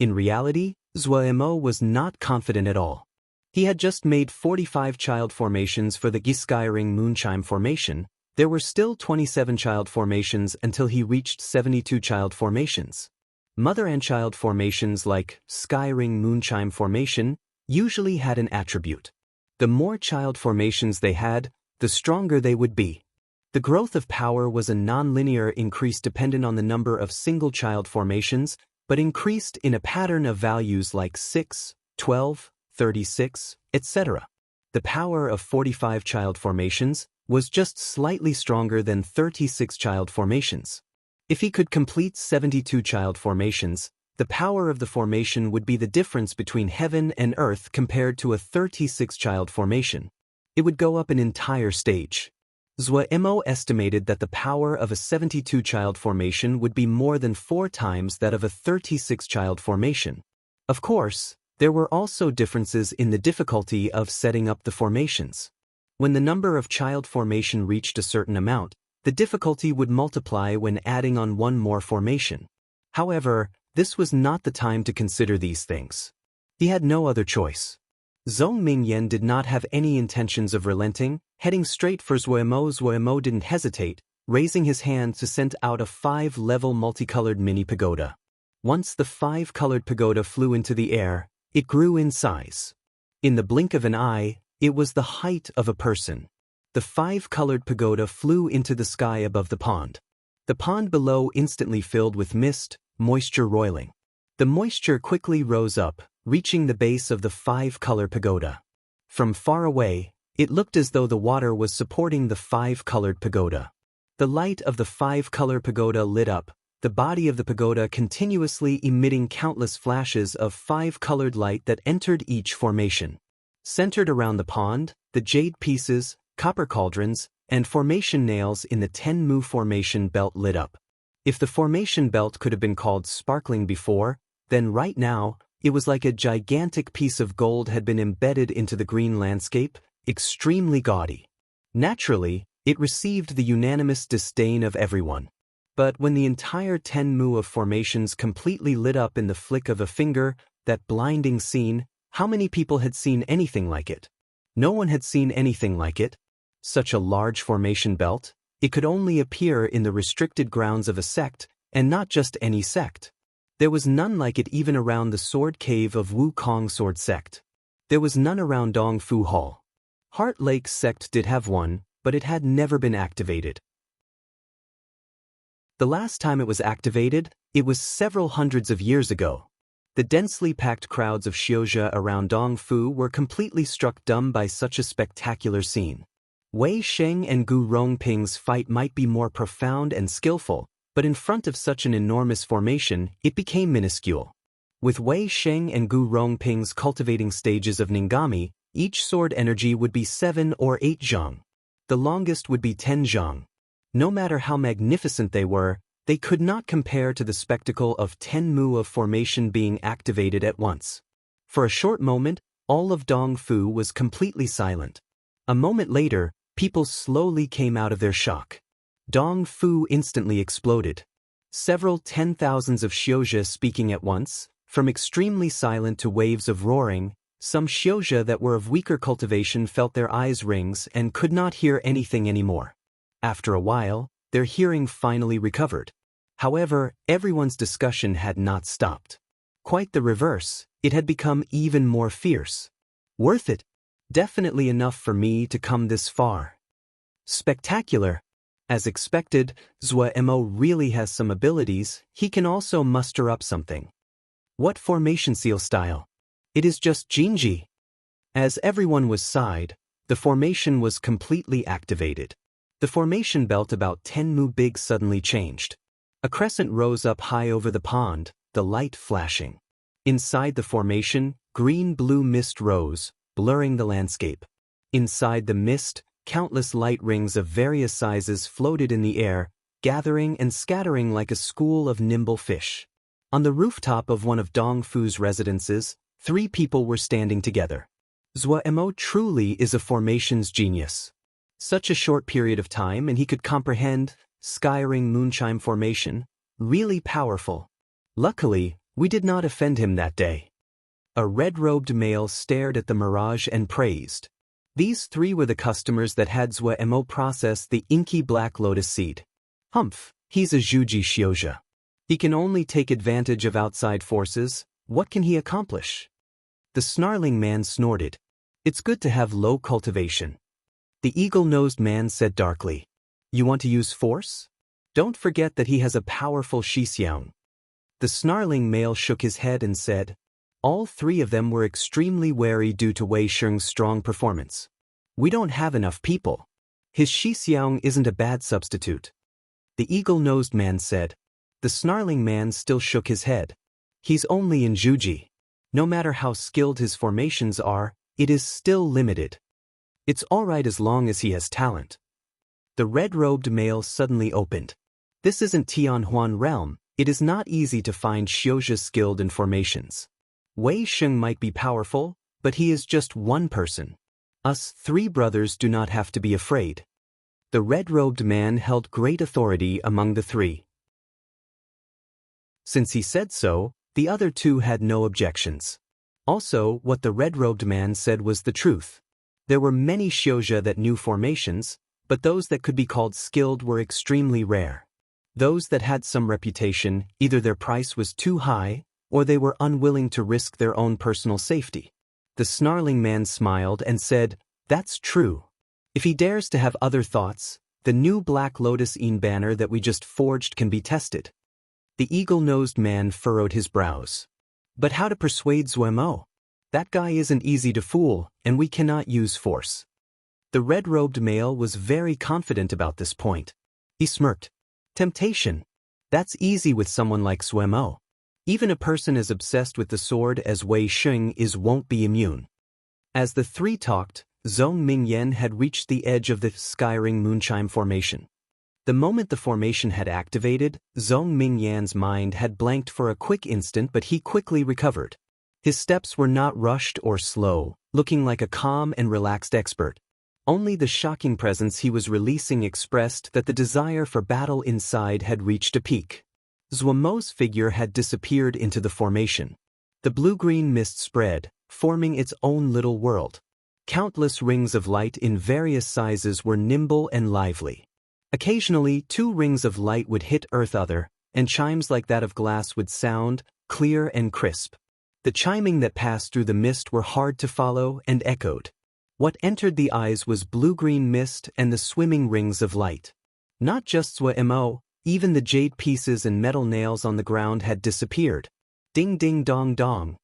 In reality, Zuemo was not confident at all. He had just made 45 child formations for the Giskyring Moonchime formation. There were still 27 child formations until he reached 72 child formations. Mother and child formations like Skyring Moonchime formation usually had an attribute. The more child formations they had, the stronger they would be. The growth of power was a non-linear increase dependent on the number of single child formations, but increased in a pattern of values like 6, 12, 36, etc. The power of 45 child formations was just slightly stronger than 36 child formations. If he could complete 72 child formations, the power of the formation would be the difference between heaven and earth compared to a 36 child formation. It would go up an entire stage. Zuemo estimated that the power of a 72 child formation would be more than 4 times that of a 36 child formation. Of course, there were also differences in the difficulty of setting up the formations. When the number of child formation reached a certain amount, the difficulty would multiply when adding on one more formation. However, this was not the time to consider these things. He had no other choice. Zhong Mingyan did not have any intentions of relenting, heading straight for Zuemo. Zuemo didn't hesitate, raising his hand to send out a 5-level multicolored mini pagoda. Once the 5-colored pagoda flew into the air, it grew in size. In the blink of an eye, it was the height of a person. The 5-colored pagoda flew into the sky above the pond. The pond below instantly filled with mist, moisture roiling. The moisture quickly rose up, reaching the base of the 5-color pagoda. From far away, it looked as though the water was supporting the 5-colored pagoda. The light of the 5-color pagoda lit up, the body of the pagoda continuously emitting countless flashes of 5-colored light that entered each formation. Centered around the pond, the jade pieces, copper cauldrons, and formation nails in the Tenmu formation belt lit up. If the formation belt could have been called sparkling before, then right now, it was like a gigantic piece of gold had been embedded into the green landscape, extremely gaudy. Naturally, it received the unanimous disdain of everyone. But when the entire Tenmu of formations completely lit up in the flick of a finger, that blinding scene, how many people had seen anything like it? No one had seen anything like it. Such a large formation belt, it could only appear in the restricted grounds of a sect, and not just any sect. There was none like it even around the sword cave of Wukong Sword Sect. There was none around Dongfu Hall. Heart Lake Sect did have one, but it had never been activated. The last time it was activated, it was several hundreds of years ago. The densely packed crowds of Xiuzhe around Dongfu were completely struck dumb by such a spectacular scene. Wei Sheng and Gu Rongping's fight might be more profound and skillful, but in front of such an enormous formation, it became minuscule. With Wei Sheng and Gu Rongping's cultivating stages of Ningami, each sword energy would be 7 or 8 zhang. The longest would be 10 zhang. No matter how magnificent they were, they could not compare to the spectacle of Tenmu of formation being activated at once. For a short moment, all of Dongfu was completely silent. A moment later, people slowly came out of their shock. Dongfu instantly exploded. Several 10,000s of Xiuzhe speaking at once, from extremely silent to waves of roaring. Some Xiuzhe that were of weaker cultivation felt their eyes rings and could not hear anything anymore. After a while, their hearing finally recovered. However, everyone's discussion had not stopped. Quite the reverse, it had become even more fierce. Worth it. Definitely enough for me to come this far. Spectacular. As expected, Zuemo really has some abilities. He can also muster up something. What formation seal style? It is just Jinji. As everyone was sighed, the formation was completely activated. The formation belt about Tenmu big suddenly changed. A crescent rose up high over the pond, the light flashing. Inside the formation, green-blue mist rose, blurring the landscape. Inside the mist, countless light rings of various sizes floated in the air, gathering and scattering like a school of nimble fish. On the rooftop of one of Dongfu's residences, 3 people were standing together. Zuemo truly is a formations genius. Such a short period of time and he could comprehend Skyring Moonchime formation, really powerful. Luckily, We did not offend him that day. A red-robed male stared at the mirage and praised. These three were the customers that had Zhuemo process the inky black lotus seed. Humph, he's a Zhuji Xiozha. He can only take advantage of outside forces. What can he accomplish? The snarling man snorted. It's good to have low cultivation. The eagle-nosed man said darkly. You want to use force? Don't forget that he has a powerful Shixiang. The snarling male shook his head and said, all three of them were extremely wary due to Wei Sheng's strong performance. We don't have enough people. His Shixiang isn't a bad substitute. The eagle-nosed man said. The snarling man still shook his head. He's only in Zhuji. No matter how skilled his formations are, it is still limited. It's all right as long as he has talent. The red-robed male suddenly opened. This isn't Tianhuan realm. It is not easy to find Xiozha skilled in formations. Wei Sheng might be powerful, but he is just one person. Us three brothers do not have to be afraid. The red-robed man held great authority among the three. Since he said so, the other two had no objections. Also, what the red-robed man said was the truth. There were many Xiozha that knew formations, but those that could be called skilled were extremely rare. Those that had some reputation, either their price was too high, or they were unwilling to risk their own personal safety. The snarling man smiled and said, that's true. If he dares to have other thoughts, the new Black Lotus Yin banner that we just forged can be tested. The eagle-nosed man furrowed his brows. But how to persuade Zhuemo? That guy isn't easy to fool, and we cannot use force. The red-robed male was very confident about this point. He smirked. Temptation. That's easy with someone like Zhuemo. Even a person as obsessed with the sword as Wei Sheng won't be immune. As the three talked, Zhong Mingyan had reached the edge of the Skyring Moonchime formation. The moment the formation had activated, Zhong Mingyan's mind had blanked for a quick instant, but he quickly recovered. His steps were not rushed or slow, looking like a calm and relaxed expert. Only the shocking presence he was releasing expressed that the desire for battle inside had reached a peak. Zhuemo's figure had disappeared into the formation. The blue-green mist spread, forming its own little world. Countless rings of light in various sizes were nimble and lively. Occasionally, 2 rings of light would hit earth other, and chimes like that of glass would sound, clear and crisp. The chiming that passed through the mist were hard to follow and echoed. What entered the eyes was blue-green mist and the swimming rings of light. Not just Zhuemo, even the jade pieces and metal nails on the ground had disappeared. Ding ding dong dong.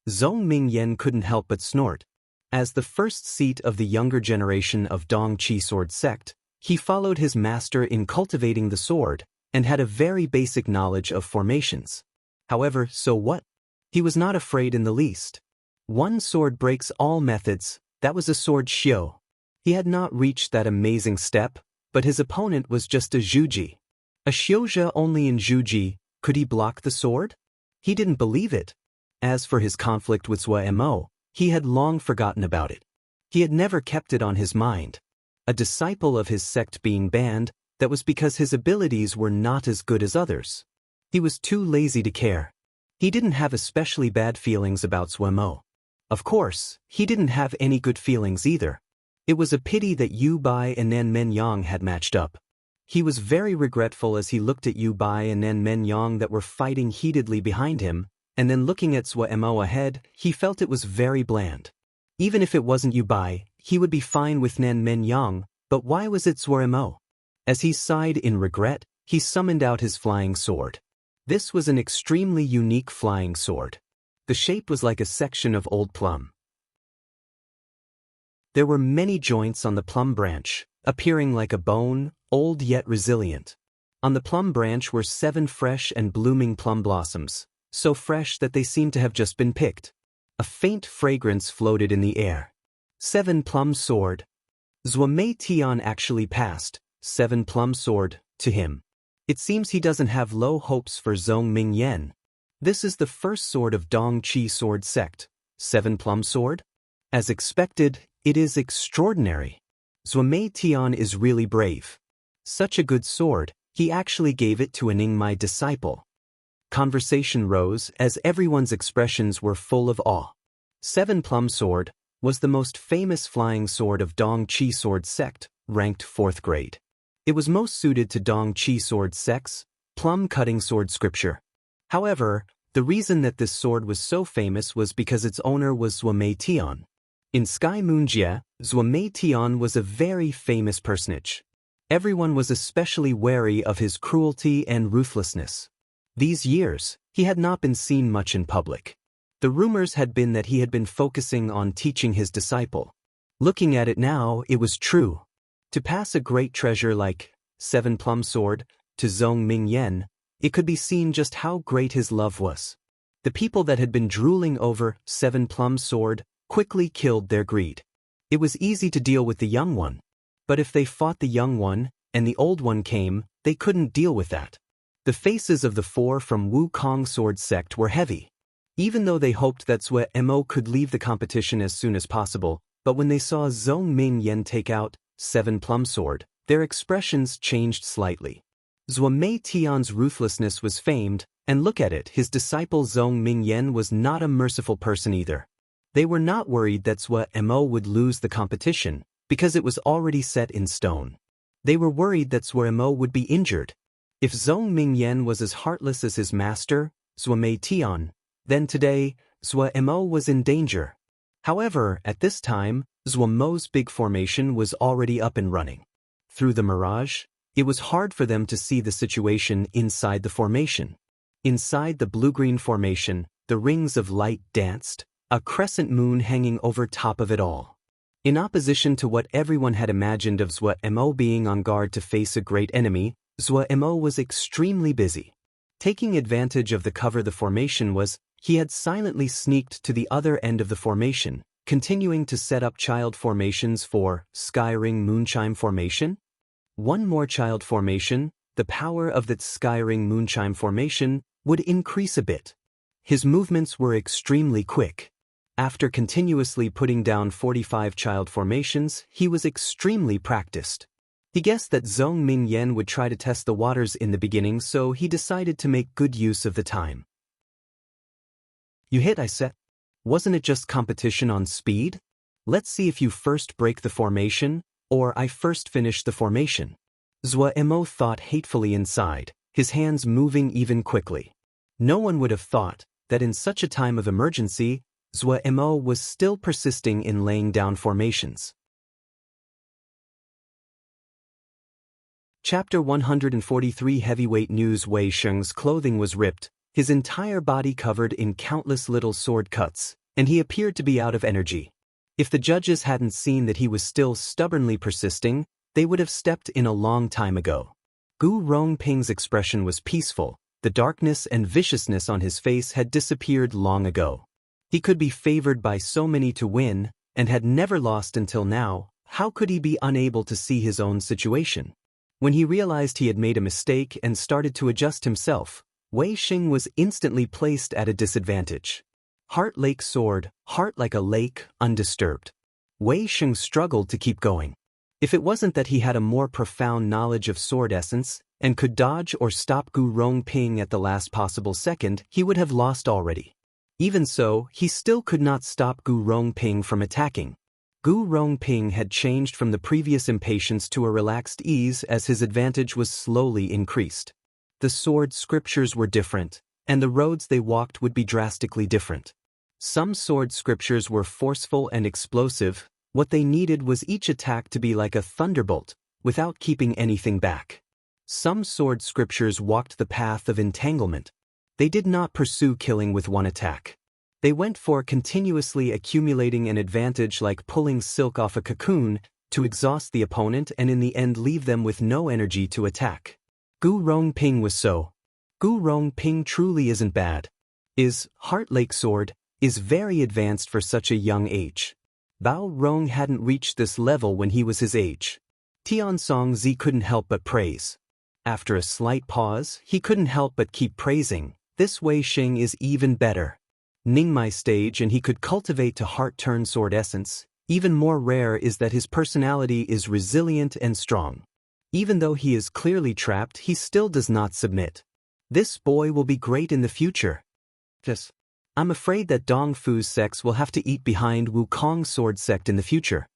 Zhong Mingyan couldn't help but snort. As the first seat of the younger generation of Dong Qi sword sect, he followed his master in cultivating the sword, and had a very basic knowledge of formations. However, so what? He was not afraid in the least. One sword breaks all methods, that was a sword Xiao. He had not reached that amazing step, but his opponent was just a Zhuji. A Xiozha only in Zhuji, could he block the sword? He didn't believe it. As for his conflict with Zhuemo, he had long forgotten about it. He had never kept it on his mind. A disciple of his sect being banned, that was because his abilities were not as good as others. He was too lazy to care. He didn't have especially bad feelings about Zhuemo. Of course, he didn't have any good feelings either. It was a pity that Yu Bai and Nan Menyang had matched up. He was very regretful as he looked at Yu Bai and Nan Menyang that were fighting heatedly behind him, and then looking at Zhuemo ahead, he felt it was very bland. Even if it wasn't Yu Bai, he would be fine with Nan Menyang, but why was it Zhuemo? As he sighed in regret, he summoned out his flying sword. This was an extremely unique flying sword. The shape was like a section of old plum. There were many joints on the plum branch, appearing like a bone, old yet resilient. On the plum branch were 7 fresh and blooming plum blossoms, so fresh that they seemed to have just been picked. A faint fragrance floated in the air. 7 plum sword. Zhueme Tian actually passed 7 plum sword to him. It seems he doesn't have low hopes for Zhong Mingyan. This is the first sword of Dong Qi sword sect. 7 plum sword? As expected, it is extraordinary. Zhueme Tian is really brave. Such a good sword, he actually gave it to a Ningmai disciple. conversation rose as everyone's expressions were full of awe. Seven Plum Sword was the most famous flying sword of Dong Chi sword sect, ranked 4th grade. It was most suited to Dong Chi sword sect's plum-cutting sword scripture. However, the reason that this sword was so famous was because its owner was Zhuo Mei Tian. In Sky Moon Jie, Zhuo Mei Tian was a very famous personage. Everyone was especially wary of his cruelty and ruthlessness. These years, he had not been seen much in public. The rumors had been that he had been focusing on teaching his disciple. Looking at it now, it was true. To pass a great treasure like Seven Plum Sword to Zhong Mingyan, it could be seen just how great his love was. The people that had been drooling over Seven Plum Sword quickly killed their greed. It was easy to deal with the young one. But if they fought the young one, and the old one came, they couldn't deal with that. The faces of the 4 from Wukong sword sect were heavy. Even though they hoped that Zhuo Mo could leave the competition as soon as possible, but when they saw Zhong Mingyan take out Seven Plum Sword, their expressions changed slightly. Zhuo Mei Tian's ruthlessness was famed, and look at it, his disciple Zhong Mingyan was not a merciful person either. They were not worried that Zhuo Mo would lose the competition, because it was already set in stone. They were worried that Zhuo Mo would be injured. If Zhong Mingyan was as heartless as his master, Zhuo Mei Tian, then today, Zhuo Mo was in danger. However, at this time, Zhuo Mo's big formation was already up and running. Through the mirage, it was hard for them to see the situation inside the formation. Inside the blue-green formation, the rings of light danced, a crescent moon hanging over top of it all. In opposition to what everyone had imagined of Zhuo Mo being on guard to face a great enemy, Zhuo Mo was extremely busy. Taking advantage of the cover the formation was, he had silently sneaked to the other end of the formation, continuing to set up child formations for Skyring Moonchime Formation. One more child formation, the power of that Skyring Moonchime Formation would increase a bit. His movements were extremely quick. After continuously putting down 45 child formations, he was extremely practiced. He guessed that Zhong Mingyan would try to test the waters in the beginning, so he decided to make good use of the time. You hit, I said. Wasn't it just competition on speed? Let's see if you first break the formation, or I first finish the formation. Zhuo Mo thought hatefully inside, his hands moving even quickly. No one would have thought that in such a time of emergency, Zhuo Mo was still persisting in laying down formations. Chapter 143 Heavyweight News. Wei Sheng's clothing was ripped, his entire body covered in countless little sword cuts, and he appeared to be out of energy. If the judges hadn't seen that he was still stubbornly persisting, they would have stepped in a long time ago. Gu Rongping's expression was peaceful, the darkness and viciousness on his face had disappeared long ago. He could be favored by so many to win, and had never lost until now. How could he be unable to see his own situation? When he realized he had made a mistake and started to adjust himself, Wei Sheng was instantly placed at a disadvantage. Heart Lake Sword, heart like a lake, undisturbed. Wei Sheng struggled to keep going. If it wasn't that he had a more profound knowledge of sword essence, and could dodge or stop Gu Rongping at the last possible second, he would have lost already. Even so, he still could not stop Gu Rongping from attacking. Gu Rongping had changed from the previous impatience to a relaxed ease as his advantage was slowly increased. The sword scriptures were different, and the roads they walked would be drastically different. Some sword scriptures were forceful and explosive. What they needed was each attack to be like a thunderbolt, without keeping anything back. Some sword scriptures walked the path of entanglement. They did not pursue killing with one attack. They went for continuously accumulating an advantage like pulling silk off a cocoon, to exhaust the opponent and in the end leave them with no energy to attack. Gu Rongping was so. Gu Rongping truly isn't bad. His Heart Lake Sword is very advanced for such a young age. Bao Rong hadn't reached this level when he was his age. Tian Songzi couldn't help but praise. After a slight pause, he couldn't help but keep praising. This Wei Sheng is even better. Ningmai stage and he could cultivate to heart-turn sword essence. Even more rare is that his personality is resilient and strong. Even though he is clearly trapped, he still does not submit. This boy will be great in the future. Just, I'm afraid that Dong Fu's sects will have to eat behind Wukong's sword sect in the future.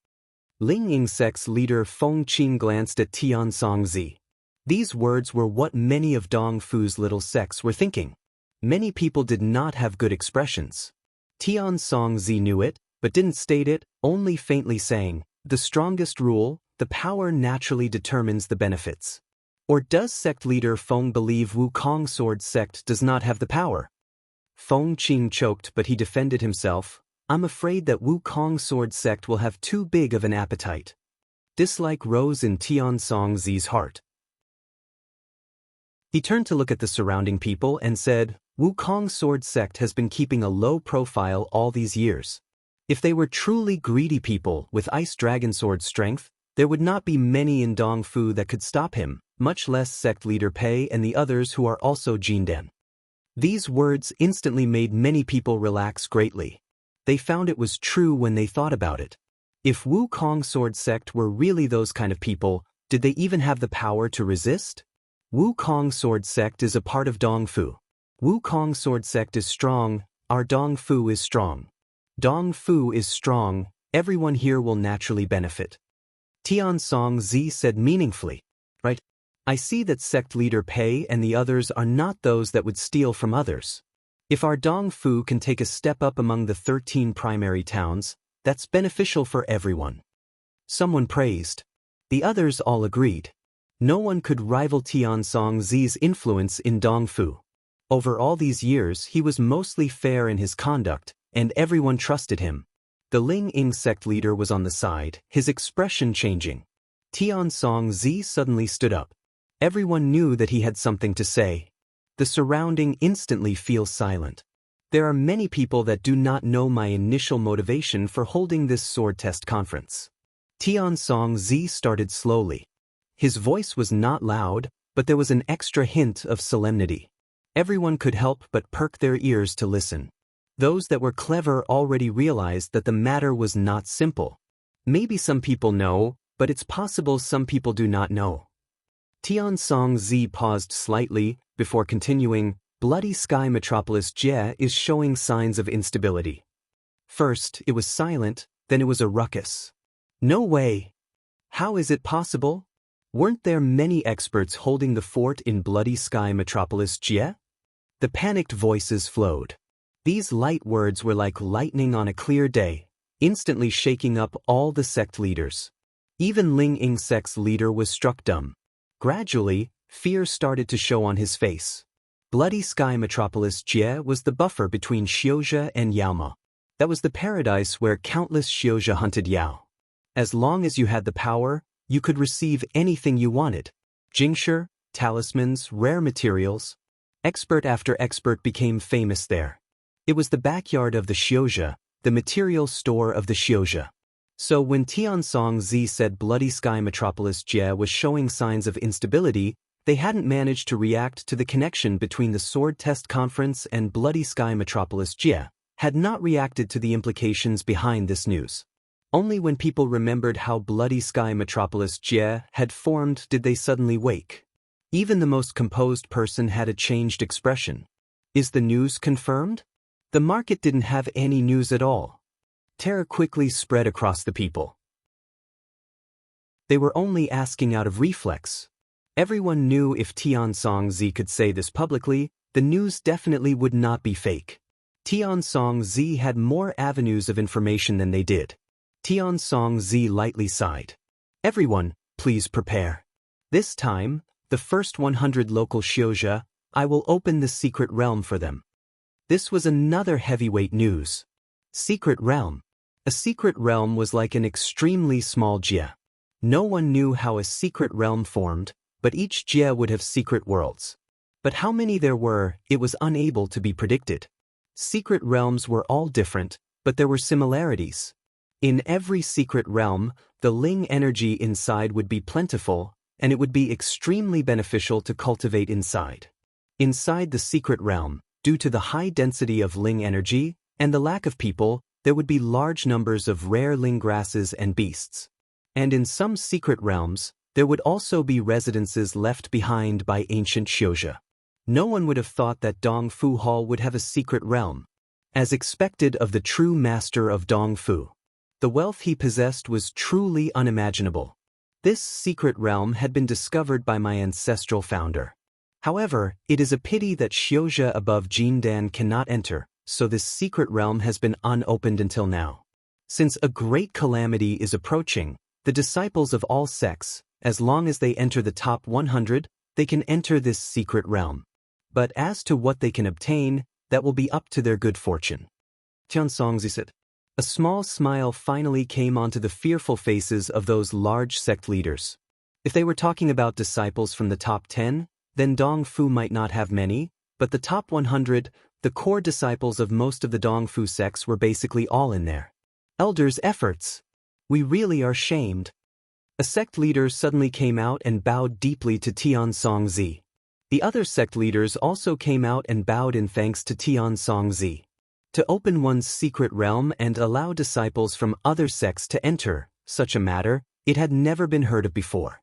Ling Ying sect's leader Feng Qin glanced at Tian Songzi. These words were what many of Dong Fu's little sects were thinking. Many people did not have good expressions. Tian Songzi knew it, but didn't state it, only faintly saying, the strongest rule, the power naturally determines the benefits. Or does sect leader Feng believe Wukong sword sect does not have the power? Feng Qin choked, but he defended himself. I'm afraid that Wukong sword sect will have too big of an appetite. Dislike rose in Tian Songzi's heart. He turned to look at the surrounding people and said, Wukong sword sect has been keeping a low profile all these years. If they were truly greedy people with ice dragon sword strength, there would not be many in Dongfu that could stop him, much less sect leader Pei and the others who are also Jindan. These words instantly made many people relax greatly. They found it was true when they thought about it. If Wukong sword sect were really those kind of people, did they even have the power to resist? Wukong sword sect is a part of Dongfu. Wukong sword sect is strong, our Dongfu is strong. Dongfu is strong, everyone here will naturally benefit. Tian Songzi said meaningfully. Right? I see that sect leader Pei and the others are not those that would steal from others. If our Dongfu can take a step up among the 13 primary towns, that's beneficial for everyone. Someone praised. The others all agreed. No one could rival Tian Songzi's influence in Dongfu. Over all these years he was mostly fair in his conduct, and everyone trusted him. The Ling Ying sect leader was on the side, his expression changing. Tian Songzi suddenly stood up. Everyone knew that he had something to say. The surrounding instantly feels silent. There are many people that do not know my initial motivation for holding this sword test conference. Tian Songzi started slowly. His voice was not loud, but there was an extra hint of solemnity. Everyone could help but perk their ears to listen. Those that were clever already realized that the matter was not simple. Maybe some people know, but it's possible some people do not know. Tian Songzi paused slightly, before continuing, Bloody Sky Metropolis Jie is showing signs of instability. First, it was silent, then it was a ruckus. No way! How is it possible? Weren't there many experts holding the fort in Bloody Sky Metropolis Jie? The panicked voices flowed. These light words were like lightning on a clear day, instantly shaking up all the sect leaders. Even Ling Ying sect's leader was struck dumb. Gradually, fear started to show on his face. Bloody Sky Metropolis Jie was the buffer between Xiuzhe and Yaoma. That was the paradise where countless Xiuzhe hunted Yao. As long as you had the power, you could receive anything you wanted. Jingshi, talismans, rare materials. Expert after expert became famous there. It was the backyard of the Xiuzhe, the material store of the Xiuzhe. So when Tian Songzi said Bloody Sky Metropolis Jie was showing signs of instability, they hadn't managed to react to the connection between the sword test conference and Bloody Sky Metropolis Jie, had not reacted to the implications behind this news. Only when people remembered how Bloody Sky Metropolis Jie had formed did they suddenly wake. Even the most composed person had a changed expression. Is the news confirmed? The market didn't have any news at all. Terror quickly spread across the people. They were only asking out of reflex. Everyone knew if Tian Songzi could say this publicly, the news definitely would not be fake. Tian Songzi had more avenues of information than they did. Tian Songzi lightly sighed. Everyone, please prepare. This time, the first 100 local Xiuzhe, I will open the secret realm for them. This was another heavyweight news. Secret realm. A secret realm was like an extremely small jie. No one knew how a secret realm formed, but each jie would have secret worlds. But how many there were, it was unable to be predicted. Secret realms were all different, but there were similarities. In every secret realm, the Ling energy inside would be plentiful, and it would be extremely beneficial to cultivate inside. Inside the secret realm, due to the high density of Ling energy and the lack of people, there would be large numbers of rare Ling grasses and beasts. And in some secret realms, there would also be residences left behind by ancient Xiuzhe. No one would have thought that Dong Fu Hall would have a secret realm. As expected of the true master of Dong Fu, the wealth he possessed was truly unimaginable. This secret realm had been discovered by my ancestral founder. However, it is a pity that Xiuzhe above Jindan cannot enter, so this secret realm has been unopened until now. Since a great calamity is approaching, the disciples of all sects, as long as they enter the top 100, they can enter this secret realm. But as to what they can obtain, that will be up to their good fortune. Tiansong said. A small smile finally came onto the fearful faces of those large sect leaders. If they were talking about disciples from the top 10, then Dong Fu might not have many, but the top 100, the core disciples of most of the Dong Fu sects were basically all in there. Elders' efforts. We really are shamed. A sect leader suddenly came out and bowed deeply to Tiansong Zi. The other sect leaders also came out and bowed in thanks to Tiansong Zi. To open one's secret realm and allow disciples from other sects to enter, such a matter, it had never been heard of before.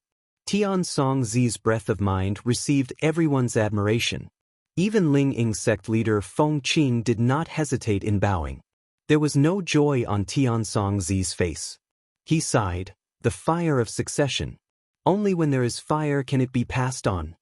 Tiansong Zi's breadth of mind received everyone's admiration. Even Ling Ying sect leader Feng Qing did not hesitate in bowing. There was no joy on Tiansong Zi's face. He sighed, the fire of succession. Only when there is fire can it be passed on.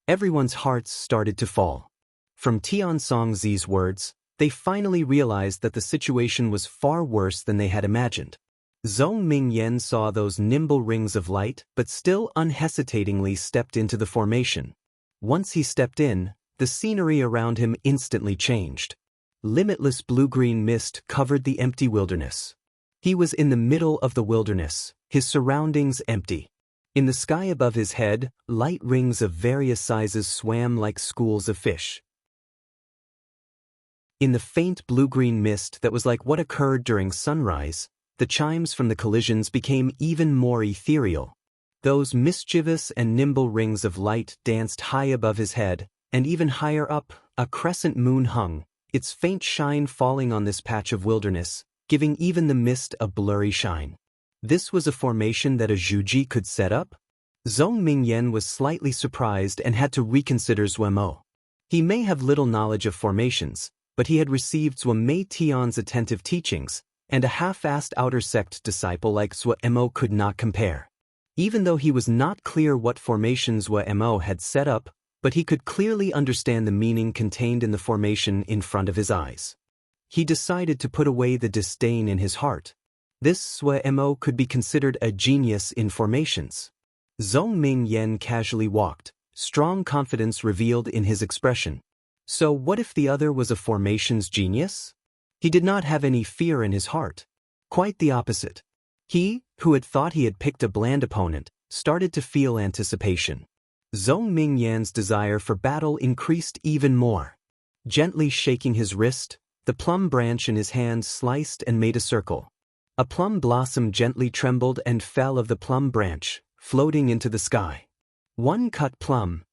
Everyone's hearts started to fall. From Tiansong Zi's words, they finally realized that the situation was far worse than they had imagined. Zhong Mingyan saw those nimble rings of light but still unhesitatingly stepped into the formation. Once he stepped in, the scenery around him instantly changed. Limitless blue-green mist covered the empty wilderness. He was in the middle of the wilderness, his surroundings empty. In the sky above his head, light rings of various sizes swam like schools of fish. In the faint blue-green mist that was like what occurred during sunrise, the chimes from the collisions became even more ethereal. Those mischievous and nimble rings of light danced high above his head, and even higher up, a crescent moon hung, its faint shine falling on this patch of wilderness, giving even the mist a blurry shine. This was a formation that a Zhuji could set up? Zhong Mingyan was slightly surprised and had to reconsider Zuemo. He may have little knowledge of formations, but he had received Zhuo Tian's attentive teachings, and a half-assed outer sect disciple like Zuemo could not compare. Even though he was not clear what formation Zuemo had set up, but he could clearly understand the meaning contained in the formation in front of his eyes. He decided to put away the disdain in his heart. This Zuemo could be considered a genius in formations. Zhong Mingyan casually walked, strong confidence revealed in his expression. So what if the other was a formations genius? He did not have any fear in his heart. Quite the opposite. He, who had thought he had picked a bland opponent, started to feel anticipation. Zhong Mingyan's desire for battle increased even more. Gently shaking his wrist, the plum branch in his hand sliced and made a circle. A plum blossom gently trembled and fell of the plum branch, floating into the sky. One cut plum.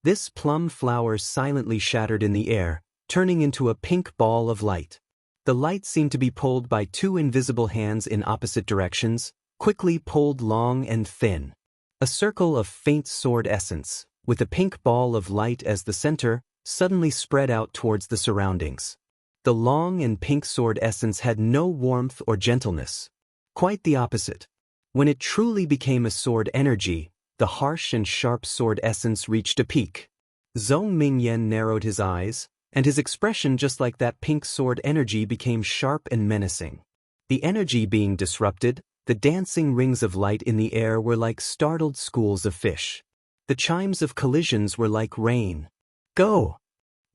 This plum flower silently shattered in the air, turning into a pink ball of light. The light seemed to be pulled by two invisible hands in opposite directions, quickly pulled long and thin. A circle of faint sword essence, with a pink ball of light as the center, suddenly spread out towards the surroundings. The long and pink sword essence had no warmth or gentleness. Quite the opposite. When it truly became a sword energy, the harsh and sharp sword essence reached a peak. Zhong Mingyan narrowed his eyes, and his expression just like that pink sword energy became sharp and menacing. The energy being disrupted, the dancing rings of light in the air were like startled schools of fish. The chimes of collisions were like rain. Go!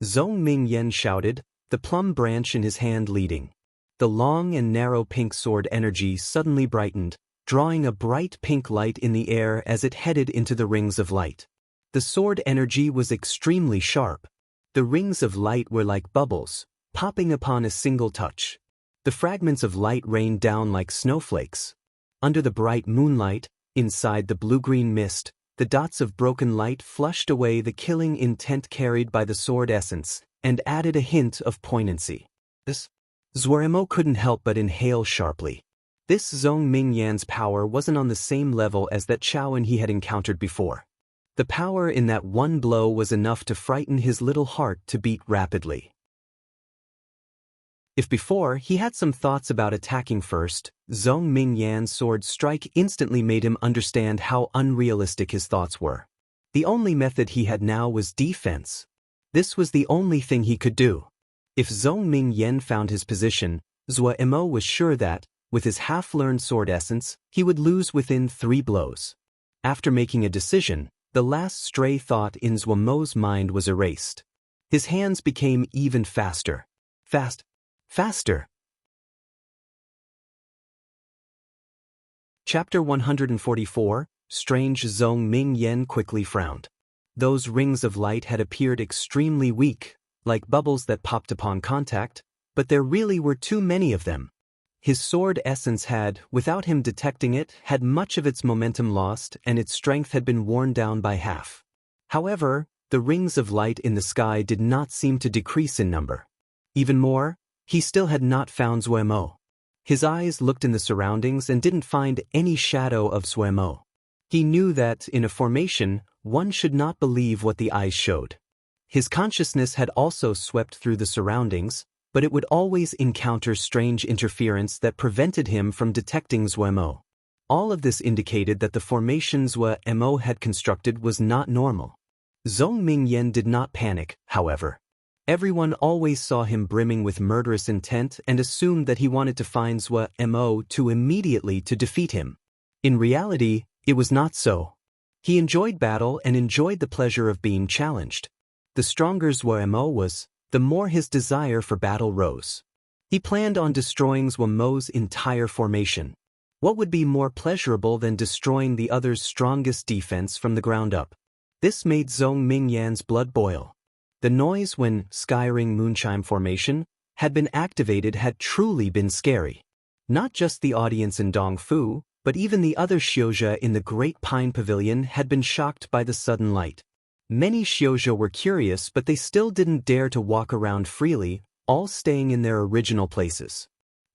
Zhong Mingyan shouted, the plum branch in his hand leading. The long and narrow pink sword energy suddenly brightened, drawing a bright pink light in the air as it headed into the rings of light. The sword energy was extremely sharp. The rings of light were like bubbles, popping upon a single touch. The fragments of light rained down like snowflakes. Under the bright moonlight, inside the blue-green mist, the dots of broken light flushed away the killing intent carried by the sword essence, and added a hint of poignancy. Zuemo couldn't help but inhale sharply. This Zhong Mingyan's power wasn't on the same level as that Chaoan he had encountered before. The power in that one blow was enough to frighten his little heart to beat rapidly. If before he had some thoughts about attacking first, Zhong Mingyan's sword strike instantly made him understand how unrealistic his thoughts were. The only method he had now was defense. This was the only thing he could do. If Zhong Mingyan found his position, Zhou Emo was sure that, with his half-learned sword essence, he would lose within 3 blows. After making a decision, the last stray thought in Zhou Emo's mind was erased. His hands became even faster. Faster. Chapter 144, Strange Zhong Mingyan quickly frowned. Those rings of light had appeared extremely weak, like bubbles that popped upon contact, but there really were too many of them. His sword essence had, without him detecting it, had much of its momentum lost and its strength had been worn down by half. However, the rings of light in the sky did not seem to decrease in number. Even more, he still had not found Zhou Emo. His eyes looked in the surroundings and didn't find any shadow of Zhou Emo. He knew that, in a formation, one should not believe what the eyes showed. His consciousness had also swept through the surroundings, but it would always encounter strange interference that prevented him from detecting Zhou Emo. All of this indicated that the formation Zhou Emo had constructed was not normal. Zhong Mingyan did not panic, however. Everyone always saw him brimming with murderous intent and assumed that he wanted to find Zhou Emo immediately to defeat him. In reality, it was not so. He enjoyed battle and enjoyed the pleasure of being challenged. The stronger Zhou Emo was, the more his desire for battle rose. He planned on destroying Zhou Emo's entire formation. What would be more pleasurable than destroying the other's strongest defense from the ground up? This made Zhong Mingyan's blood boil. The noise when Skyring Moonchime Formation had been activated had truly been scary. Not just the audience in Dongfu, but even the other Xiuzhe in the Great Pine Pavilion had been shocked by the sudden light. Many Xiuzhe were curious, but they still didn't dare to walk around freely, all staying in their original places.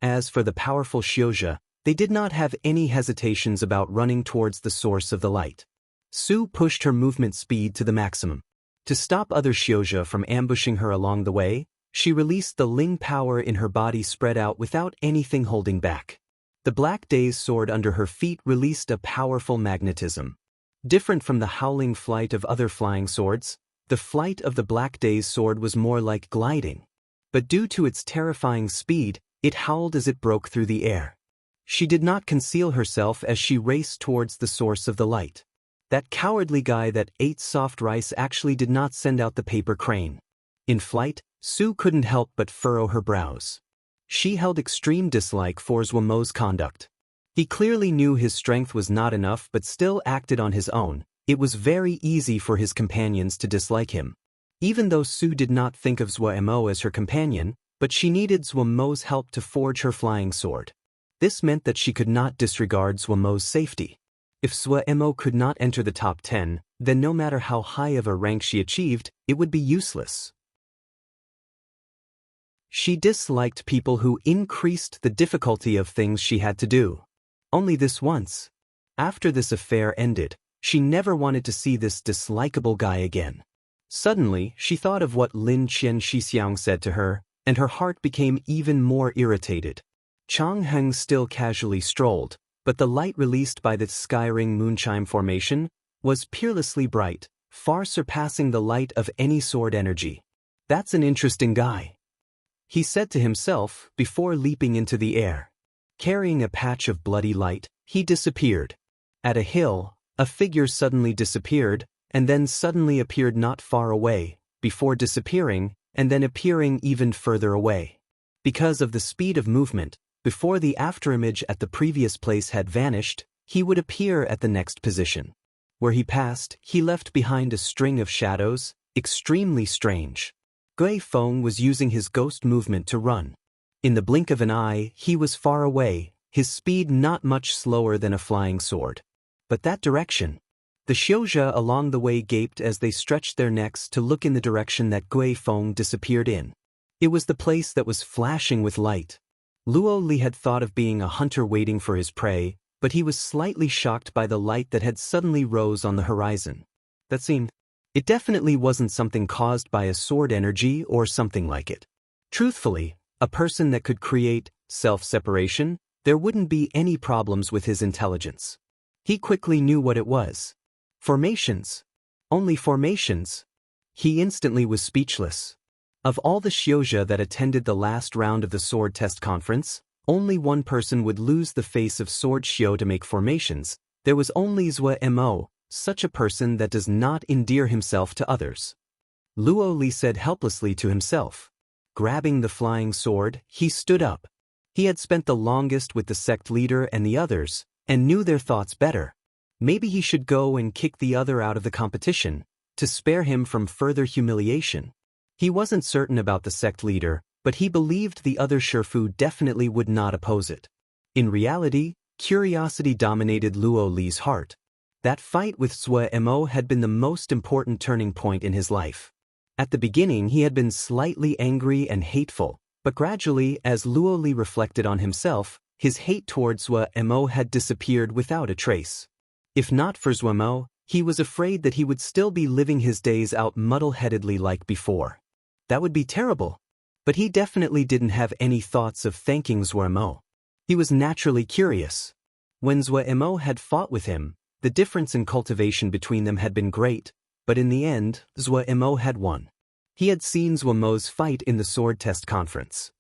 As for the powerful Xiuzhe, they did not have any hesitations about running towards the source of the light. Su pushed her movement speed to the maximum. To stop other Xiuzhe from ambushing her along the way, she released the Ling power in her body spread out without anything holding back. The Black Day's sword under her feet released a powerful magnetism. Different from the howling flight of other flying swords, the flight of the Black Day's sword was more like gliding. But due to its terrifying speed, it howled as it broke through the air. She did not conceal herself as she raced towards the source of the light. That cowardly guy that ate soft rice actually did not send out the paper crane. In flight, Su couldn't help but furrow her brows. She held extreme dislike for Zhou Emo's conduct. He clearly knew his strength was not enough but still acted on his own. It was very easy for his companions to dislike him. Even though Su did not think of Zhou Emo as her companion, but she needed Zhou Emo's help to forge her flying sword. This meant that she could not disregard Zhou Emo's safety. If Zhou Emo could not enter the top 10, then no matter how high of a rank she achieved, it would be useless. She disliked people who increased the difficulty of things she had to do. Only this once. After this affair ended, she never wanted to see this dislikable guy again. Suddenly, she thought of what Lin Qian Shixiang said to her, and her heart became even more irritated. Chang Heng still casually strolled, but the light released by the Skyring Moonchime Formation was peerlessly bright, far surpassing the light of any sword energy. That's an interesting guy, he said to himself before leaping into the air. Carrying a patch of bloody light, he disappeared. At a hill, a figure suddenly disappeared, and then suddenly appeared not far away, before disappearing, and then appearing even further away. Because of the speed of movement, before the afterimage at the previous place had vanished, he would appear at the next position. Where he passed, he left behind a string of shadows, extremely strange. Gui Feng was using his ghost movement to run. In the blink of an eye, he was far away, his speed not much slower than a flying sword. But that direction. The Xiuzhe along the way gaped as they stretched their necks to look in the direction that Gui Feng disappeared in. It was the place that was flashing with light. Luo Li had thought of being a hunter waiting for his prey, but he was slightly shocked by the light that had suddenly rose on the horizon. that seemed. It definitely wasn't something caused by a sword energy or something like it. Truthfully, a person that could create self-separation, there wouldn't be any problems with his intelligence. He quickly knew what it was. Formations. Only formations. He instantly was speechless. Of all the Shioja that attended the last round of the sword test conference, only one person would lose the face of sword Shio to make formations. There was only Zhou Mo, such a person that does not endear himself to others. Luo Li said helplessly to himself. Grabbing the flying sword, he stood up. He had spent the longest with the sect leader and the others, and knew their thoughts better. Maybe he should go and kick the other out of the competition, to spare him from further humiliation. He wasn't certain about the sect leader, but he believed the other Shifu definitely would not oppose it. In reality, curiosity dominated Luo Li's heart. That fight with Zhou Mo had been the most important turning point in his life. At the beginning he had been slightly angry and hateful, but gradually, as Luo Li reflected on himself, his hate towards Zhou Mo had disappeared without a trace. If not for Zhou Mo, he was afraid that he would still be living his days out muddle-headedly like before. That would be terrible. But he definitely didn't have any thoughts of thanking Zhou Mo. He was naturally curious. When Zhou Mo had fought with him, the difference in cultivation between them had been great, but in the end, Zhou Mo had won. He had seen Zhou Mo's fight in the sword test conference.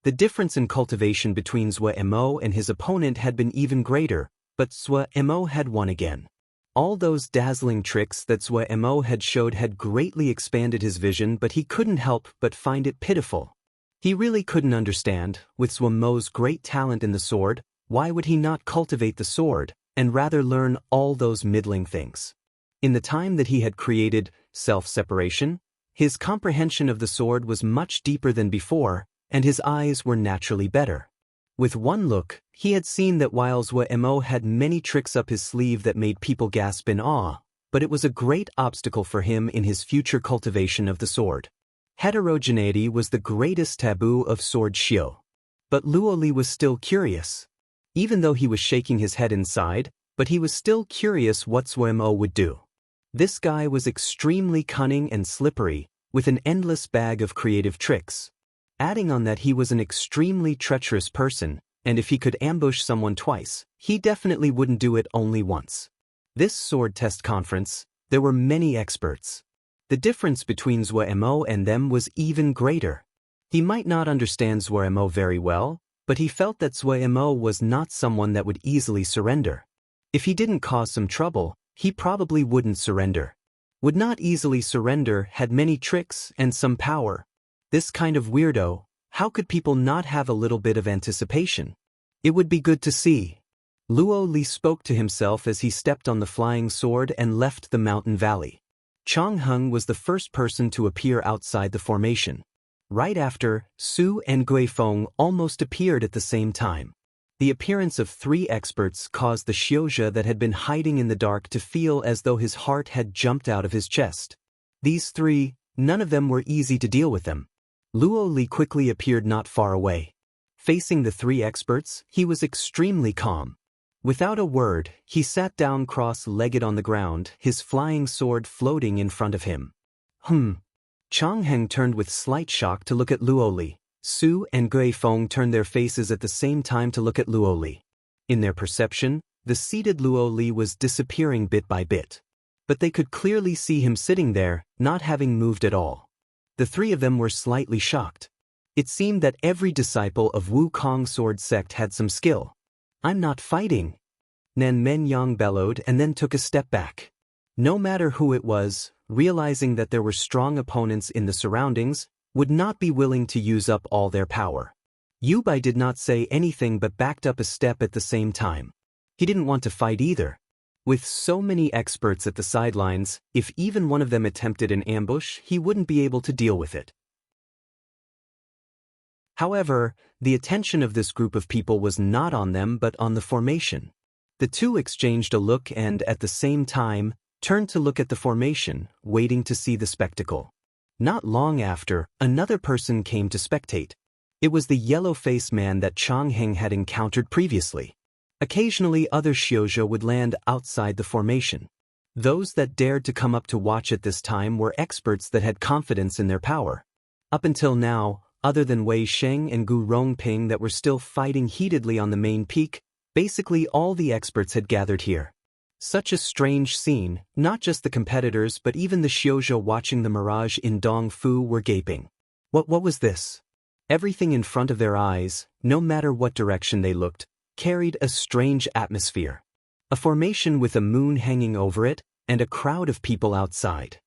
The difference in cultivation between Zhou Mo and his opponent had been even greater, but Zhou Mo had won again. All those dazzling tricks that Zhou Mo had showed had greatly expanded his vision, but he couldn't help but find it pitiful. He really couldn't understand, with Zhou Mo's great talent in the sword, why would he not cultivate the sword, and rather learn all those middling things? In the time that he had created self-separation, his comprehension of the sword was much deeper than before, and his eyes were naturally better. With one look, he had seen that while Zhou Mo had many tricks up his sleeve that made people gasp in awe, but it was a great obstacle for him in his future cultivation of the sword. Heterogeneity was the greatest taboo of sword Shio. But Luo Li was still curious. Even though he was shaking his head inside, but he was still curious what Zhou Mo would do. This guy was extremely cunning and slippery, with an endless bag of creative tricks. Adding on that, he was an extremely treacherous person, and if he could ambush someone twice, he definitely wouldn't do it only once. This sword test conference, there were many experts. The difference between Zhou Mo and them was even greater. He might not understand Zhou Mo very well, but he felt that Zhou Mo was not someone that would easily surrender. If he didn't cause some trouble, he probably wouldn't surrender. Would not easily surrender, had many tricks and some power. This kind of weirdo, how could people not have a little bit of anticipation? It would be good to see. Luo Li spoke to himself as he stepped on the flying sword and left the mountain valley. Chang Heng was the first person to appear outside the formation. Right after, Su and Guifeng almost appeared at the same time. The appearance of three experts caused the Shioja that had been hiding in the dark to feel as though his heart had jumped out of his chest. These three, none of them were easy to deal with them. Luo Li quickly appeared not far away. Facing the three experts, he was extremely calm. Without a word, he sat down cross-legged on the ground, his flying sword floating in front of him. Chang Heng turned with slight shock to look at Luo Li. Su and Guifeng turned their faces at the same time to look at Luo Li. In their perception, the seated Luo Li was disappearing bit by bit. But they could clearly see him sitting there, not having moved at all. The three of them were slightly shocked. It seemed that every disciple of Wukong sword sect had some skill. "I'm not fighting," Nan Menyang bellowed and then took a step back. No matter who it was, realizing that there were strong opponents in the surroundings, would not be willing to use up all their power. Yu Bai did not say anything but backed up a step at the same time. He didn't want to fight either. With so many experts at the sidelines, if even one of them attempted an ambush, he wouldn't be able to deal with it. However, the attention of this group of people was not on them but on the formation. The two exchanged a look and, at the same time, turned to look at the formation, waiting to see the spectacle. Not long after, another person came to spectate. It was the yellow-faced man that Chang Heng had encountered previously. Occasionally other Shioja would land outside the formation. Those that dared to come up to watch at this time were experts that had confidence in their power. Up until now, other than Wei Sheng and Gu Rongping that were still fighting heatedly on the main peak, basically all the experts had gathered here. Such a strange scene, not just the competitors but even the Xiuzhou watching the mirage in Dongfu were gaping. What was this? Everything in front of their eyes, no matter what direction they looked, carried a strange atmosphere. A formation with a moon hanging over it, and a crowd of people outside.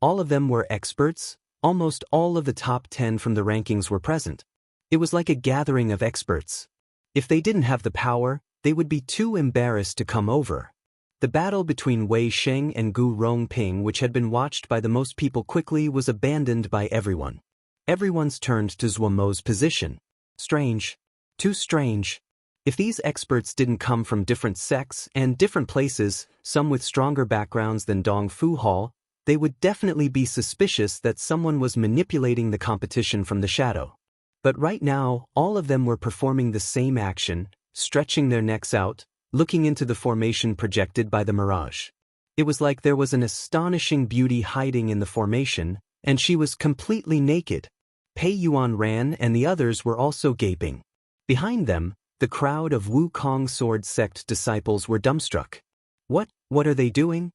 All of them were experts, almost all of the top 10 from the rankings were present. It was like a gathering of experts. If they didn't have the power, they would be too embarrassed to come over. The battle between Wei Sheng and Gu Rongping, which had been watched by the most people quickly, was abandoned by everyone. Everyone's turned to Zuomo's position. Strange. Too strange. If these experts didn't come from different sects and different places, some with stronger backgrounds than Dongfu Hall, they would definitely be suspicious that someone was manipulating the competition from the shadow. But right now, all of them were performing the same action, stretching their necks out, looking into the formation projected by the mirage. It was like there was an astonishing beauty hiding in the formation, and she was completely naked. Pei Yuan ran and the others were also gaping. Behind them, the crowd of Wukong sword sect disciples were dumbstruck. What are they doing?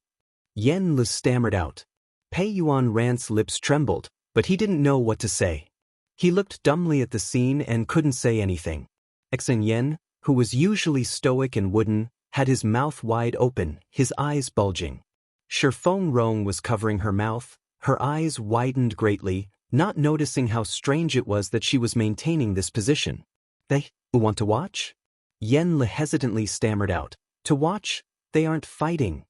Yen Lu stammered out. Pei Yuan Ran's lips trembled, but he didn't know what to say. He looked dumbly at the scene and couldn't say anything. Xing Yen, who was usually stoic and wooden, had his mouth wide open, his eyes bulging. Shifeng Rong was covering her mouth, her eyes widened greatly, not noticing how strange it was that she was maintaining this position. They want to watch? Yen Le hesitantly stammered out. To watch? They aren't fighting.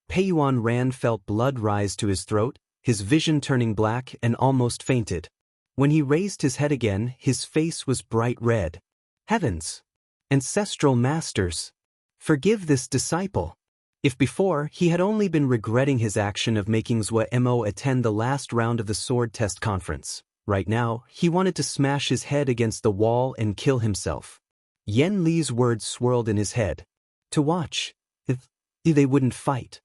Pei Yuan Ran felt blood rise to his throat, his vision turning black, and almost fainted. When he raised his head again, his face was bright red. Heavens! Ancestral masters! Forgive this disciple. If before, he had only been regretting his action of making Zuo attend the last round of the sword test conference, right now, he wanted to smash his head against the wall and kill himself. Yen Li's words swirled in his head. To watch. If they wouldn't fight.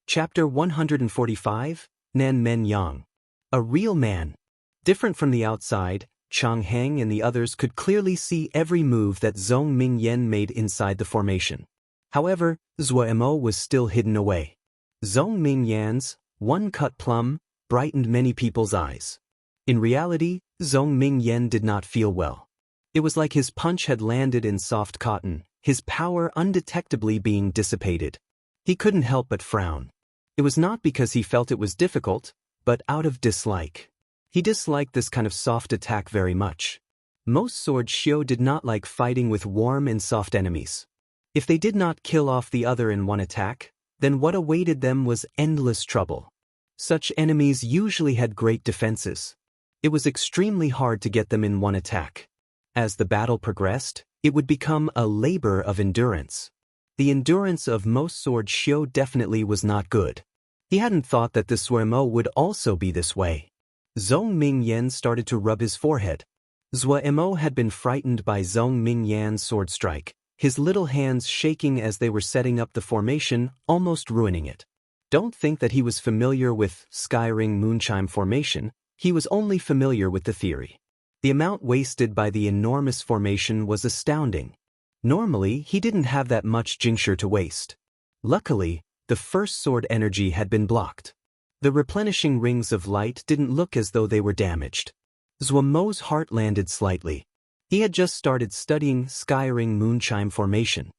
Chapter 145, Nan Men Yang. A real man. Different from the outside, Chang Heng and the others could clearly see every move that Zhong Mingyan made inside the formation. However, Zuo was still hidden away. Zhong Mingyan's one-cut plum brightened many people's eyes. In reality, Zhong Mingyan did not feel well. It was like his punch had landed in soft cotton, his power undetectably being dissipated. He couldn't help but frown. It was not because he felt it was difficult, but out of dislike. He disliked this kind of soft attack very much. Most sword shio did not like fighting with warm and soft enemies. If they did not kill off the other in one attack, then what awaited them was endless trouble. Such enemies usually had great defenses. It was extremely hard to get them in one attack. As the battle progressed, it would become a labor of endurance. The endurance of most sword shio definitely was not good. He hadn't thought that the Zuo would also be this way. Zhong Mingyan started to rub his forehead. Zuo had been frightened by Zhong Mingyan's sword strike, his little hands shaking as they were setting up the formation, almost ruining it. Don't think that he was familiar with Skyring Moonchime formation, he was only familiar with the theory. The amount wasted by the enormous formation was astounding. Normally, he didn't have that much Jingshi to waste. Luckily, the first sword energy had been blocked. The replenishing rings of light didn't look as though they were damaged. Zuomo's heart landed slightly. He had just started studying Skyring Moonchime formation.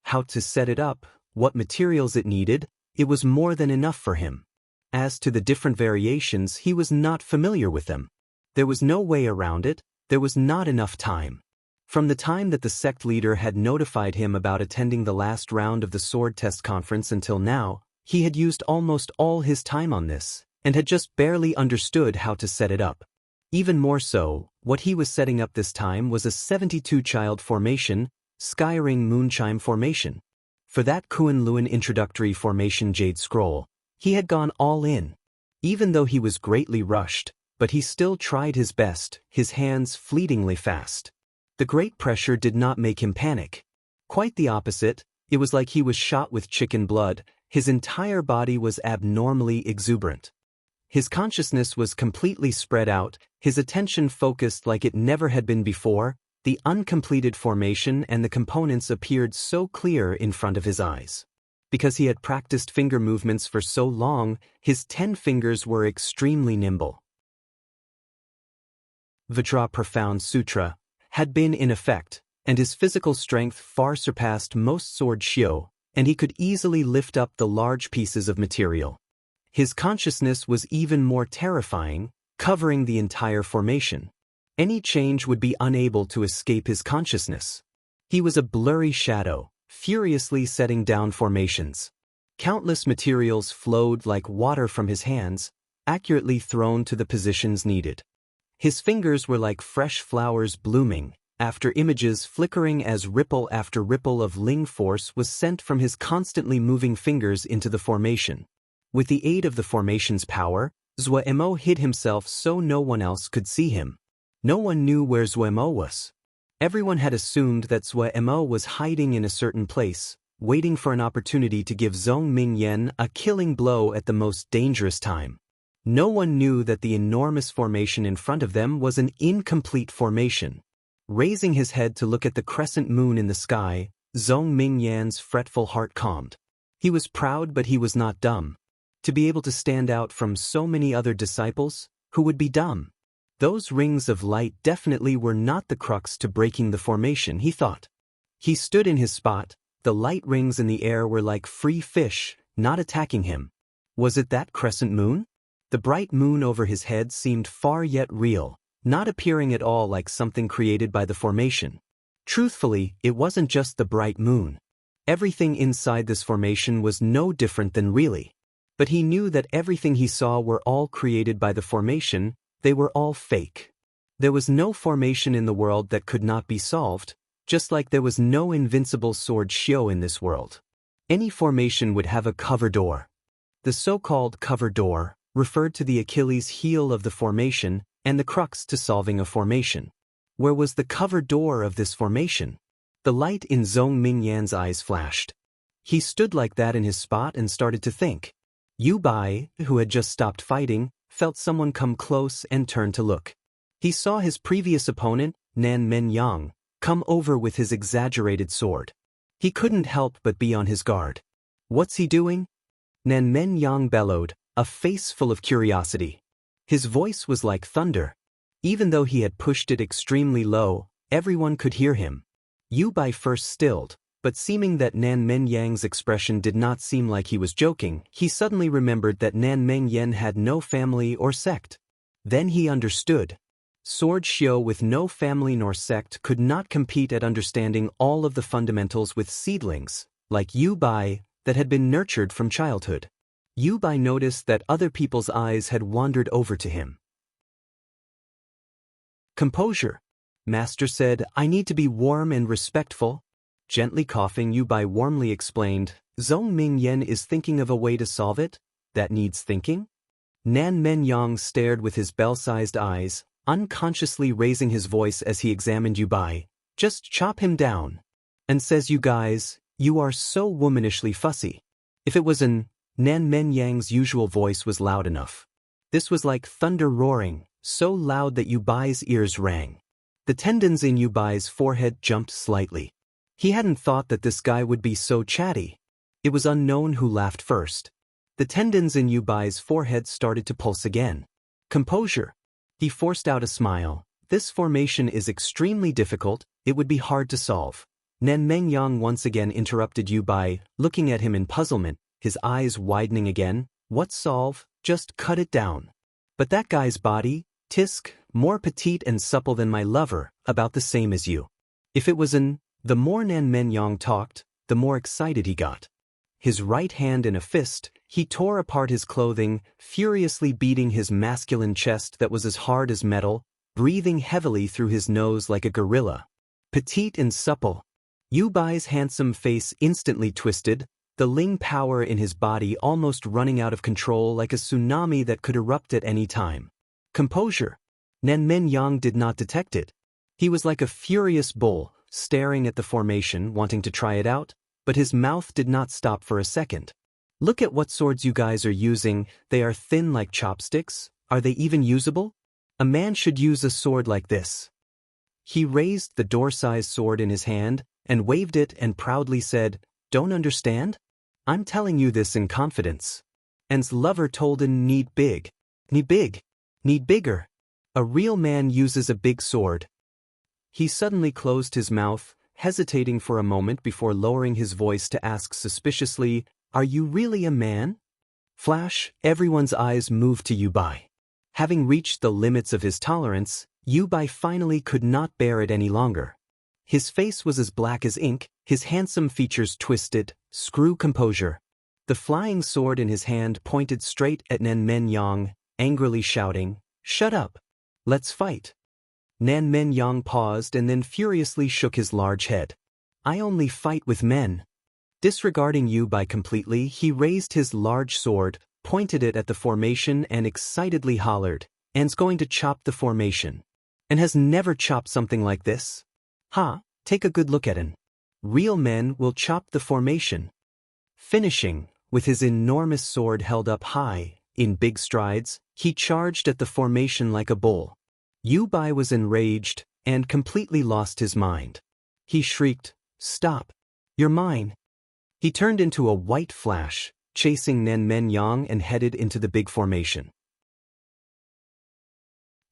How to set it up, what materials it needed, it was more than enough for him. As to the different variations, he was not familiar with them. There was no way around it, there was not enough time. From the time that the sect leader had notified him about attending the last round of the sword test conference until now, he had used almost all his time on this, and had just barely understood how to set it up. Even more so, what he was setting up this time was a 72-child formation, Skyring Moonchime formation. For that Kunlun introductory formation Jade Scroll, he had gone all in. Even though he was greatly rushed, but he still tried his best, his hands fleetingly fast. The great pressure did not make him panic. Quite the opposite, it was like he was shot with chicken blood. His entire body was abnormally exuberant. His consciousness was completely spread out, his attention focused like it never had been before. The uncompleted formation and the components appeared so clear in front of his eyes. Because he had practiced finger movements for so long, his 10 fingers were extremely nimble. Vajra Profound Sutra had been in effect, and his physical strength far surpassed most sword shio, and he could easily lift up the large pieces of material. His consciousness was even more terrifying, covering the entire formation. Any change would be unable to escape his consciousness. He was a blurry shadow, furiously setting down formations. Countless materials flowed like water from his hands, accurately thrown to the positions needed. His fingers were like fresh flowers blooming, after images flickering as ripple after ripple of Ling force was sent from his constantly moving fingers into the formation. With the aid of the formation's power, Zuemo hid himself so no one else could see him. No one knew where Zuemo was. Everyone had assumed that Zuemo was hiding in a certain place, waiting for an opportunity to give Zhong Mingyan a killing blow at the most dangerous time. No one knew that the enormous formation in front of them was an incomplete formation. Raising his head to look at the crescent moon in the sky, Zhong Mingyan's fretful heart calmed. He was proud, but he was not dumb. To be able to stand out from so many other disciples, who would be dumb? Those rings of light definitely were not the crux to breaking the formation, he thought. He stood in his spot, the light rings in the air were like free fish, not attacking him. Was it that crescent moon? The bright moon over his head seemed far yet real, not appearing at all like something created by the formation. Truthfully, it wasn't just the bright moon. Everything inside this formation was no different than really. But he knew that everything he saw were all created by the formation, they were all fake. There was no formation in the world that could not be solved, just like there was no invincible sword shio in this world. Any formation would have a cover door. The so-called cover door referred to the Achilles heel of the formation and the crux to solving a formation. Where was the cover door of this formation? The light in Zhong Mingyan's eyes flashed. He stood like that in his spot and started to think. Yu Bai, who had just stopped fighting, felt someone come close and turned to look. He saw his previous opponent, Nan Men-yang, come over with his exaggerated sword. He couldn't help but be on his guard. What's he doing? Nan Men-yang bellowed, a face full of curiosity. His voice was like thunder. Even though he had pushed it extremely low, everyone could hear him. Yu Bai first stilled, but seeming that Nan Men-yang's expression did not seem like he was joking, he suddenly remembered that Nan Men-yan had no family or sect. Then he understood. Sword shio with no family nor sect could not compete at understanding all of the fundamentals with seedlings, like Yu Bai, that had been nurtured from childhood. Yu Bai noticed that other people's eyes had wandered over to him. Composure. Master said, I need to be warm and respectful. Gently coughing, Yu Bai warmly explained, Zhong Mingyan is thinking of a way to solve it? That needs thinking? Nan Men-yang stared with his bell-sized eyes, unconsciously raising his voice as he examined Yu Bai. Just chop him down. And says, you guys, you are so womanishly fussy. If it was Nan Men-yang's usual voice was loud enough. This was like thunder roaring, so loud that Yu Bai's ears rang. The tendons in Yu Bai's forehead jumped slightly. He hadn't thought that this guy would be so chatty. It was unknown who laughed first. The tendons in Yu Bai's forehead started to pulse again. Composure. He forced out a smile. This formation is extremely difficult, it would be hard to solve. Nan Men-yang once again interrupted Yu Bai, looking at him in puzzlement, his eyes widening again. What solve? Just cut it down. But that guy's body, tisk, more petite and supple than my lover, about the same as you. If it was the more Nan Men-yang talked, the more excited he got. His right hand in a fist, he tore apart his clothing, furiously beating his masculine chest that was as hard as metal, breathing heavily through his nose like a gorilla. Petite and supple. Yu Bai's handsome face instantly twisted, the Ling power in his body almost running out of control like a tsunami that could erupt at any time. Composure. Nan Men-yang did not detect it. He was like a furious bull, staring at the formation, wanting to try it out, but his mouth did not stop for a second. Look at what swords you guys are using, they are thin like chopsticks, are they even usable? A man should use a sword like this. He raised the door-sized sword in his hand, and waved it and proudly said, "Don't understand? I'm telling you this in confidence." And's lover told him need big. Need big. Need bigger. A real man uses a big sword. He suddenly closed his mouth, hesitating for a moment before lowering his voice to ask suspiciously, "Are you really a man?" Flash, everyone's eyes moved to Yubai. Having reached the limits of his tolerance, Yubai finally could not bear it any longer. His face was as black as ink, his handsome features twisted, screw composure. The flying sword in his hand pointed straight at Nan Men Yang, angrily shouting, "Shut up! Let's fight!" Nan Men Yang paused and then furiously shook his large head. "I only fight with men." Disregarding Yubai completely, he raised his large sword, pointed it at the formation and excitedly hollered, "And's going to chop the formation. And has never chopped something like this? Ha, take a good look at it. Real men will chop the formation." Finishing, with his enormous sword held up high, in big strides, he charged at the formation like a bull. Yubai was enraged and completely lost his mind. He shrieked, "Stop! You're mine!" He turned into a white flash, chasing Nan Men Yang and headed into the big formation.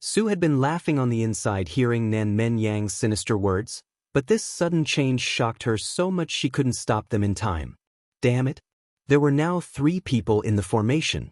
Su had been laughing on the inside hearing Nan Men Yang's sinister words, but this sudden change shocked her so much she couldn't stop them in time. Damn it! There were now 3 people in the formation.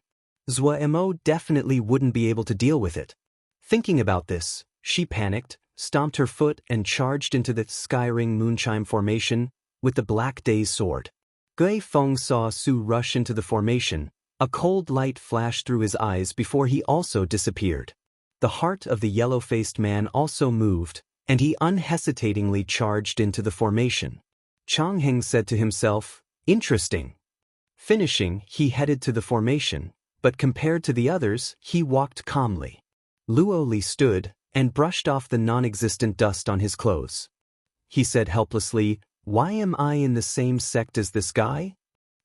Zhuo definitely wouldn't be able to deal with it. Thinking about this, she panicked, stomped her foot and charged into the Skyring Moonchime formation with the Black Day's sword. Gui Feng saw Su rush into the formation. A cold light flashed through his eyes before he also disappeared. The heart of the yellow-faced man also moved, and he unhesitatingly charged into the formation. Chang Heng said to himself, "Interesting." Finishing, he headed to the formation, but compared to the others, he walked calmly. Luo Li stood and brushed off the non-existent dust on his clothes. He said helplessly, "Why am I in the same sect as this guy?"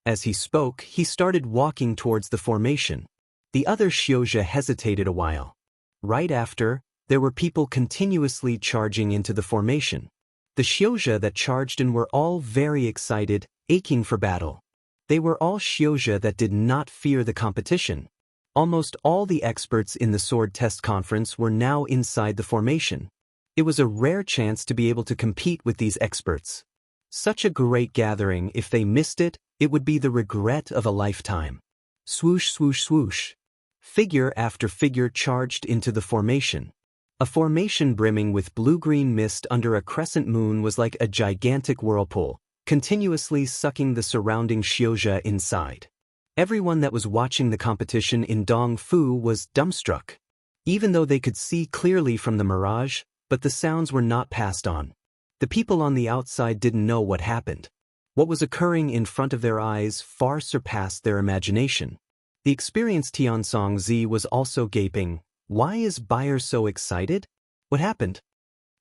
As he spoke, he started walking towards the formation. The other Xiozha hesitated a while. Right after, there were people continuously charging into the formation. The Xiozha that charged in were all very excited, aching for battle. They were all Xiozha that did not fear the competition. Almost all the experts in the sword test conference were now inside the formation. It was a rare chance to be able to compete with these experts. Such a great gathering, if they missed it, it would be the regret of a lifetime. Swoosh, swoosh, swoosh. Figure after figure charged into the formation. A formation brimming with blue-green mist under a crescent moon was like a gigantic whirlpool, continuously sucking the surrounding Xiozha inside. Everyone that was watching the competition in Dongfu was dumbstruck. Even though they could see clearly from the mirage, but the sounds were not passed on. The people on the outside didn't know what happened. What was occurring in front of their eyes far surpassed their imagination. The experienced Tiansong Zi was also gaping. Why is Bayer so excited? What happened?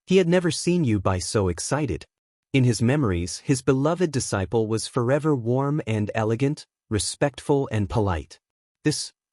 He had never seen Yubai so excited. In his memories, his beloved disciple was forever warm and elegant, respectful and polite.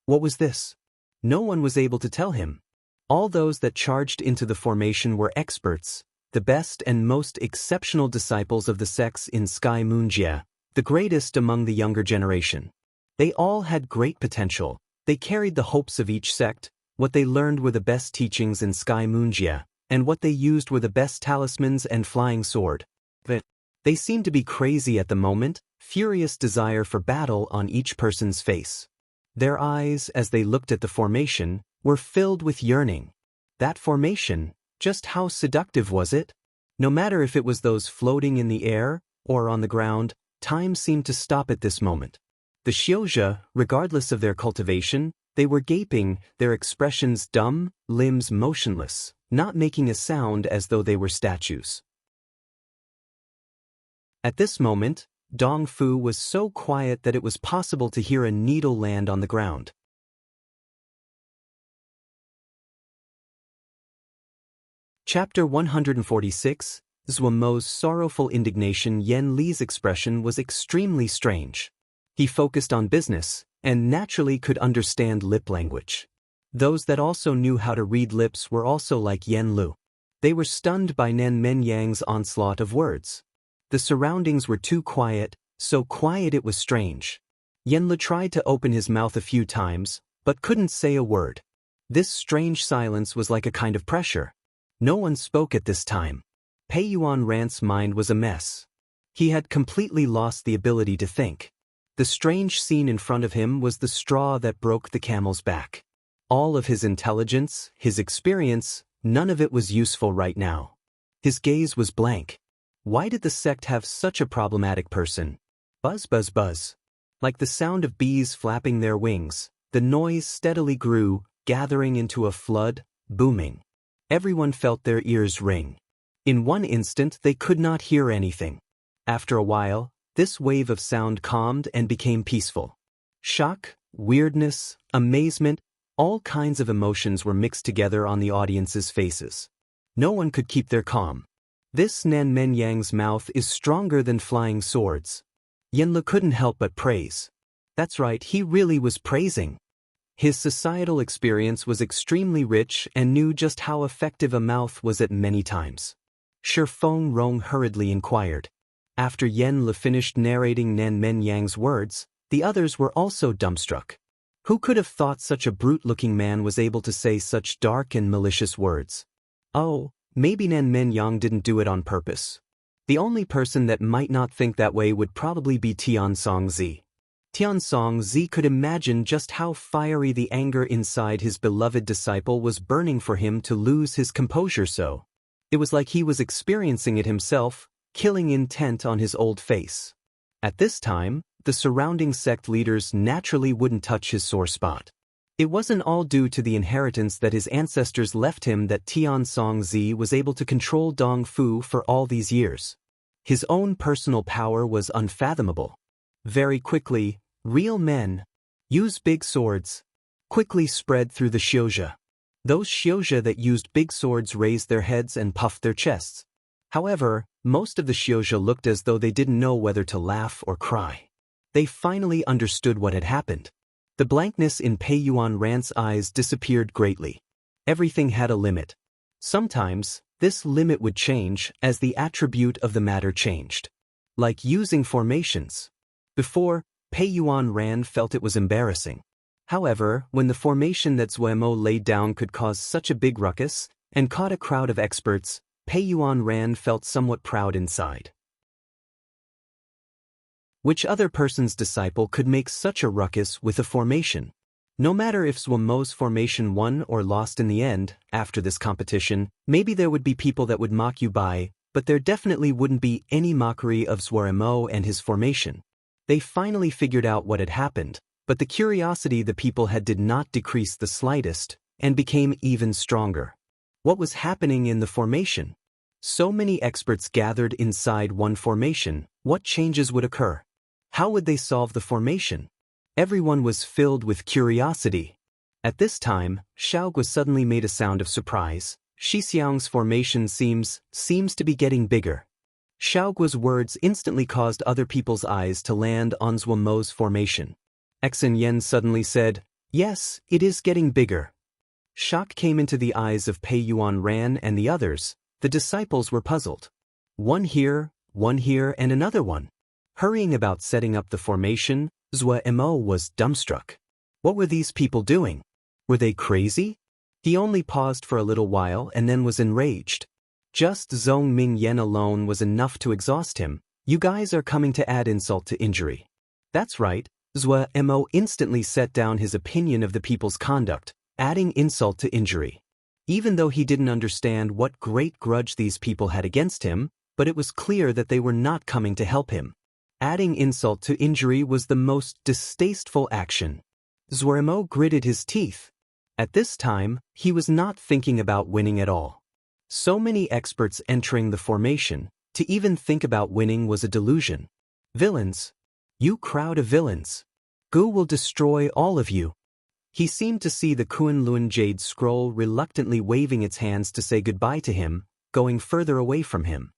What was this? No one was able to tell him. All those that charged into the formation were experts, the best and most exceptional disciples of the sects in Sky Moonjia, the greatest among the younger generation. They all had great potential. They carried the hopes of each sect. What they learned were the best teachings in Sky Moonjia, and what they used were the best talismans and flying sword. But they seemed to be crazy at the moment, furious desire for battle on each person's face. Their eyes, as they looked at the formation, were filled with yearning. That formation, just how seductive was it? No matter if it was those floating in the air or on the ground, time seemed to stop at this moment. The Xiozha, regardless of their cultivation, they were gaping, their expressions dumb, limbs motionless, not making a sound as though they were statues. At this moment, Dongfu was so quiet that it was possible to hear a needle land on the ground. Chapter 146, Zhuomo's sorrowful indignation. Yen Li's expression was extremely strange. He focused on business, and naturally could understand lip language. Those that also knew how to read lips were also like Yen Lu. They were stunned by Nan Menyang's onslaught of words. The surroundings were too quiet, so quiet it was strange. Yen Lu tried to open his mouth a few times, but couldn't say a word. This strange silence was like a kind of pressure. No one spoke at this time. Pei Yuan Rant's mind was a mess. He had completely lost the ability to think. The strange scene in front of him was the straw that broke the camel's back. All of his intelligence, his experience, none of it was useful right now. His gaze was blank. Why did the sect have such a problematic person? Buzz buzz buzz. Like the sound of bees flapping their wings, the noise steadily grew, gathering into a flood, booming. Everyone felt their ears ring. In one instant they could not hear anything. After a while, this wave of sound calmed and became peaceful. Shock, weirdness, amazement, all kinds of emotions were mixed together on the audience's faces. No one could keep their calm. This Nan Menyang's mouth is stronger than flying swords. Yen Lu couldn't help but praise. That's right, he really was praising. His societal experience was extremely rich and knew just how effective a mouth was at many times. Shi Feng Rong hurriedly inquired. After Yen Lu finished narrating Nan Menyang's words, the others were also dumbstruck. Who could have thought such a brute-looking man was able to say such dark and malicious words? Oh, maybe Nan Menyang didn't do it on purpose. The only person that might not think that way would probably be Tiansong Zi. Tiansong Zi could imagine just how fiery the anger inside his beloved disciple was burning for him to lose his composure so. It was like he was experiencing it himself, killing intent on his old face. At this time, the surrounding sect leaders naturally wouldn't touch his sore spot. It wasn't all due to the inheritance that his ancestors left him that Tiansong Zi was able to control Dong Fu for all these years. His own personal power was unfathomable. Very quickly, real men use big swords quickly spread through the Xiuzhe. Those Xiuzhe that used big swords raised their heads and puffed their chests. However, most of the Xiuzhe looked as though they didn't know whether to laugh or cry. They finally understood what had happened. The blankness in Pei Yuan Rant's eyes disappeared greatly. Everything had a limit. Sometimes, this limit would change as the attribute of the matter changed. Like using formations. Before, Pei Yuan Ran felt it was embarrassing. However, when the formation that Zhuomo laid down could cause such a big ruckus, and caught a crowd of experts, Pei Yuan Ran felt somewhat proud inside. Which other person's disciple could make such a ruckus with a formation? No matter if Zhuomo's formation won or lost in the end, after this competition, maybe there would be people that would mock you by, but there definitely wouldn't be any mockery of Zhuomo and his formation. They finally figured out what had happened, but the curiosity the people had did not decrease the slightest, and became even stronger. What was happening in the formation? So many experts gathered inside one formation, what changes would occur? How would they solve the formation? Everyone was filled with curiosity. At this time, Xiaogu suddenly made a sound of surprise. Shixiang's formation seems to be getting bigger. Xiaogu's words instantly caused other people's eyes to land on Zhuomo's formation. Exin Yen suddenly said, "Yes, it is getting bigger." Shock came into the eyes of Pei Yuan Ran and the others. The disciples were puzzled. One here, and another one. Hurrying about setting up the formation, Zhuomo was dumbstruck. What were these people doing? Were they crazy? He only paused for a little while and then was enraged. Just Zhong Mingyan alone was enough to exhaust him. You guys are coming to add insult to injury. That's right, Zhuomo instantly set down his opinion of the people's conduct, adding insult to injury. Even though he didn't understand what great grudge these people had against him, but it was clear that they were not coming to help him. Adding insult to injury was the most distasteful action. Zhuomo gritted his teeth. At this time, he was not thinking about winning at all. So many experts entering the formation, to even think about winning was a delusion. Villains. You crowd of villains. Gu will destroy all of you. He seemed to see the Kunlun Jade Scroll reluctantly waving its hands to say goodbye to him, going further away from him.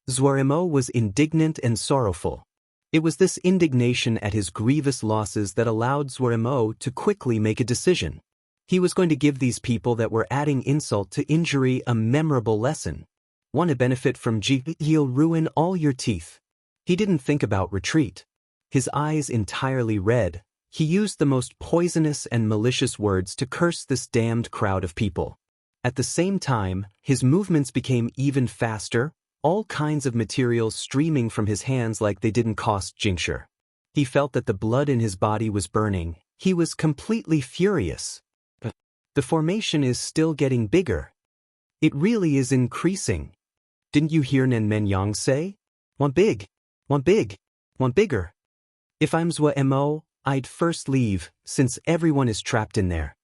Zuaremo was indignant and sorrowful. It was this indignation at his grievous losses that allowed Zuaremo to quickly make a decision. He was going to give these people that were adding insult to injury a memorable lesson. Want to benefit from he'll ruin all your teeth. He didn't think about retreat. His eyes entirely red, he used the most poisonous and malicious words to curse this damned crowd of people. At the same time, his movements became even faster, all kinds of materials streaming from his hands like they didn't cost jincture. He felt that the blood in his body was burning. He was completely furious. But the formation is still getting bigger. It really is increasing. Didn't you hear Nen Men Yang say? Want big, want big, want bigger. If I'm Zuaremo, I'd first leave, since everyone is trapped in there.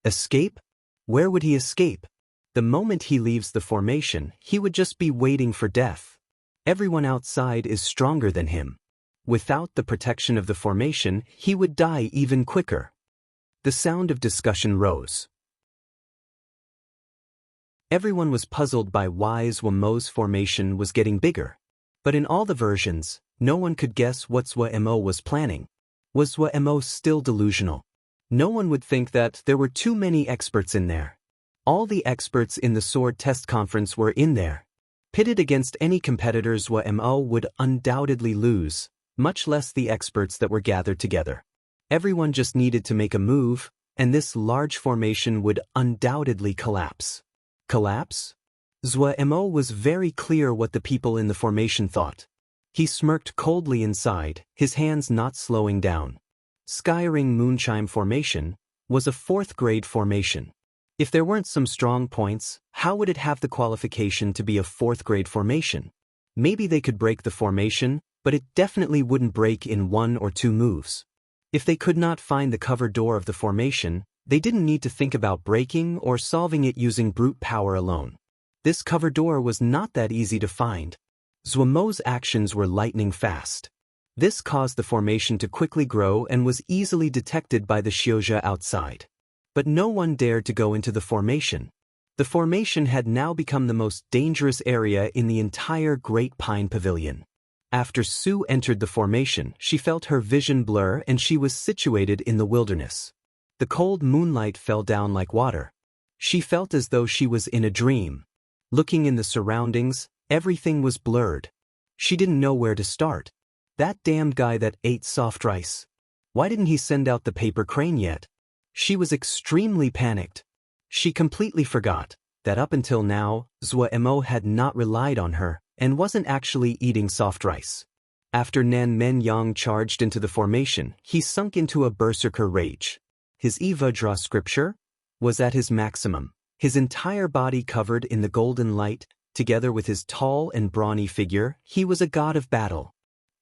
Escape? Where would he escape? The moment he leaves the formation, he would just be waiting for death. Everyone outside is stronger than him. Without the protection of the formation, he would die even quicker. The sound of discussion rose. Everyone was puzzled by why Zuaremo's formation was getting bigger. But in all the versions, no one could guess what Zuaremo was planning. Was Zuaremo still delusional? No one would think that there were too many experts in there. All the experts in the sword test conference were in there. Pitted against any competitors, Zuaremo would undoubtedly lose, much less the experts that were gathered together. Everyone just needed to make a move, and this large formation would undoubtedly collapse. Collapse? Zuaremo was very clear what the people in the formation thought. He smirked coldly inside, his hands not slowing down. Skyring Moonchime Formation was a 4th grade formation. If there weren't some strong points, how would it have the qualification to be a 4th grade formation? Maybe they could break the formation, but it definitely wouldn't break in 1 or 2 moves. If they could not find the cover door of the formation, they didn't need to think about breaking or solving it using brute power alone. This cover door was not that easy to find. Zuaremo's actions were lightning fast. This caused the formation to quickly grow and was easily detected by the Xiuzhe outside. But no one dared to go into the formation. The formation had now become the most dangerous area in the entire Great Pine Pavilion. After Su entered the formation, she felt her vision blur and she was situated in the wilderness. The cold moonlight fell down like water. She felt as though she was in a dream. Looking in the surroundings, everything was blurred. She didn't know where to start. That damned guy that ate soft rice. Why didn't he send out the paper crane yet? She was extremely panicked. She completely forgot that up until now, Zuaremo had not relied on her and wasn't actually eating soft rice. After Nan Men Yang charged into the formation, he sunk into a berserker rage. His Evajra scripture was at his maximum, his entire body covered in the golden light. Together with his tall and brawny figure, he was a god of battle.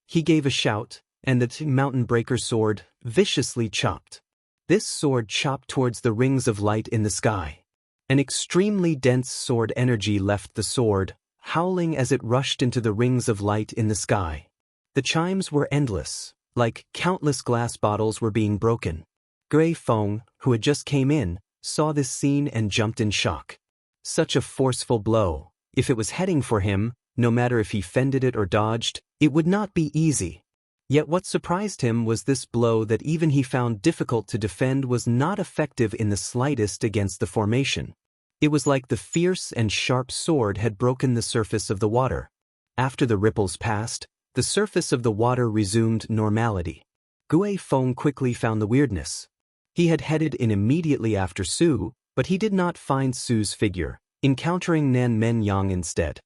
He gave a shout, and the mountain breaker sword viciously chopped. This sword chopped towards the rings of light in the sky. An extremely dense sword energy left the sword, howling as it rushed into the rings of light in the sky. The chimes were endless, like countless glass bottles were being broken. Gui Feng, who had just came in, saw this scene and jumped in shock. Such a forceful blow. If it was heading for him, no matter if he fended it or dodged, it would not be easy. Yet what surprised him was this blow that even he found difficult to defend was not effective in the slightest against the formation. It was like the fierce and sharp sword had broken the surface of the water. After the ripples passed, the surface of the water resumed normality. Gui Feng quickly found the weirdness. He had headed in immediately after Su, but he did not find Su's figure, encountering Nan Men Yang instead.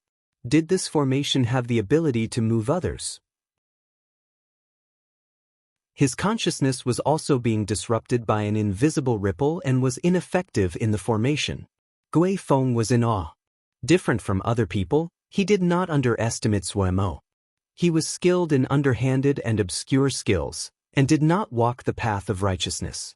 Did this formation have the ability to move others? His consciousness was also being disrupted by an invisible ripple and was ineffective in the formation. Gui Feng was in awe. Different from other people, he did not underestimate Zuaremo. He was skilled in underhanded and obscure skills, and did not walk the path of righteousness.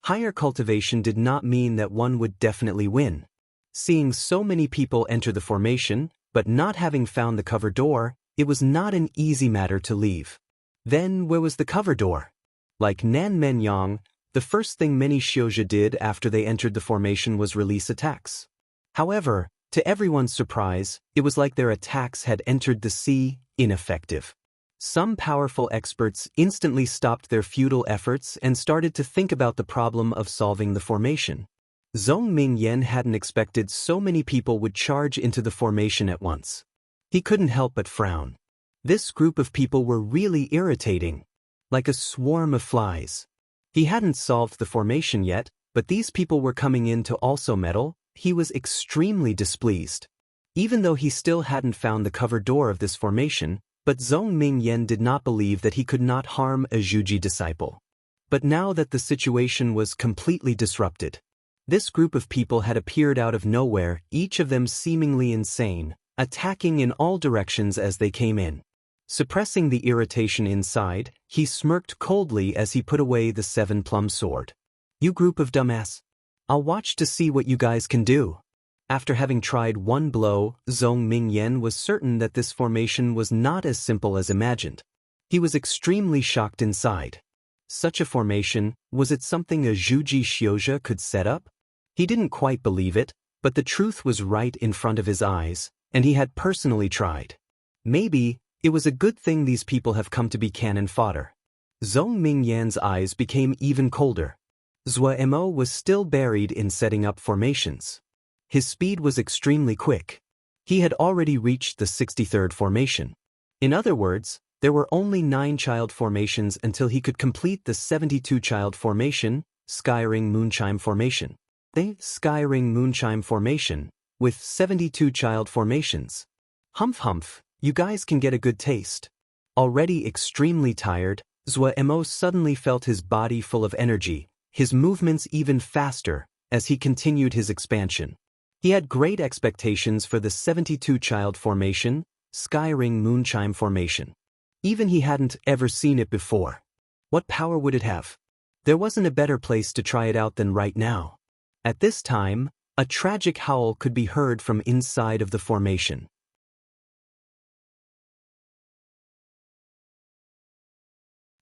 Higher cultivation did not mean that one would definitely win. Seeing so many people enter the formation, but not having found the cover door, it was not an easy matter to leave. Then where was the cover door? Like Nan Men Yang, the first thing many Xiuzhe did after they entered the formation was release attacks. However, To everyone's surprise, it was like their attacks had entered the sea, ineffective. Some powerful experts instantly stopped their futile efforts and started to think about the problem of solving the formation. Zhong Mingyan hadn't expected so many people would charge into the formation at once. He couldn't help but frown. This group of people were really irritating, like a swarm of flies. He hadn't solved the formation yet, but these people were coming in to also meddle. He was extremely displeased. Even though he still hadn't found the cover door of this formation, but Zhong Mingyan did not believe that he could not harm a Zhuji disciple. But now that the situation was completely disrupted, this group of people had appeared out of nowhere, each of them seemingly insane, attacking in all directions as they came in. Suppressing the irritation inside, he smirked coldly as he put away the 7-plumb sword. "You group of dumbass. I'll watch to see what you guys can do." After having tried one blow, Zhong Mingyan was certain that this formation was not as simple as imagined. He was extremely shocked inside. Such a formation, was it something a Zhuji Xiuzhe could set up? He didn't quite believe it, but the truth was right in front of his eyes, and he had personally tried. Maybe it was a good thing these people have come to be cannon fodder. Zhong Mingyan's eyes became even colder. Zhou Mo was still buried in setting up formations. His speed was extremely quick. He had already reached the 63rd formation. In other words, there were only 9 child formations until he could complete the 72 child formation, Skyring Moonchime formation. The Skyring Moonchime formation, with 72 child formations. Humph, you guys can get a good taste. Already extremely tired, Zhou Mo suddenly felt his body full of energy, his movements even faster, as he continued his expansion. He had great expectations for the 72 child formation, Skyring Moonchime formation. Even he hadn't ever seen it before. What power would it have? There wasn't a better place to try it out than right now. At this time, a tragic howl could be heard from inside of the formation.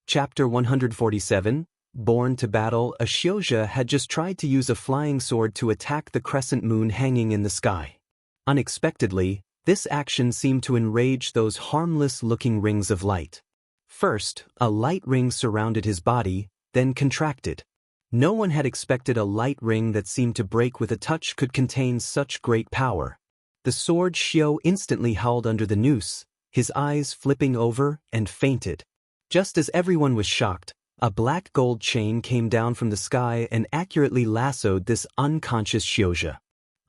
Chapter 147, Born to Battle. A Xiuzhe had just tried to use a flying sword to attack the crescent moon hanging in the sky. Unexpectedly, this action seemed to enrage those harmless-looking rings of light. First, a light ring surrounded his body, then contracted. No one had expected a light ring that seemed to break with a touch could contain such great power. The sword Xiu instantly howled under the noose, his eyes flipping over, and fainted. Just as everyone was shocked, a black gold chain came down from the sky and accurately lassoed this unconscious Xiuzhe.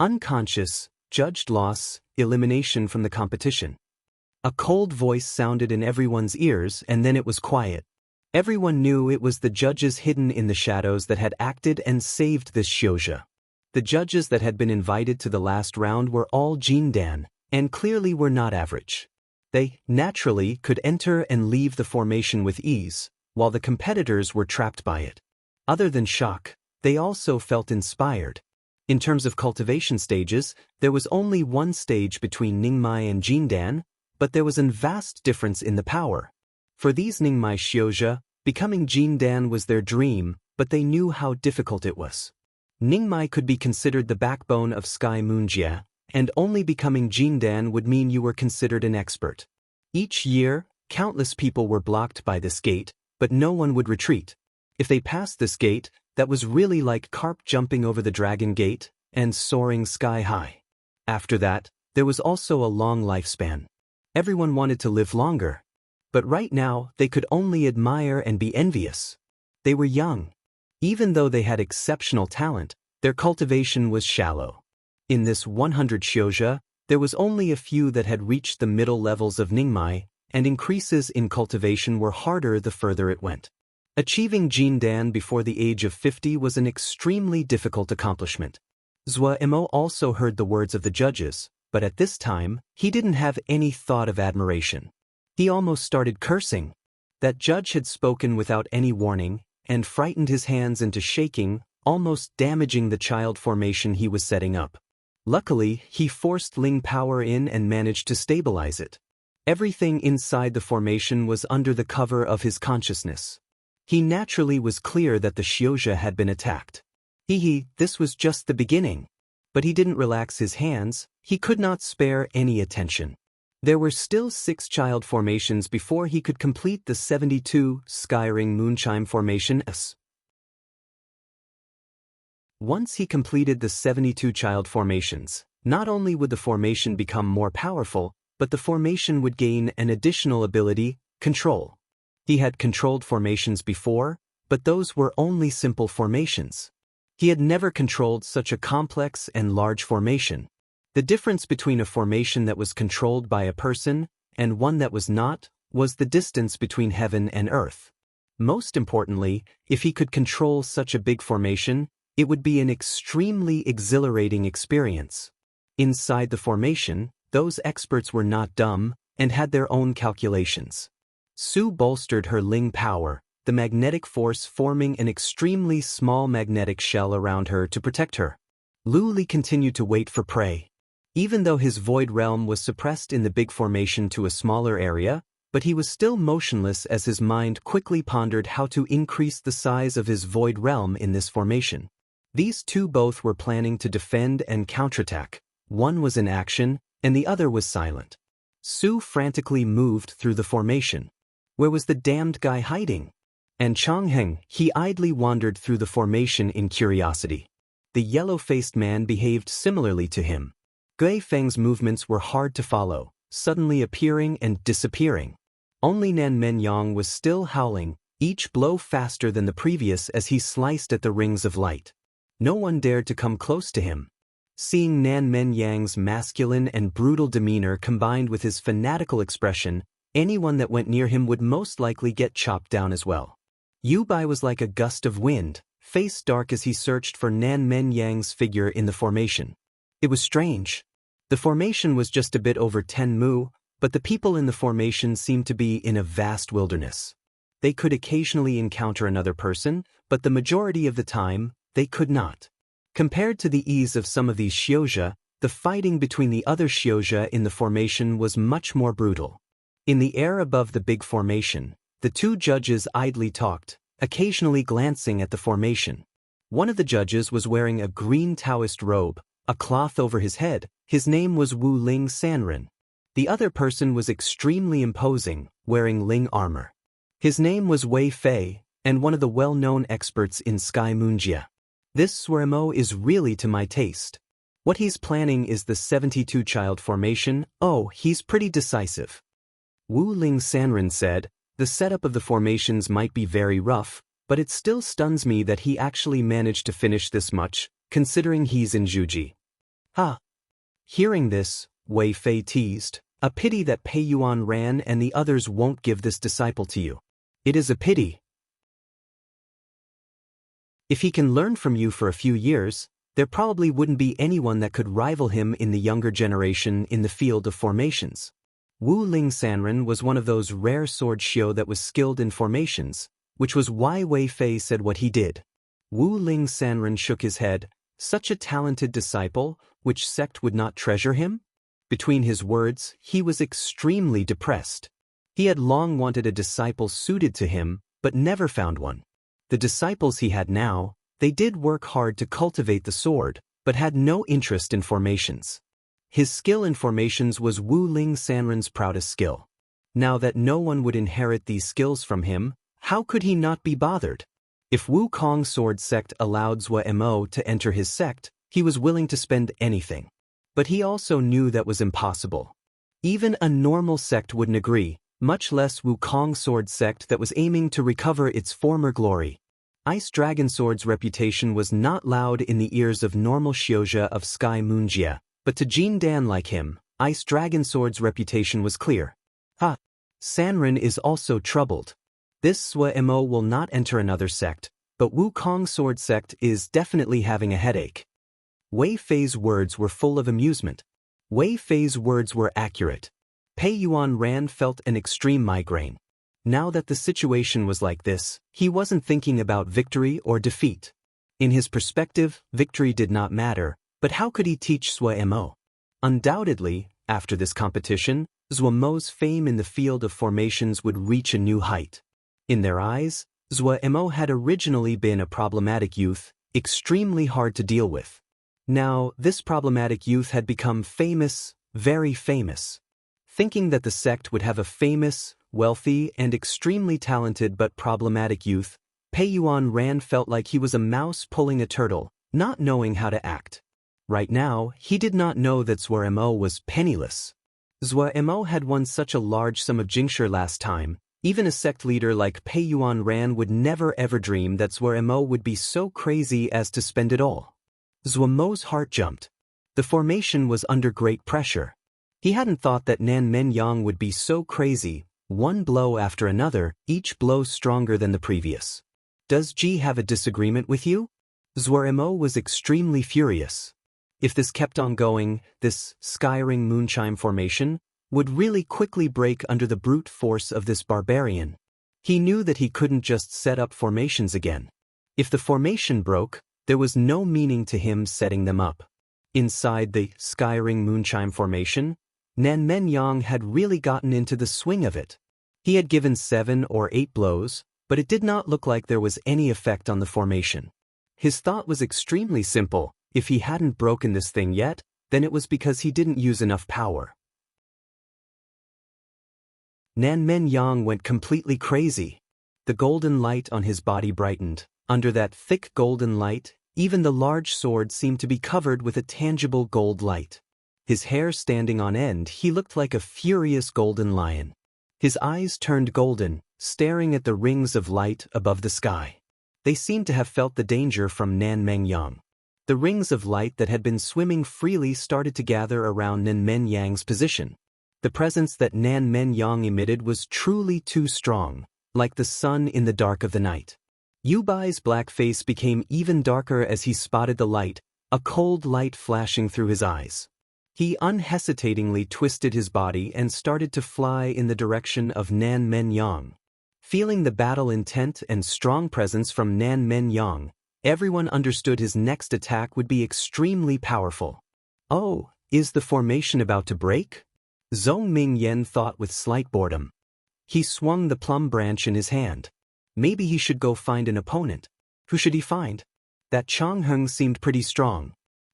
Unconscious, judged loss, elimination from the competition. A cold voice sounded in everyone's ears, and then it was quiet. Everyone knew it was the judges hidden in the shadows that had acted and saved this Xiuzhe. The judges that had been invited to the last round were all Jindan, and clearly were not average. They, naturally, could enter and leave the formation with ease, while the competitors were trapped by it. Other than shock, they also felt inspired. In terms of cultivation stages, there was only one stage between Ningmai and Jindan, but there was a vast difference in the power. For these Ningmai Xiuzhe, becoming Jindan was their dream, but they knew how difficult it was. Ningmai could be considered the backbone of Sky Moonjia, and only becoming Jindan would mean you were considered an expert. Each year, countless people were blocked by this gate, but no one would retreat. If they passed this gate, that was really like carp jumping over the dragon gate and soaring sky high. After that, there was also a long lifespan. Everyone wanted to live longer. But right now, they could only admire and be envious. They were young. Even though they had exceptional talent, their cultivation was shallow. In this 100 Xiuzhe, there was only a few that had reached the middle levels of Ningmai, and increases in cultivation were harder the further it went. Achieving Jindan before the age of 50 was an extremely difficult accomplishment. Zhou Mo also heard the words of the judges, but at this time, he didn't have any thought of admiration. He almost started cursing. That judge had spoken without any warning, and frightened his hands into shaking, almost damaging the child formation he was setting up. Luckily, he forced Ling power in and managed to stabilize it. Everything inside the formation was under the cover of his consciousness. He naturally was clear that the Xiuzhe had been attacked. This was just the beginning. But he didn't relax his hands, he could not spare any attention. There were still 6 child formations before he could complete the 72 sky-ring moonchime formation. Once he completed the 72 child formations, not only would the formation become more powerful, but the formation would gain an additional ability, control. He had controlled formations before, but those were only simple formations. He had never controlled such a complex and large formation. The difference between a formation that was controlled by a person and one that was not was the distance between heaven and earth. Most importantly, if he could control such a big formation, it would be an extremely exhilarating experience. Inside the formation, those experts were not dumb and had their own calculations. Su bolstered her Ling power, the magnetic force forming an extremely small magnetic shell around her to protect her. Lu Li continued to wait for prey. Even though his void realm was suppressed in the big formation to a smaller area, but he was still motionless as his mind quickly pondered how to increase the size of his void realm in this formation. These two both were planning to defend and counterattack. One was in action, and the other was silent. Su frantically moved through the formation. Where was the damned guy hiding? And Changheng, he idly wandered through the formation in curiosity. The yellow-faced man behaved similarly to him. Gui Feng's movements were hard to follow, suddenly appearing and disappearing. Only Nan Menyang was still howling, each blow faster than the previous as he sliced at the rings of light. No one dared to come close to him. Seeing Nan Menyang's masculine and brutal demeanor combined with his fanatical expression, anyone that went near him would most likely get chopped down as well. Yu Bai was like a gust of wind, face dark as he searched for Nan Menyang's figure in the formation. It was strange. The formation was just a bit over 10 mu, but the people in the formation seemed to be in a vast wilderness. They could occasionally encounter another person, but the majority of the time, they could not. Compared to the ease of some of these Xiozha, the fighting between the other Xiozha in the formation was much more brutal. In the air above the big formation, the two judges idly talked, occasionally glancing at the formation. One of the judges was wearing a green Taoist robe, a cloth over his head. His name was Wu Ling Sanren. The other person was extremely imposing, wearing Ling armor. His name was Wei Fei, and one of the well-known experts in Sky Moonjia. This Suermo is really to my taste. What he's planning is the 72 child formation. Oh, he's pretty decisive. Wu Ling Sanren said, the setup of the formations might be very rough, but it still stuns me that he actually managed to finish this much, considering he's in Juji. Ha! Hearing this, Wei Fei teased, a pity that Pei Yuan ran and the others won't give this disciple to you. It is a pity. If he can learn from you for a few years, there probably wouldn't be anyone that could rival him in the younger generation in the field of formations. Wu Ling Sanren was one of those rare sword shio that was skilled in formations, which was why Wei Fei said what he did. Wu Ling Sanren shook his head. Such a talented disciple, which sect would not treasure him? Between his words, he was extremely depressed. He had long wanted a disciple suited to him, but never found one. The disciples he had now, they did work hard to cultivate the sword, but had no interest in formations. His skill in formations was Wu Ling Sanren's proudest skill. Now that no one would inherit these skills from him, how could he not be bothered? If Wukong Sword Sect allowed Zhua Mo to enter his sect, he was willing to spend anything. But he also knew that was impossible. Even a normal sect wouldn't agree, much less Wukong Sword Sect that was aiming to recover its former glory. Ice Dragon Sword's reputation was not loud in the ears of normal Xiozha of Sky Moonjia, but to Jin Dan like him, Ice Dragon Sword's reputation was clear. Ha! Sanren is also troubled. This Zhua Mo will not enter another sect, but Wukong Sword Sect is definitely having a headache. Wei Fei's words were full of amusement. Wei Fei's words were accurate. Pei Yuan Ran felt an extreme migraine. Now that the situation was like this, he wasn't thinking about victory or defeat. In his perspective, victory did not matter, but how could he teach Zhua Mo? Undoubtedly, after this competition, Zhua Mo's fame in the field of formations would reach a new height. In their eyes, Zhua Mo had originally been a problematic youth, extremely hard to deal with. Now, this problematic youth had become famous, very famous. Thinking that the sect would have a famous, wealthy, and extremely talented but problematic youth, Pei Yuan Ran felt like he was a mouse pulling a turtle, not knowing how to act. Right now, he did not know that Zhuo Mo was penniless. Zhuo Mo had won such a large sum of Jingshi last time. Even a sect leader like Pei Yuan Ran would never ever dream that Zhuo Mo would be so crazy as to spend it all. Zhuo Mo's heart jumped. The formation was under great pressure. He hadn't thought that Nan Menyang would be so crazy, one blow after another, each blow stronger than the previous. Does Ji have a disagreement with you? Zhuo Mo was extremely furious. If this kept on going, this sky-ring moonchime formation would really quickly break under the brute force of this barbarian. He knew that he couldn't just set up formations again. If the formation broke, there was no meaning to him setting them up. Inside the sky-ring moonchime formation, Nan Menyang had really gotten into the swing of it. He had given 7 or 8 blows, but it did not look like there was any effect on the formation. His thought was extremely simple: if he hadn't broken this thing yet, then it was because he didn't use enough power. Nan Menyang went completely crazy. The golden light on his body brightened. Under that thick golden light, even the large sword seemed to be covered with a tangible gold light. His hair standing on end, he looked like a furious golden lion. His eyes turned golden, staring at the rings of light above the sky. They seemed to have felt the danger from Nan Menyang. The rings of light that had been swimming freely started to gather around Nan Menyang's position. The presence that Nan Menyang emitted was truly too strong, like the sun in the dark of the night. Yu Bai's black face became even darker as he spotted the light, a cold light flashing through his eyes. He unhesitatingly twisted his body and started to fly in the direction of Nan Menyang. Feeling the battle intent and strong presence from Nan Menyang, everyone understood his next attack would be extremely powerful. Oh, is the formation about to break? Zhong Mingyan thought with slight boredom. He swung the plum branch in his hand. Maybe he should go find an opponent. Who should he find? That Chang Heng seemed pretty strong.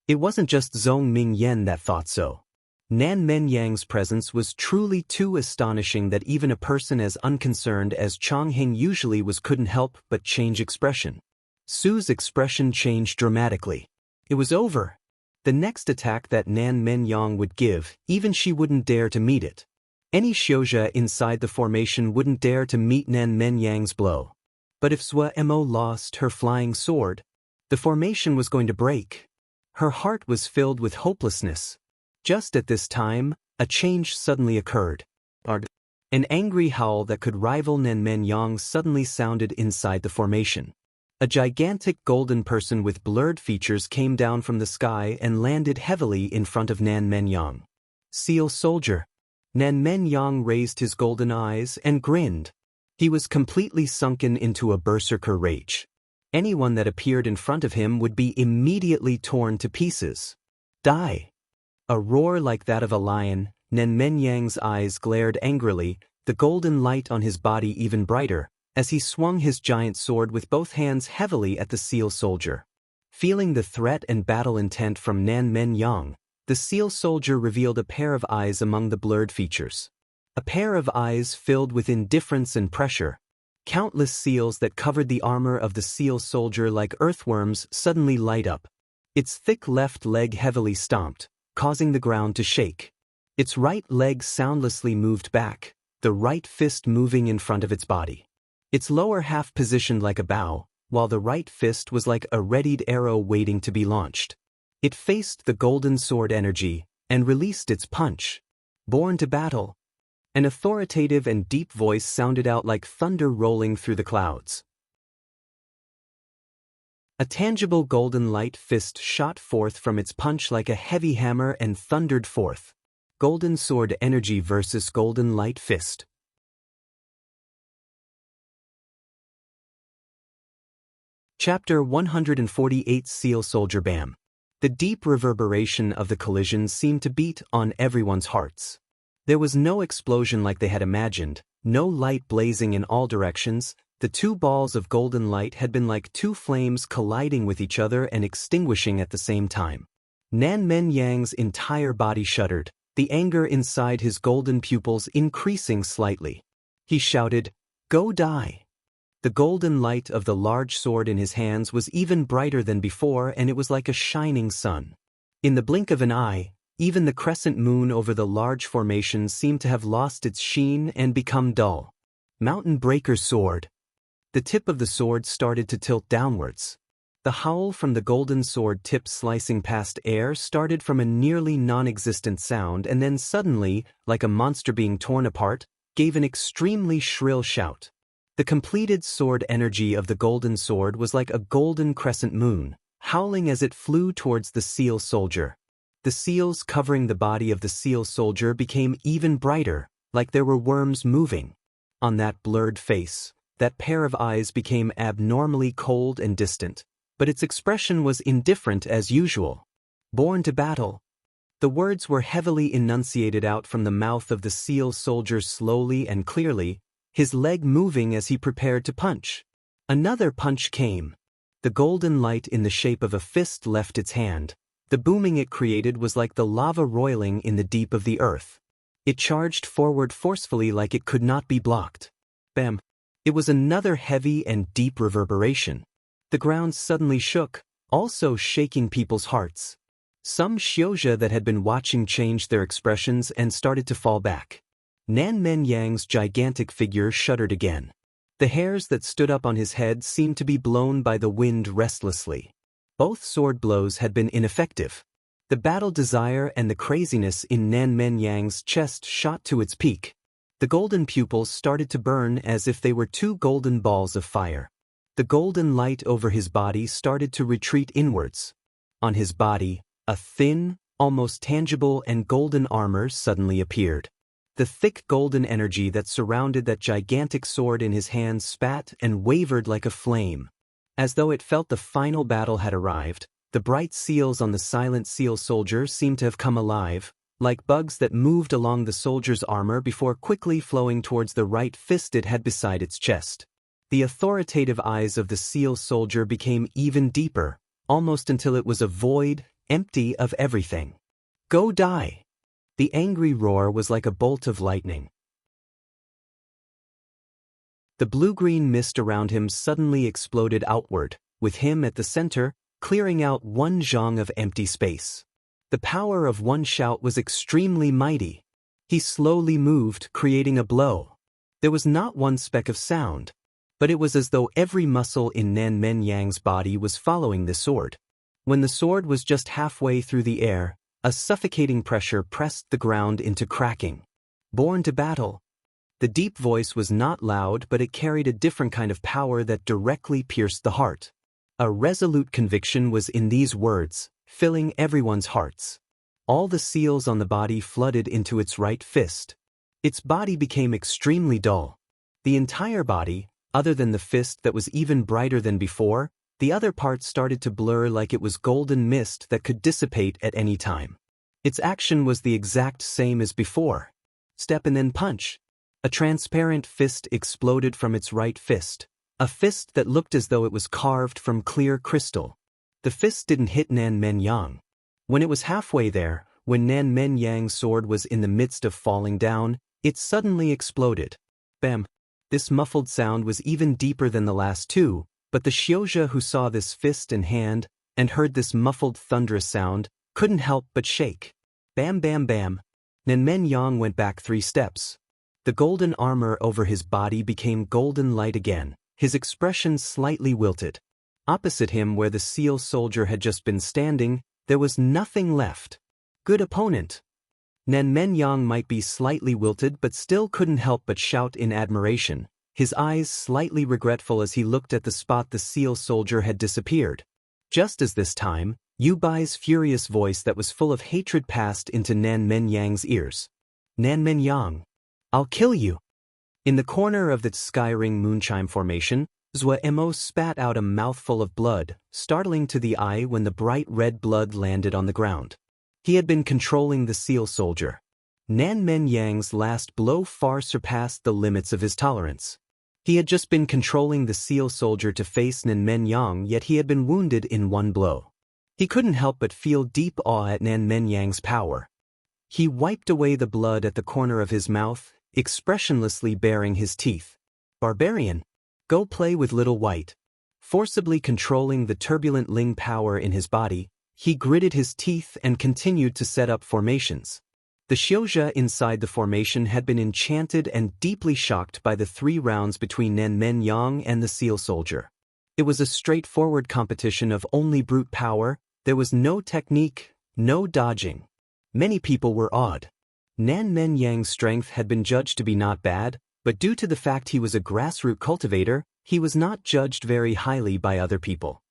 It wasn't just Zhong Mingyan that thought so. Nan Menyang's presence was truly too astonishing that even a person as unconcerned as Chang Heng usually was couldn't help but change expression. Su's expression changed dramatically. It was over. The next attack that Nan Menyang would give, even she wouldn't dare to meet it. Any Xiuzhe inside the formation wouldn't dare to meet Nan Menyang's blow. But if Zhuo Mo lost her flying sword, the formation was going to break. Her heart was filled with hopelessness. Just at this time, a change suddenly occurred. An angry howl that could rival Nan Menyang suddenly sounded inside the formation. A gigantic golden person with blurred features came down from the sky and landed heavily in front of Nan Menyang. Seal soldier. Nan Menyang raised his golden eyes and grinned. He was completely sunken into a berserker rage. Anyone that appeared in front of him would be immediately torn to pieces. Die! A roar like that of a lion, Nan Menyang's eyes glared angrily, the golden light on his body even brighter, as he swung his giant sword with both hands heavily at the seal soldier. Feeling the threat and battle intent from Nan Menyang, the seal soldier revealed a pair of eyes among the blurred features. A pair of eyes filled with indifference and pressure. Countless seals that covered the armor of the seal soldier like earthworms suddenly light up. Its thick left leg heavily stomped, causing the ground to shake. Its right leg soundlessly moved back, the right fist moving in front of its body. Its lower half positioned like a bow, while the right fist was like a readied arrow waiting to be launched. It faced the golden sword energy and released its punch. Born to battle. An authoritative and deep voice sounded out like thunder rolling through the clouds. A tangible golden light fist shot forth from its punch like a heavy hammer and thundered forth. Golden sword energy versus golden light fist. Chapter 148 Seal Soldier Bam. The deep reverberation of the collision seemed to beat on everyone's hearts. There was no explosion like they had imagined, no light blazing in all directions. The two balls of golden light had been like two flames colliding with each other and extinguishing at the same time. Nan Men Yang's entire body shuddered, the anger inside his golden pupils increasing slightly. He shouted, "Go die!" The golden light of the large sword in his hands was even brighter than before, and it was like a shining sun. In the blink of an eye, even the crescent moon over the large formation seemed to have lost its sheen and become dull. Mountain Breaker's sword. The tip of the sword started to tilt downwards. The howl from the golden sword tip slicing past air started from a nearly non-existent sound and then suddenly, like a monster being torn apart, gave an extremely shrill shout. The completed sword energy of the golden sword was like a golden crescent moon, howling as it flew towards the seal soldier. The seals covering the body of the seal soldier became even brighter, like there were worms moving. On that blurred face, that pair of eyes became abnormally cold and distant, but its expression was indifferent as usual. Born to battle. The words were heavily enunciated out from the mouth of the seal soldier slowly and clearly, his leg moving as he prepared to punch. Another punch came. The golden light in the shape of a fist left its hand. The booming it created was like the lava roiling in the deep of the earth. It charged forward forcefully like it could not be blocked. Bam! It was another heavy and deep reverberation. The ground suddenly shook, also shaking people's hearts. Some Xiozha that had been watching changed their expressions and started to fall back. Nan Men Yang's gigantic figure shuddered again. The hairs that stood up on his head seemed to be blown by the wind restlessly. Both sword blows had been ineffective. The battle desire and the craziness in Nan Men Yang's chest shot to its peak. The golden pupils started to burn as if they were two golden balls of fire. The golden light over his body started to retreat inwards. On his body, a thin, almost tangible and golden armor suddenly appeared. The thick golden energy that surrounded that gigantic sword in his hands spat and wavered like a flame. As though it felt the final battle had arrived, the bright seals on the silent seal soldier seemed to have come alive, like bugs that moved along the soldier's armor before quickly flowing towards the right fist it had beside its chest. The authoritative eyes of the seal soldier became even deeper, almost until it was a void, empty of everything. "Go die!" The angry roar was like a bolt of lightning. The blue-green mist around him suddenly exploded outward, with him at the center, clearing out one zhang of empty space. The power of one shout was extremely mighty. He slowly moved, creating a blow. There was not one speck of sound, but it was as though every muscle in Nan Men Yang's body was following the sword. When the sword was just halfway through the air, a suffocating pressure pressed the ground into cracking. Born to battle. The deep voice was not loud, but it carried a different kind of power that directly pierced the heart. A resolute conviction was in these words, filling everyone's hearts. All the seals on the body flooded into its right fist. Its body became extremely dull. The entire body, other than the fist that was even brighter than before, the other parts started to blur like it was golden mist that could dissipate at any time. Its action was the exact same as before. Step and then punch. A transparent fist exploded from its right fist, a fist that looked as though it was carved from clear crystal. The fist didn't hit Nan Men Yang. When it was halfway there, when Nan Men Yang's sword was in the midst of falling down, it suddenly exploded. Bam! This muffled sound was even deeper than the last two, but the Xiozha who saw this fist and hand, and heard this muffled thunderous sound, couldn't help but shake. Bam bam bam. Nan Men Yang went back 3 steps. The golden armor over his body became golden light again, his expression slightly wilted. Opposite him where the seal soldier had just been standing, there was nothing left. Good opponent. Nan Men Yang might be slightly wilted but still couldn't help but shout in admiration, his eyes slightly regretful as he looked at the spot the seal soldier had disappeared. Just as this time, Yu Bai's furious voice that was full of hatred passed into Nan Men Yang's ears. Nan Men Yang, I'll kill you. In the corner of the sky-ring moonchime formation, Zhou Emo spat out a mouthful of blood, startling to the eye when the bright red blood landed on the ground. He had been controlling the seal soldier. Nan Men Yang's last blow far surpassed the limits of his tolerance. He had just been controlling the seal soldier to face Nan Men Yang, yet he had been wounded in one blow. He couldn't help but feel deep awe at Nan Menyang's power. He wiped away the blood at the corner of his mouth, expressionlessly baring his teeth. Barbarian, go play with Little White. Forcibly controlling the turbulent Ling power in his body, he gritted his teeth and continued to set up formations. The Xiuzha inside the formation had been enchanted and deeply shocked by the 3 rounds between Nan Menyang and the Seal Soldier. It was a straightforward competition of only brute power. There was no technique, no dodging. Many people were awed. Nan Menyang's strength had been judged to be not bad, but due to the fact he was a grassroots cultivator, he was not judged very highly by other people.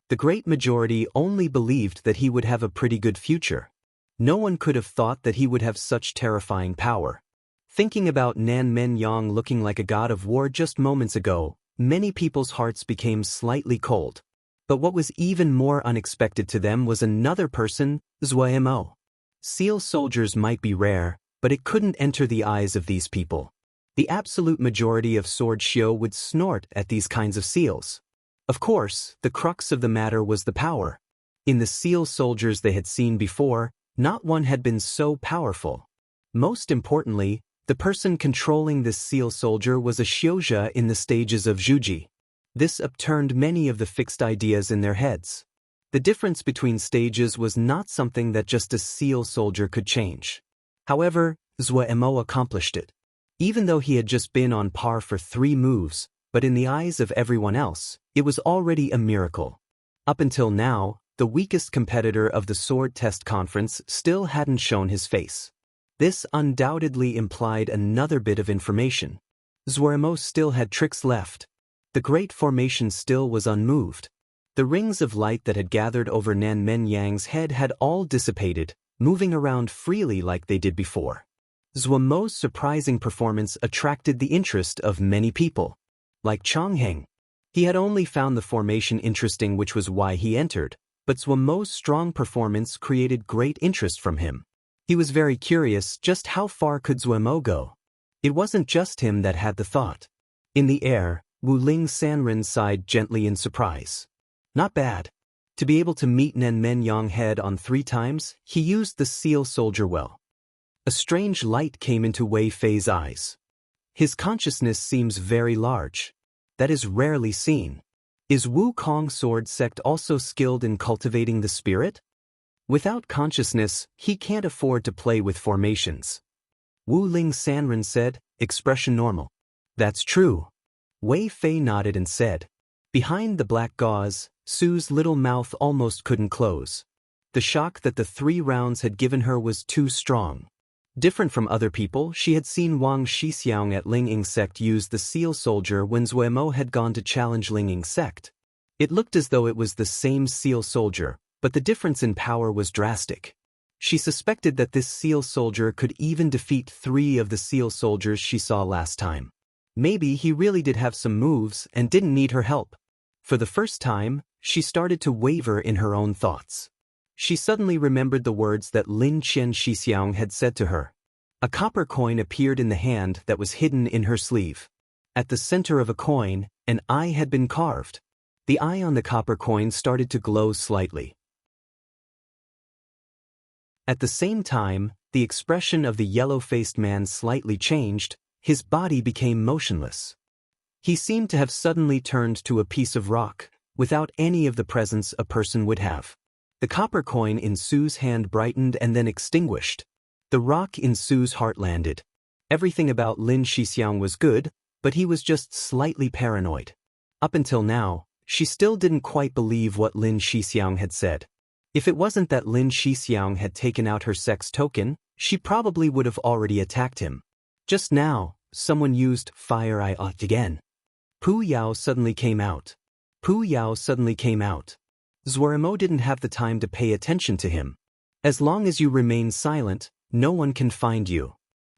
The great majority only believed that he would have a pretty good future. No one could have thought that he would have such terrifying power. Thinking about Nan Menyang looking like a god of war just moments ago, many people's hearts became slightly cold. But what was even more unexpected to them was another person, Zhuemo. Seal soldiers might be rare, but it couldn't enter the eyes of these people. The absolute majority of sword shio would snort at these kinds of seals. Of course, the crux of the matter was the power. In the seal soldiers they had seen before, not one had been so powerful. Most importantly, the person controlling this seal soldier was a Xiuzha in the stages of Zhuji. This upturned many of the fixed ideas in their heads. The difference between stages was not something that just a seal soldier could change. However, Zhuemo accomplished it. Even though he had just been on par for 3 moves, but in the eyes of everyone else, it was already a miracle. Up until now, the weakest competitor of the sword test conference still hadn't shown his face. This undoubtedly implied another bit of information. Zhuemo still had tricks left. The great formation still was unmoved. The rings of light that had gathered over Nan Menyang's head had all dissipated, moving around freely like they did before. Zhuemo's surprising performance attracted the interest of many people. Like Chongheng, he had only found the formation interesting, which was why he entered, but Zhuemo's strong performance created great interest from him. He was very curious just how far could Zhuemo go. It wasn't just him that had the thought. In the air, Wuling Sanren sighed gently in surprise. Not bad. To be able to meet Nan Menyang head on 3 times, he used the seal soldier well. A strange light came into Wei Fei's eyes. His consciousness seems very large. That is rarely seen. Is Wukong sword sect also skilled in cultivating the spirit? Without consciousness, he can't afford to play with formations. Wuling Sanren said, expression normal. That's true. Wei Fei nodded and said. Behind the black gauze, Su's little mouth almost couldn't close. The shock that the 3 rounds had given her was too strong. Different from other people, she had seen Wang Shixiang at Ling Ying sect use the seal soldier when Zhuemo had gone to challenge Ling Ying sect. It looked as though it was the same seal soldier, but the difference in power was drastic. She suspected that this seal soldier could even defeat 3 of the seal soldiers she saw last time. Maybe he really did have some moves and didn't need her help. For the first time, she started to waver in her own thoughts. She suddenly remembered the words that Lin Chen Shixiang had said to her. A copper coin appeared in the hand that was hidden in her sleeve. At the center of a coin, an eye had been carved. The eye on the copper coin started to glow slightly. At the same time, the expression of the yellow-faced man slightly changed. His body became motionless. He seemed to have suddenly turned to a piece of rock, without any of the presence a person would have. The copper coin in Su's hand brightened and then extinguished. The rock in Su's heart landed. Everything about Lin Shixiang was good, but he was just slightly paranoid. Up until now, she still didn't quite believe what Lin Shixiang had said. If it wasn't that Lin Shixiang had taken out her sex token, she probably would have already attacked him. Just now, someone used fire eye again. Pu Yao suddenly came out. Pu Yao suddenly came out. Zhuemo didn't have the time to pay attention to him. As long as you remain silent, no one can find you.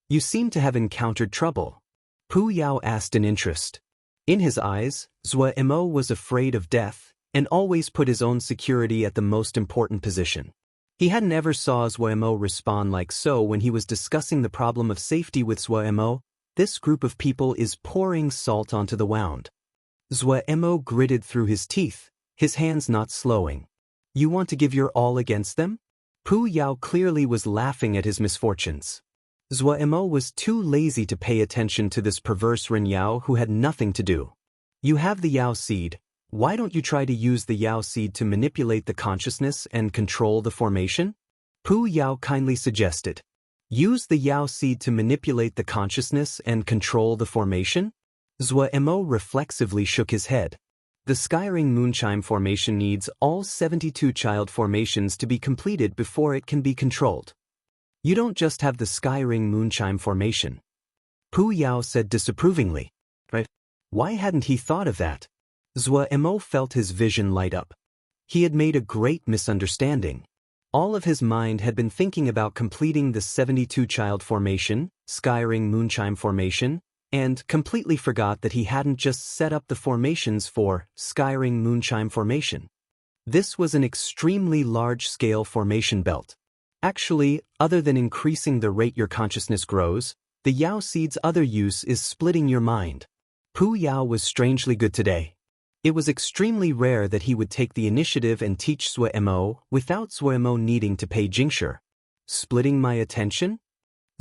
You seem to have encountered trouble. Pu Yao asked in interest. In his eyes, Zhuemo was afraid of death and always put his own security at the most important position. He hadn't ever saw Zhuemo respond like so when he was discussing the problem of safety with Zhuemo. This group of people is pouring salt onto the wound. Zhuemo gritted through his teeth. his hands not slowing. You want to give your all against them? Pu Yao clearly was laughing at his misfortunes. Zhou Emo was too lazy to pay attention to this perverse Ren Yao who had nothing to do. You have the Yao seed, why don't you try to use the Yao seed to manipulate the consciousness and control the formation? Pu Yao kindly suggested. Use the Yao seed to manipulate the consciousness and control the formation? Zhou Emo reflexively shook his head. The Skyring Moonchime formation needs all 72 child formations to be completed before it can be controlled. You don't just have the Skyring Moonchime formation. Pu Yao said disapprovingly. Right? Why hadn't he thought of that? Zhou Emo felt his vision light up. He had made a great misunderstanding. All of his mind had been thinking about completing the 72 child formation, Skyring Moonchime formation, and completely forgot that he hadn't just set up the formations for Skyring Moonchime formation. This was an extremely large-scale formation belt. Actually, other than increasing the rate your consciousness grows, the Yao seed's other use is splitting your mind. Pu Yao was strangely good today. It was extremely rare that he would take the initiative and teach Zhou Emo without Zhou Emo needing to pay Jingshi. Splitting my attention?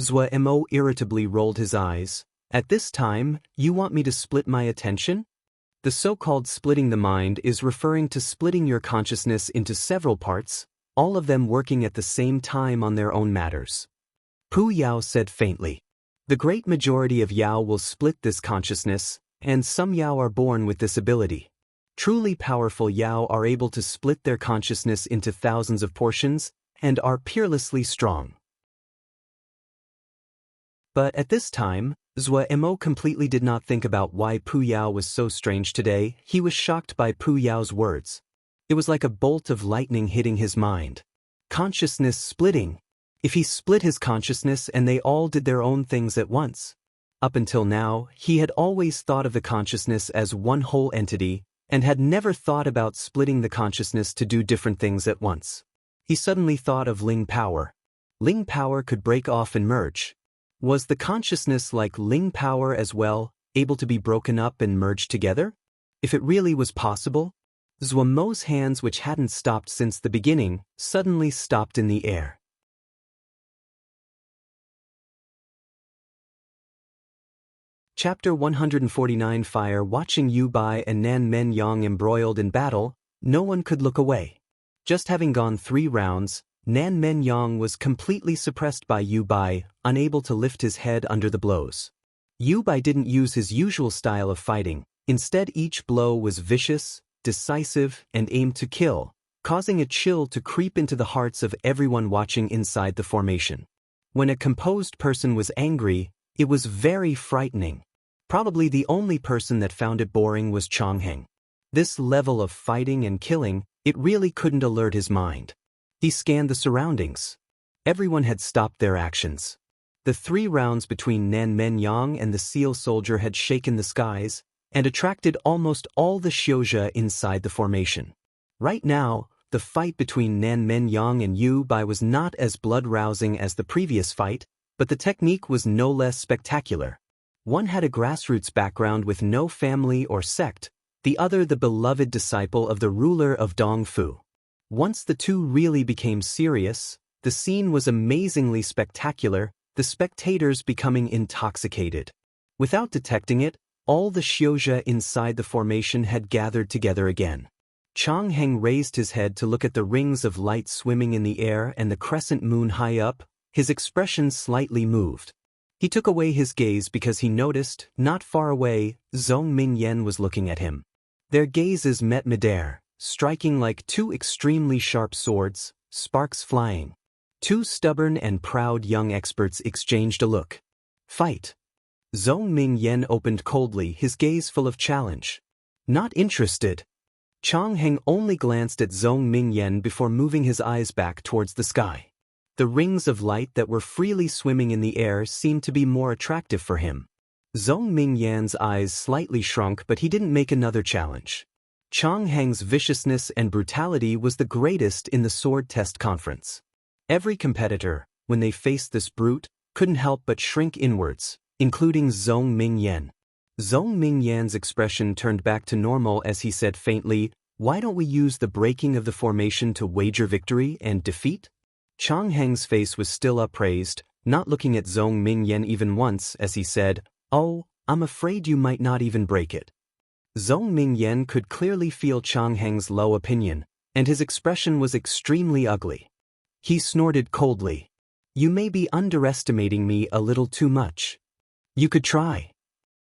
Zhou Emo irritably rolled his eyes. At this time, you want me to split my attention? The so-called splitting the mind is referring to splitting your consciousness into several parts, all of them working at the same time on their own matters. Pu Yao said faintly. The great majority of Yao will split this consciousness, and some Yao are born with this ability. Truly powerful Yao are able to split their consciousness into thousands of portions, and are peerlessly strong. But at this time, Zhou Emo completely did not think about why Pu Yao was so strange today. He was shocked by Pu Yao's words. It was like a bolt of lightning hitting his mind. Consciousness splitting. If he split his consciousness and they all did their own things at once. Up until now, he had always thought of the consciousness as one whole entity, and had never thought about splitting the consciousness to do different things at once. He suddenly thought of Ling power. Ling power could break off and merge. Was the consciousness like Ling power as well, able to be broken up and merged together? If it really was possible? Zhou Emo's hands, which hadn't stopped since the beginning, suddenly stopped in the air. Chapter 149 Fire. Watching Yu Bai and Nan Men Yang embroiled in battle, no one could look away. Just having gone 3 rounds, Nan Men Yang was completely suppressed by Yu Bai, unable to lift his head under the blows. Yu Bai didn't use his usual style of fighting. Instead, each blow was vicious, decisive, and aimed to kill, causing a chill to creep into the hearts of everyone watching inside the formation. When a composed person was angry, it was very frightening. Probably the only person that found it boring was Chongheng. This level of fighting and killing, it really couldn't alert his mind. He scanned the surroundings. Everyone had stopped their actions. The 3 rounds between Nan Men Yang and the seal soldier had shaken the skies, and attracted almost all the Xiuzhe inside the formation. Right now, the fight between Nan Men Yang and Yu Bai was not as blood-rousing as the previous fight, but the technique was no less spectacular. One had a grassroots background with no family or sect, the other the beloved disciple of the ruler of Dongfu. Once the two really became serious, the scene was amazingly spectacular, the spectators becoming intoxicated. Without detecting it, all the Xiuzhe inside the formation had gathered together again. Chongheng raised his head to look at the rings of light swimming in the air and the crescent moon high up, his expression slightly moved. He took away his gaze because he noticed, not far away, Zhong Mingyan was looking at him. Their gazes met midair, striking like 2 extremely sharp swords, sparks flying. 2 stubborn and proud young experts exchanged a look. Fight. Zhong Mingyan opened coldly, his gaze full of challenge. Not interested. Chongheng only glanced at Zhong Mingyan before moving his eyes back towards the sky. The rings of light that were freely swimming in the air seemed to be more attractive for him. Zhong Mingyan's eyes slightly shrunk, but he didn't make another challenge. Chongheng's viciousness and brutality was the greatest in the sword test conference. Every competitor, when they faced this brute, couldn't help but shrink inwards, including Zhong Mingyan. Zhong Mingyan's expression turned back to normal as he said faintly, Why don't we use the breaking of the formation to wager victory and defeat? Chang Heng's face was still upraised, not looking at Zhong Mingyan even once as he said, "Oh, I'm afraid you might not even break it." Zhong Mingyan could clearly feel Chang Heng's low opinion, and his expression was extremely ugly. He snorted coldly. "You may be underestimating me a little too much. You could try."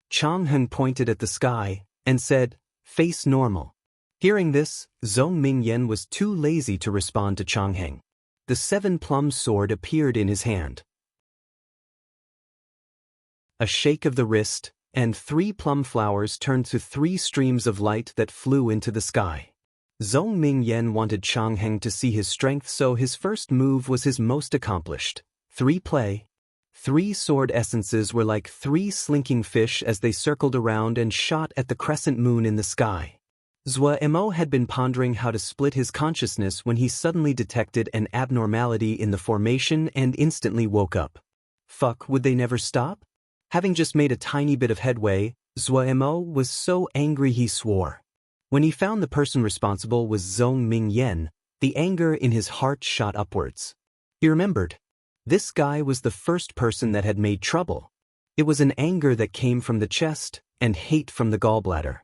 Chang Heng pointed at the sky and said, "Face normal." Hearing this, Zhong Mingyan was too lazy to respond to Chang Heng. The 7-plumb sword appeared in his hand. A shake of the wrist, and 3 plum flowers turned to 3 streams of light that flew into the sky. Zhong Mingyan wanted Chang Heng to see his strength, so his first move was his most accomplished. 3 play. 3 sword essences were like 3 slinking fish as they circled around and shot at the crescent moon in the sky. Zhou Mo had been pondering how to split his consciousness when he suddenly detected an abnormality in the formation and instantly woke up. Fuck, would they never stop? Having just made a tiny bit of headway, Zhou Mo was so angry he swore. When he found the person responsible was Zhong Mingyan, the anger in his heart shot upwards. He remembered. This guy was the first person that had made trouble. It was an anger that came from the chest and hate from the gallbladder.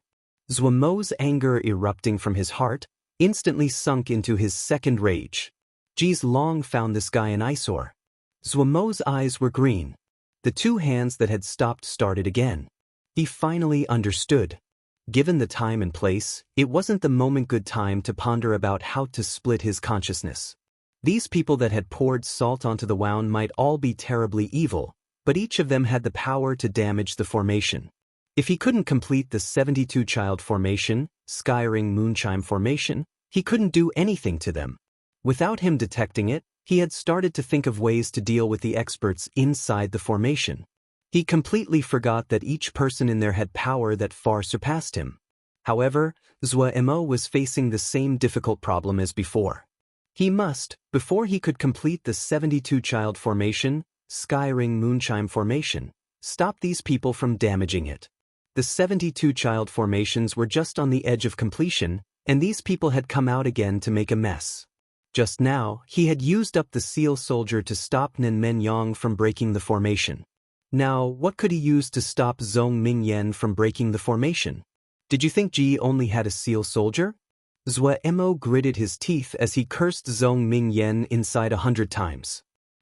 Zhou Mo's anger erupting from his heart instantly sunk into his second rage. Ji's long found this guy an eyesore. Zhou Mo's eyes were green. The 2 hands that had stopped started again. He finally understood. Given the time and place, it wasn't the moment good time to ponder about how to split his consciousness. These people that had poured salt onto the wound might all be terribly evil, but each of them had the power to damage the formation. If he couldn't complete the 72-child formation, Skyring Moonchime formation, he couldn't do anything to them. Without him detecting it, he had started to think of ways to deal with the experts inside the formation. He completely forgot that each person in there had power that far surpassed him. However, Zhou Mo was facing the same difficult problem as before. He must, before he could complete the 72-child formation, Skyring Moonchime formation, stop these people from damaging it. The 72-child formations were just on the edge of completion, and these people had come out again to make a mess. Just now, he had used up the seal soldier to stop Nen Menyong from breaking the formation. Now, what could he use to stop Zhong Mingyan from breaking the formation? Did you think Ji only had a seal soldier? Zhou Mo gritted his teeth as he cursed Zhong Mingyan inside 100 times.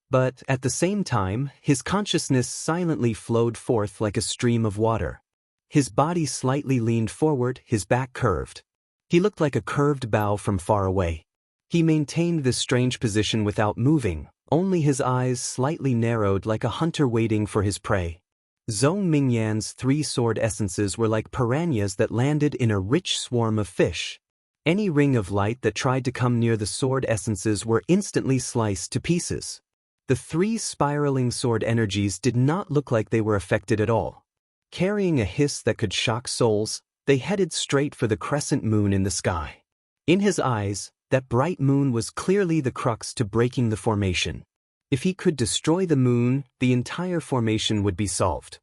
But at the same time, his consciousness silently flowed forth like a stream of water. His body slightly leaned forward, his back curved. He looked like a curved bow from far away. He maintained this strange position without moving, only his eyes slightly narrowed like a hunter waiting for his prey. Zhong Mingyan's 3 sword essences were like piranhas that landed in a rich swarm of fish. Any ring of light that tried to come near the sword essences were instantly sliced to pieces. The 3 spiraling sword energies did not look like they were affected at all. Carrying a hiss that could shock souls, they headed straight for the crescent moon in the sky. In his eyes, that bright moon was clearly the crux to breaking the formation. If he could destroy the moon, the entire formation would be solved.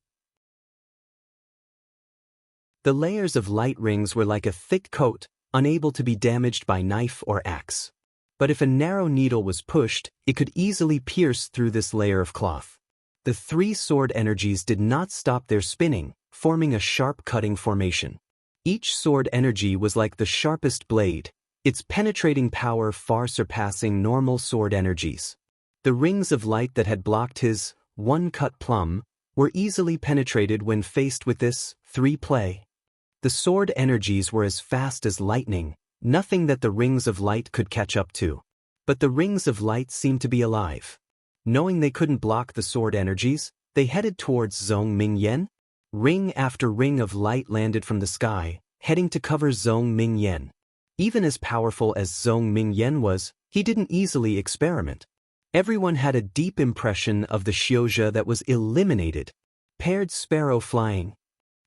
The layers of light rings were like a thick coat, unable to be damaged by knife or axe. But if a narrow needle was pushed, it could easily pierce through this layer of cloth. The 3 sword energies did not stop their spinning, forming a sharp cutting formation. Each sword energy was like the sharpest blade, its penetrating power far surpassing normal sword energies. The rings of light that had blocked his one-cut plum were easily penetrated when faced with this 3 play. The sword energies were as fast as lightning, nothing that the rings of light could catch up to. But the rings of light seemed to be alive. Knowing they couldn't block the sword energies, they headed towards Zhong Mingyan. Ring after ring of light landed from the sky, heading to cover Zhong Mingyan. Even as powerful as Zhong Mingyan was, he didn't easily experiment. Everyone had a deep impression of the Xiuzhe that was eliminated. Paired sparrow flying.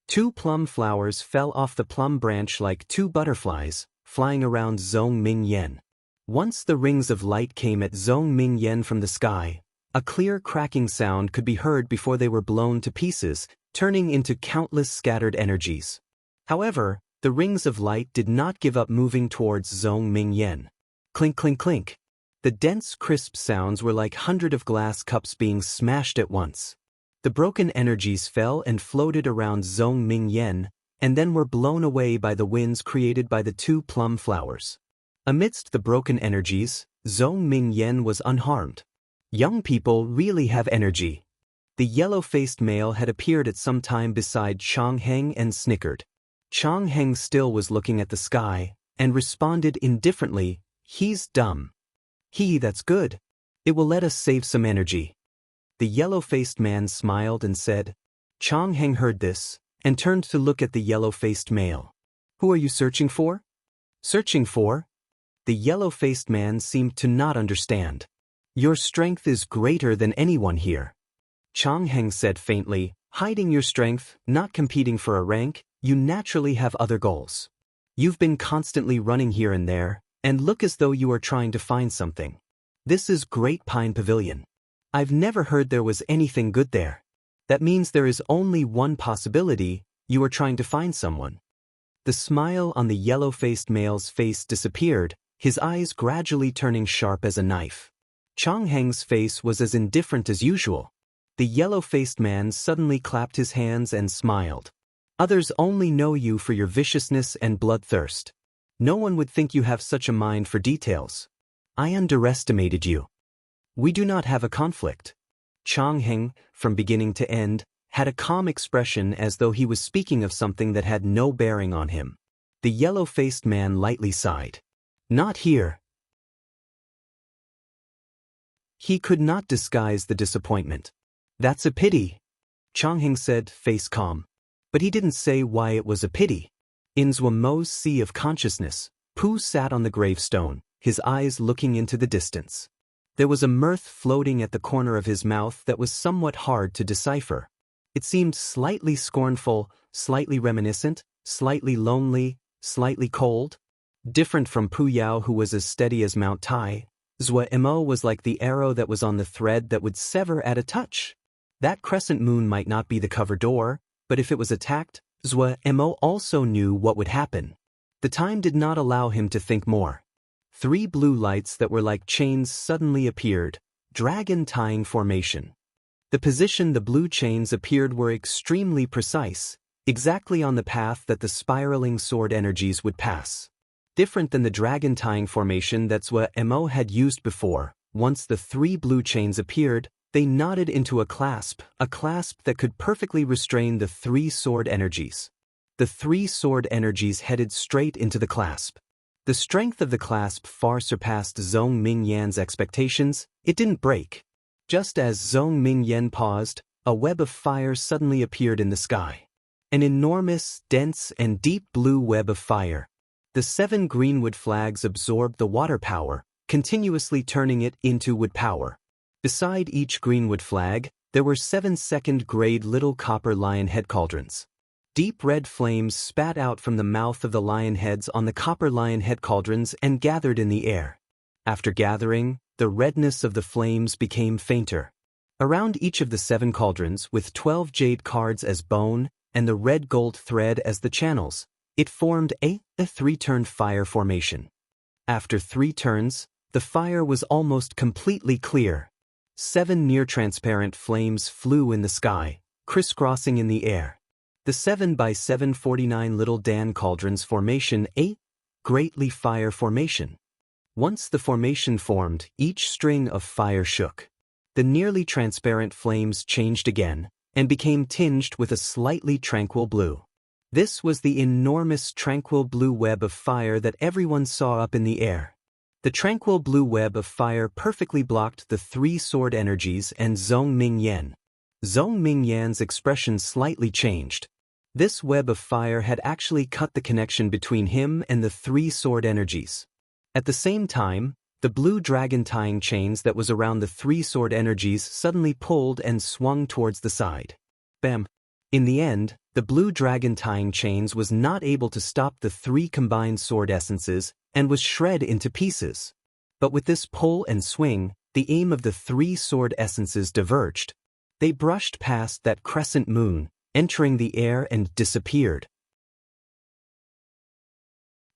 2 plum flowers fell off the plum branch like 2 butterflies, flying around Zhong Mingyan. Once the rings of light came at Zhong Mingyan from the sky, a clear cracking sound could be heard before they were blown to pieces, turning into countless scattered energies. However, The rings of light did not give up moving towards Zhong Mingyan. Clink clink clink. The dense crisp sounds were like hundreds of glass cups being smashed at once. The broken energies fell and floated around Zhong Mingyan, and then were blown away by the winds created by the two plum flowers. Amidst the broken energies, Zhong Mingyan was unharmed. Young people really have energy. The yellow-faced male had appeared at some time beside Chang Heng and snickered. Chang Heng still was looking at the sky, and responded indifferently, "He's dumb." That's good. It will let us save some energy." The yellow-faced man smiled and said. Chang Heng heard this, and turned to look at the yellow-faced male. "Who are you searching for?" "Searching for?" The yellow-faced man seemed to not understand. "Your strength is greater than anyone here." Chang Heng said faintly, "Hiding your strength, not competing for a rank, you naturally have other goals. You've been constantly running here and there, and look as though you are trying to find something. This is Great Pine Pavilion. I've never heard there was anything good there. That means there is only one possibility, you are trying to find someone." The smile on the yellow-faced male's face disappeared, his eyes gradually turning sharp as a knife. Chang Heng's face was as indifferent as usual. The yellow-faced man suddenly clapped his hands and smiled. "Others only know you for your viciousness and bloodthirst. No one would think you have such a mind for details. I underestimated you. We do not have a conflict." Chang Heng, from beginning to end, had a calm expression as though he was speaking of something that had no bearing on him. The yellow-faced man lightly sighed. "Not here." He could not disguise the disappointment. "That's a pity," Chang Heng said, face calm. But he didn't say why it was a pity. In Zhuamo's sea of consciousness, Pu sat on the gravestone, his eyes looking into the distance. There was a mirth floating at the corner of his mouth that was somewhat hard to decipher. It seemed slightly scornful, slightly reminiscent, slightly lonely, slightly cold. Different from Pu Yao, who was as steady as Mount Tai, Zhuamo was like the arrow that was on the thread that would sever at a touch. That crescent moon might not be the cover door, but if it was attacked, Zhuamo also knew what would happen. The time did not allow him to think more. 3 blue lights that were like chains suddenly appeared, dragon tying formation. The position the blue chains appeared were extremely precise, exactly on the path that the spiraling sword energies would pass. Different than the dragon tying formation that Zhuamo had used before, once the 3 blue chains appeared, they knotted into a clasp that could perfectly restrain the 3 sword energies. The 3 sword energies headed straight into the clasp. The strength of the clasp far surpassed Zhong Mingyan's expectations. It didn't break. Just as Zhong Mingyan paused, a web of fire suddenly appeared in the sky. An enormous, dense, and deep blue web of fire. The 7 greenwood flags absorbed the water power, continuously turning it into wood power. Beside each greenwood flag, there were 7 second-grade little copper lion head cauldrons. Deep red flames spat out from the mouth of the lion heads on the copper lion head cauldrons and gathered in the air. After gathering, the redness of the flames became fainter. Around each of the 7 cauldrons, with 12 jade cards as bone and the red gold thread as the channels, it formed a 3-turn fire formation. After 3 turns, the fire was almost completely clear. 7 near-transparent flames flew in the sky, crisscrossing in the air. The 7 by 749 little Dan cauldrons formation, a greatly fire formation. Once the formation formed, each string of fire shook. The nearly transparent flames changed again, and became tinged with a slightly tranquil blue. This was the enormous tranquil blue web of fire that everyone saw up in the air. The tranquil blue web of fire perfectly blocked the 3 sword energies and Zhong Mingyan. Zhong Mingyan's expression slightly changed. This web of fire had actually cut the connection between him and the 3 sword energies. At the same time, the blue dragon tying chains that was around the 3 sword energies suddenly pulled and swung towards the side. Bam! In the end, the blue dragon tying chains was not able to stop the 3 combined sword essences and was shred into pieces. But with this pull and swing, the aim of the 3 sword essences diverged. They brushed past that crescent moon, entering the air and disappeared.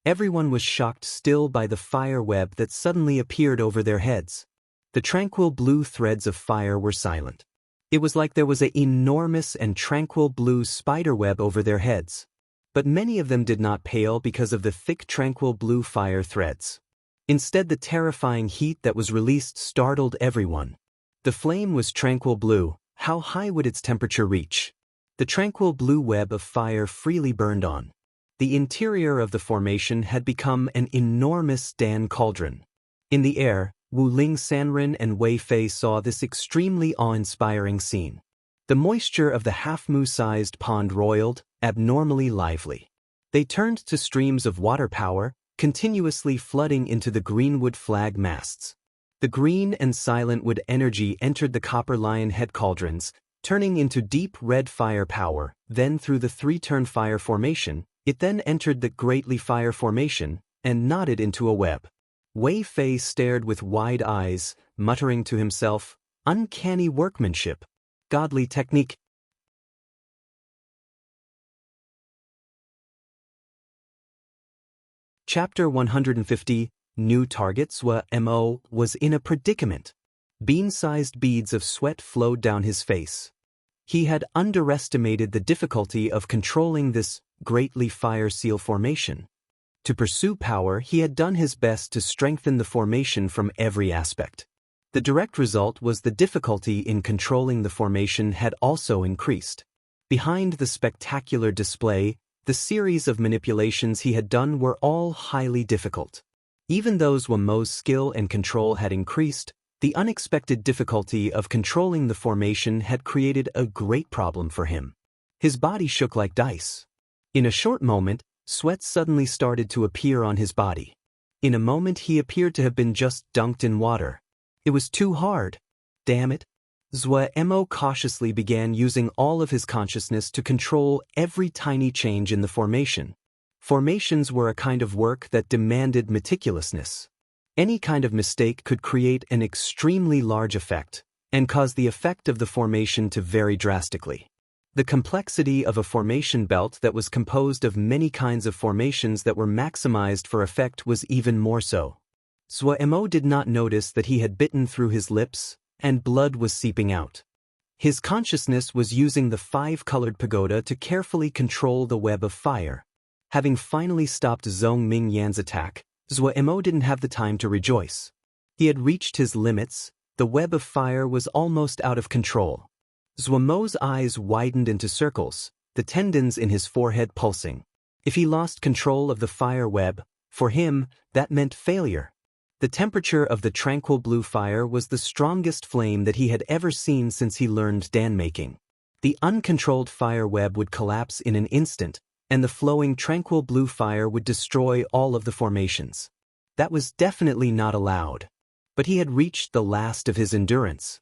Everyone was shocked still by the fire web that suddenly appeared over their heads. The tranquil blue threads of fire were silent. It was like there was an enormous and tranquil blue spider web over their heads. But many of them did not pale because of the thick tranquil blue fire threads. Instead, the terrifying heat that was released startled everyone. The flame was tranquil blue. How high would its temperature reach? The tranquil blue web of fire freely burned on. The interior of the formation had become an enormous Dan cauldron. In the air, Wu Ling Sanren and Wei Fei saw this extremely awe-inspiring scene. The moisture of the half-moon-sized pond roiled, abnormally lively. They turned to streams of water power, continuously flooding into the greenwood flag masts. The green and silent wood energy entered the copper lion head cauldrons, turning into deep red fire power, then through the three-turn fire formation, it then entered the greatly fire formation, and knotted into a web. Wei Fei stared with wide eyes, muttering to himself, "Uncanny workmanship. Godly technique." Chapter 150, New Targets. Mo was in a predicament. Bean-sized beads of sweat flowed down his face. He had underestimated the difficulty of controlling this greatly fire seal formation. To pursue power, he had done his best to strengthen the formation from every aspect. The direct result was the difficulty in controlling the formation had also increased. Behind the spectacular display, the series of manipulations he had done were all highly difficult. Even though Mo's skill and control had increased, the unexpected difficulty of controlling the formation had created a great problem for him. His body shook like dice. In a short moment, sweat suddenly started to appear on his body. In a moment he appeared to have been just dunked in water. It was too hard. Damn it. Mo cautiously began using all of his consciousness to control every tiny change in the formation. Formations were a kind of work that demanded meticulousness. Any kind of mistake could create an extremely large effect, and cause the effect of the formation to vary drastically. The complexity of a formation belt that was composed of many kinds of formations that were maximized for effect was even more so. Mo did not notice that he had bitten through his lips, and blood was seeping out. His consciousness was using the five-colored pagoda to carefully control the web of fire. Having finally stopped Zhong Ming Yan's attack, Mo didn't have the time to rejoice. He had reached his limits. The web of fire was almost out of control. Mo's eyes widened into circles, the tendons in his forehead pulsing. If he lost control of the fire web, for him, that meant failure. The temperature of the tranquil blue fire was the strongest flame that he had ever seen since he learned Dan making. The uncontrolled fire web would collapse in an instant, and the flowing tranquil blue fire would destroy all of the formations. That was definitely not allowed. But he had reached the last of his endurance.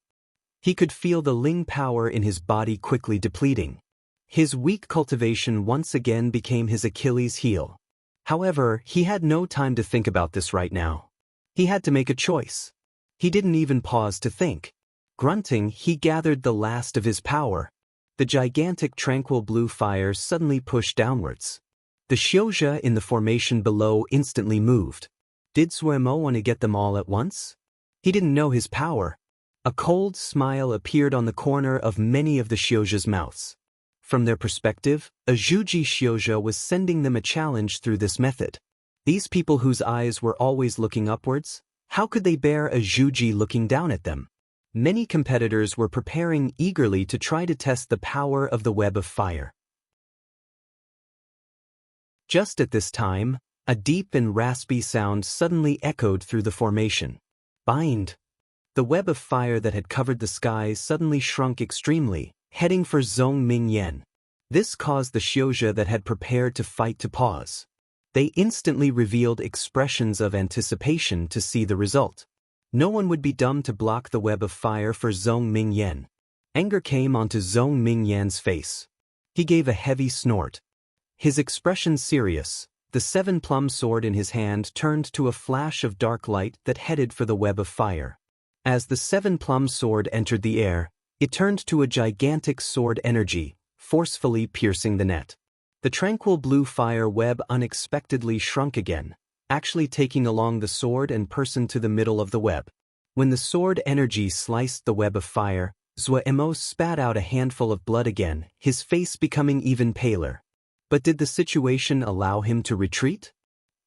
He could feel the Ling power in his body quickly depleting. His weak cultivation once again became his Achilles heel. However, he had no time to think about this right now. He had to make a choice. He didn't even pause to think. Grunting, he gathered the last of his power. The gigantic tranquil blue fire suddenly pushed downwards. The Xiuzhe in the formation below instantly moved. Did Mo want to get them all at once? He didn't know his power. A cold smile appeared on the corner of many of the Xiuzhe's mouths. From their perspective, a Zhuji Xiuzhe was sending them a challenge through this method. These people whose eyes were always looking upwards, how could they bear a Zhuji looking down at them? Many competitors were preparing eagerly to try to test the power of the web of fire. Just at this time, a deep and raspy sound suddenly echoed through the formation. Bind! The web of fire that had covered the sky suddenly shrunk extremely, heading for Zhong Ming Yan. This caused the Xiuzhe that had prepared to fight to pause. They instantly revealed expressions of anticipation to see the result. No one would be dumb to block the web of fire for Zhong Ming Yan. Anger came onto Zhong Ming Yan's face. He gave a heavy snort. His expression serious, the seven-plumb sword in his hand turned to a flash of dark light that headed for the web of fire. As the seven-plumb sword entered the air, it turned to a gigantic sword energy, forcefully piercing the net. The tranquil blue fire web unexpectedly shrunk again, actually taking along the sword and person to the middle of the web. When the sword energy sliced the web of fire, Zhuemo spat out a handful of blood again, his face becoming even paler. But did the situation allow him to retreat?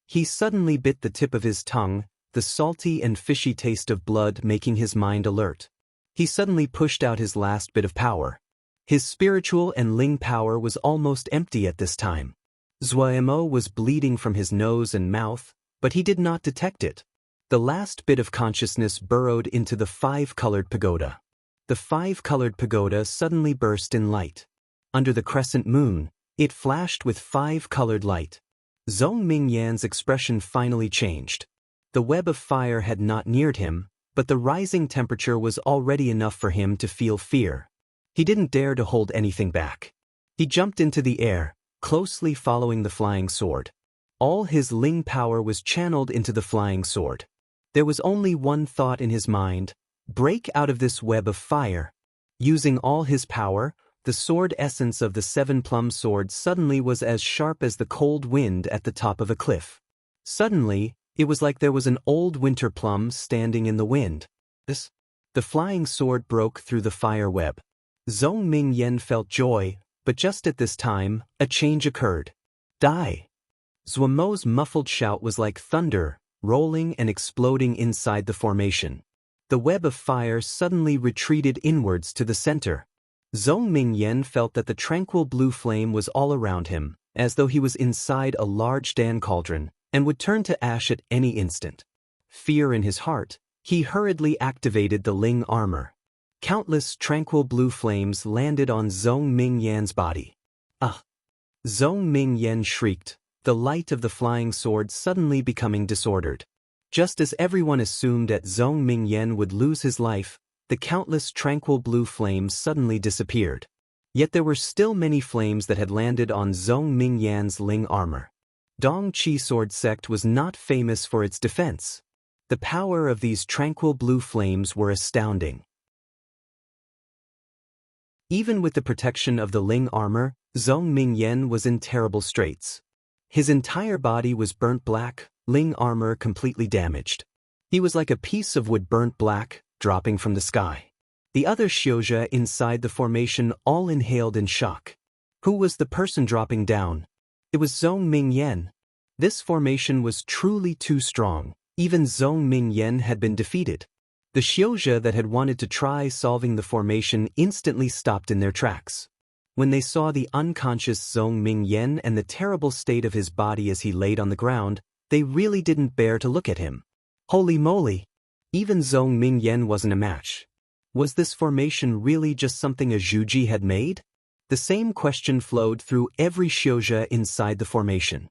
He suddenly bit the tip of his tongue, the salty and fishy taste of blood making his mind alert. He suddenly pushed out his last bit of power. His spiritual and Ling power was almost empty at this time. Zhuemo was bleeding from his nose and mouth, but he did not detect it. The last bit of consciousness burrowed into the five-colored pagoda. The five-colored pagoda suddenly burst in light. Under the crescent moon, it flashed with five-colored light. Zhong Mingyan's expression finally changed. The web of fire had not neared him, but the rising temperature was already enough for him to feel fear. He didn't dare to hold anything back. He jumped into the air, closely following the flying sword. All his Ling power was channeled into the flying sword. There was only one thought in his mind: break out of this web of fire. Using all his power, the sword essence of the seven-plum sword suddenly was as sharp as the cold wind at the top of a cliff. Suddenly, it was like there was an old winter plum standing in the wind. The flying sword broke through the fire web. Zhong Mingyan felt joy, but just at this time, a change occurred. Die! Zhuemo's muffled shout was like thunder, rolling and exploding inside the formation. The web of fire suddenly retreated inwards to the center. Zhong Mingyan felt that the tranquil blue flame was all around him, as though he was inside a large Dan cauldron, and would turn to ash at any instant. Fear in his heart, he hurriedly activated the Ling armor. Countless tranquil blue flames landed on Zhong Mingyan's body. Ah! Zhong Mingyan shrieked, the light of the flying sword suddenly becoming disordered. Just as everyone assumed that Zhong Mingyan would lose his life, the countless tranquil blue flames suddenly disappeared. Yet there were still many flames that had landed on Zhong Mingyan's Ling armor. Dong Qi sword sect was not famous for its defense. The power of these tranquil blue flames were astounding. Even with the protection of the Ling armor, Zhong Mingyan was in terrible straits. His entire body was burnt black, Ling armor completely damaged. He was like a piece of wood burnt black, dropping from the sky. The other Xiuzhe inside the formation all inhaled in shock. Who was the person dropping down? It was Zhong Mingyan. This formation was truly too strong. Even Zhong Mingyan had been defeated. The Xiuzhe that had wanted to try solving the formation instantly stopped in their tracks. When they saw the unconscious Zhong Mingyan and the terrible state of his body as he laid on the ground, they really didn't bear to look at him. Holy moly! Even Zhong Mingyan wasn't a match. Was this formation really just something a Zhuji had made? The same question flowed through every Xiuzhe inside the formation.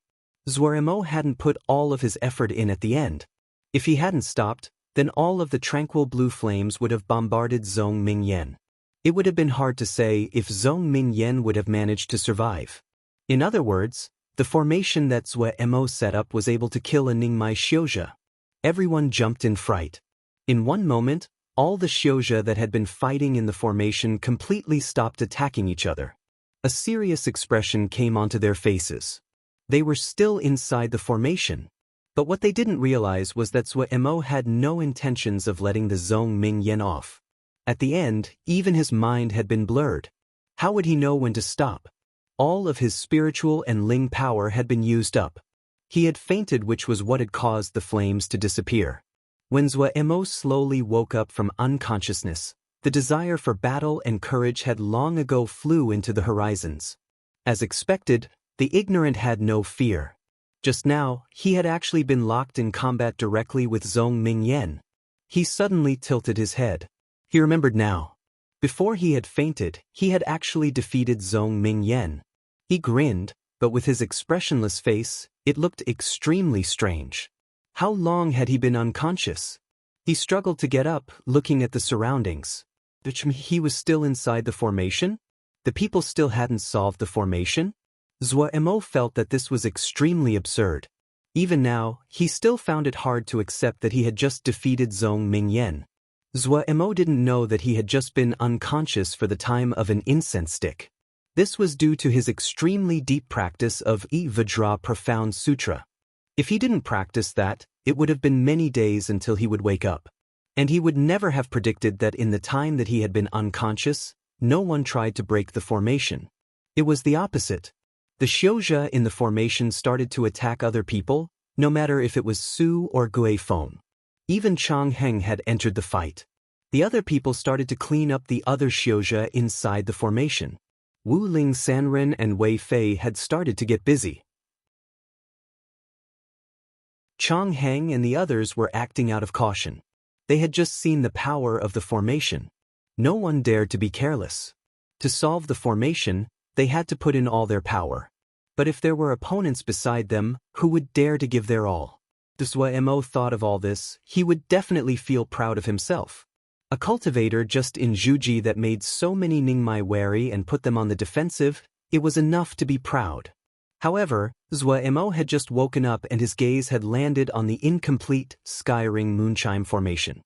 Zhuemo hadn't put all of his effort in at the end. If he hadn't stopped, then all of the tranquil blue flames would have bombarded Zhong Mingyan. It would have been hard to say if Zhong Mingyan would have managed to survive. In other words, the formation that Zhuemo set up was able to kill a Ningmai Xiuzhe. Everyone jumped in fright. In one moment, all the Xiuzhe that had been fighting in the formation completely stopped attacking each other. A serious expression came onto their faces. They were still inside the formation. But what they didn't realize was that Zhuemo had no intentions of letting the Zhong Mingyan off. At the end, even his mind had been blurred. How would he know when to stop? All of his spiritual and Ling power had been used up. He had fainted, which was what had caused the flames to disappear. When Zhuemo slowly woke up from unconsciousness, the desire for battle and courage had long ago flew into the horizons. As expected, the ignorant had no fear. Just now, he had actually been locked in combat directly with Zhong Mingyan. He suddenly tilted his head. He remembered now. Before he had fainted, he had actually defeated Zhong Mingyan. He grinned, but with his expressionless face, it looked extremely strange. How long had he been unconscious? He struggled to get up, looking at the surroundings. He was still inside the formation? The people still hadn't solved the formation? Zhuemo felt that this was extremely absurd. Even now, he still found it hard to accept that he had just defeated Zhong Mingyan. Zhuemo didn't know that he had just been unconscious for the time of an incense stick. This was due to his extremely deep practice of Vajra Profound Sutra. If he didn't practice that, it would have been many days until he would wake up. And he would never have predicted that in the time that he had been unconscious, no one tried to break the formation. It was the opposite. The Xiuzhe in the formation started to attack other people, no matter if it was Su or Gui Feng. Even Chang Heng had entered the fight. The other people started to clean up the other Xiuzhe inside the formation. Wu Ling Sanren and Wei Fei had started to get busy. Chang Heng and the others were acting out of caution. They had just seen the power of the formation. No one dared to be careless. To solve the formation, they had to put in all their power. But if there were opponents beside them, who would dare to give their all? Zhou Mo thought of all this, he would definitely feel proud of himself. A cultivator just in Zhuji that made so many Ningmai wary and put them on the defensive, it was enough to be proud. However, Zhou Mo had just woken up and his gaze had landed on the incomplete Sky Ring Moonchime formation.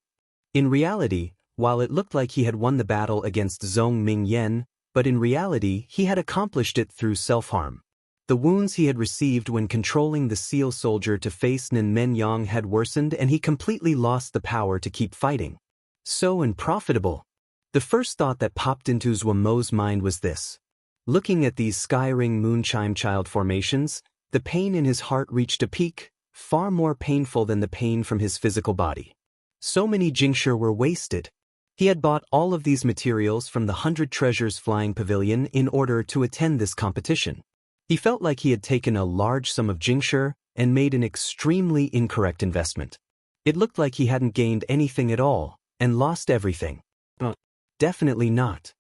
In reality, while it looked like he had won the battle against Zhong Mingyan, but in reality he had accomplished it through self-harm. The wounds he had received when controlling the seal soldier to face Nin Menyang had worsened and he completely lost the power to keep fighting. So unprofitable. The first thought that popped into Zhou Mo's mind was this. Looking at these Sky Ring Moonchime child formations, the pain in his heart reached a peak, far more painful than the pain from his physical body. So many Jingshi were wasted. He had bought all of these materials from the 100 Treasures Flying Pavilion in order to attend this competition. He felt like he had taken a large sum of Jingshi and made an extremely incorrect investment. It looked like he hadn't gained anything at all, and lost everything. Definitely not.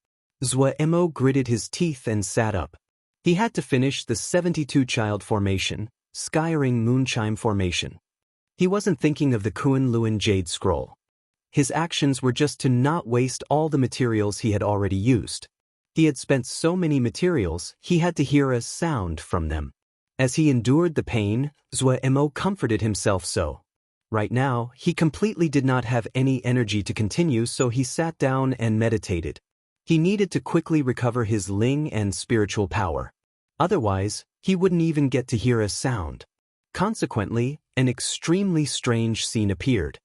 Zhou Mo gritted his teeth and sat up. He had to finish the 72 child formation, Sky Ring Moonchime formation. He wasn't thinking of the Kunlun Jade Scroll. His actions were just to not waste all the materials he had already used. He had spent so many materials, he had to hear a sound from them. As he endured the pain, Zhou Mo comforted himself so. Right now, he completely did not have any energy to continue, so he sat down and meditated. He needed to quickly recover his Ling and spiritual power. Otherwise, he wouldn't even get to hear a sound. Consequently, an extremely strange scene appeared.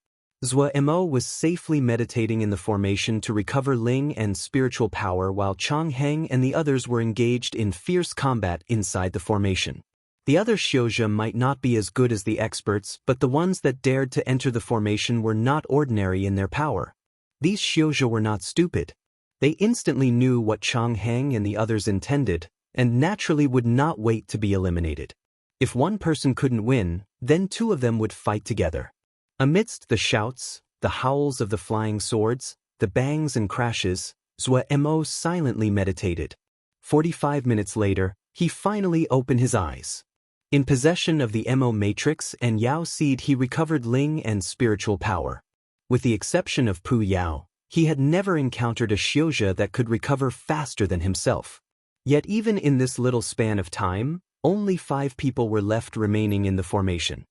Zhou Mo was safely meditating in the formation to recover Ling and spiritual power while Chang Heng and the others were engaged in fierce combat inside the formation. The other Xiuzhe might not be as good as the experts, but the ones that dared to enter the formation were not ordinary in their power. These Xiuzhe were not stupid. They instantly knew what Chang Heng and the others intended, and naturally would not wait to be eliminated. If one person couldn't win, then two of them would fight together. Amidst the shouts, the howls of the flying swords, the bangs and crashes, Zhou Mo silently meditated. 45 minutes later, he finally opened his eyes. In possession of the Mo Matrix and Yao Seed, he recovered Ling and spiritual power. With the exception of Pu Yao, he had never encountered a Xiuzhe that could recover faster than himself. Yet even in this little span of time, only 5 people were left remaining in the formation.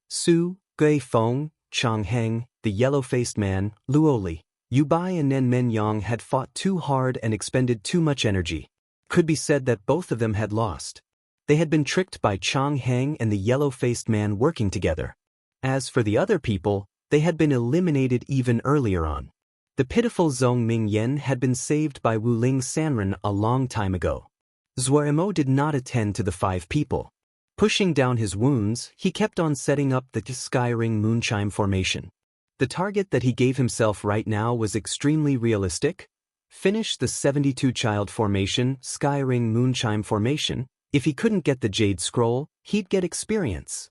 Su, Gui Feng, Chang Heng, the yellow-faced man, Luoli, Yu Bai and Nen Menyang had fought too hard and expended too much energy. Could be said that both of them had lost. They had been tricked by Chang Heng and the yellow-faced man working together. As for the other people, they had been eliminated even earlier on. The pitiful Zhong Mingyan had been saved by Wu Ling Sanren a long time ago. Zhou Mo did not attend to the 5 people. Pushing down his wounds, he kept on setting up the Sky Ring Moonchime formation. The target that he gave himself right now was extremely realistic. Finish the 72 child formation, Sky Ring Moonchime formation. If he couldn't get the Jade Scroll, he'd get experience.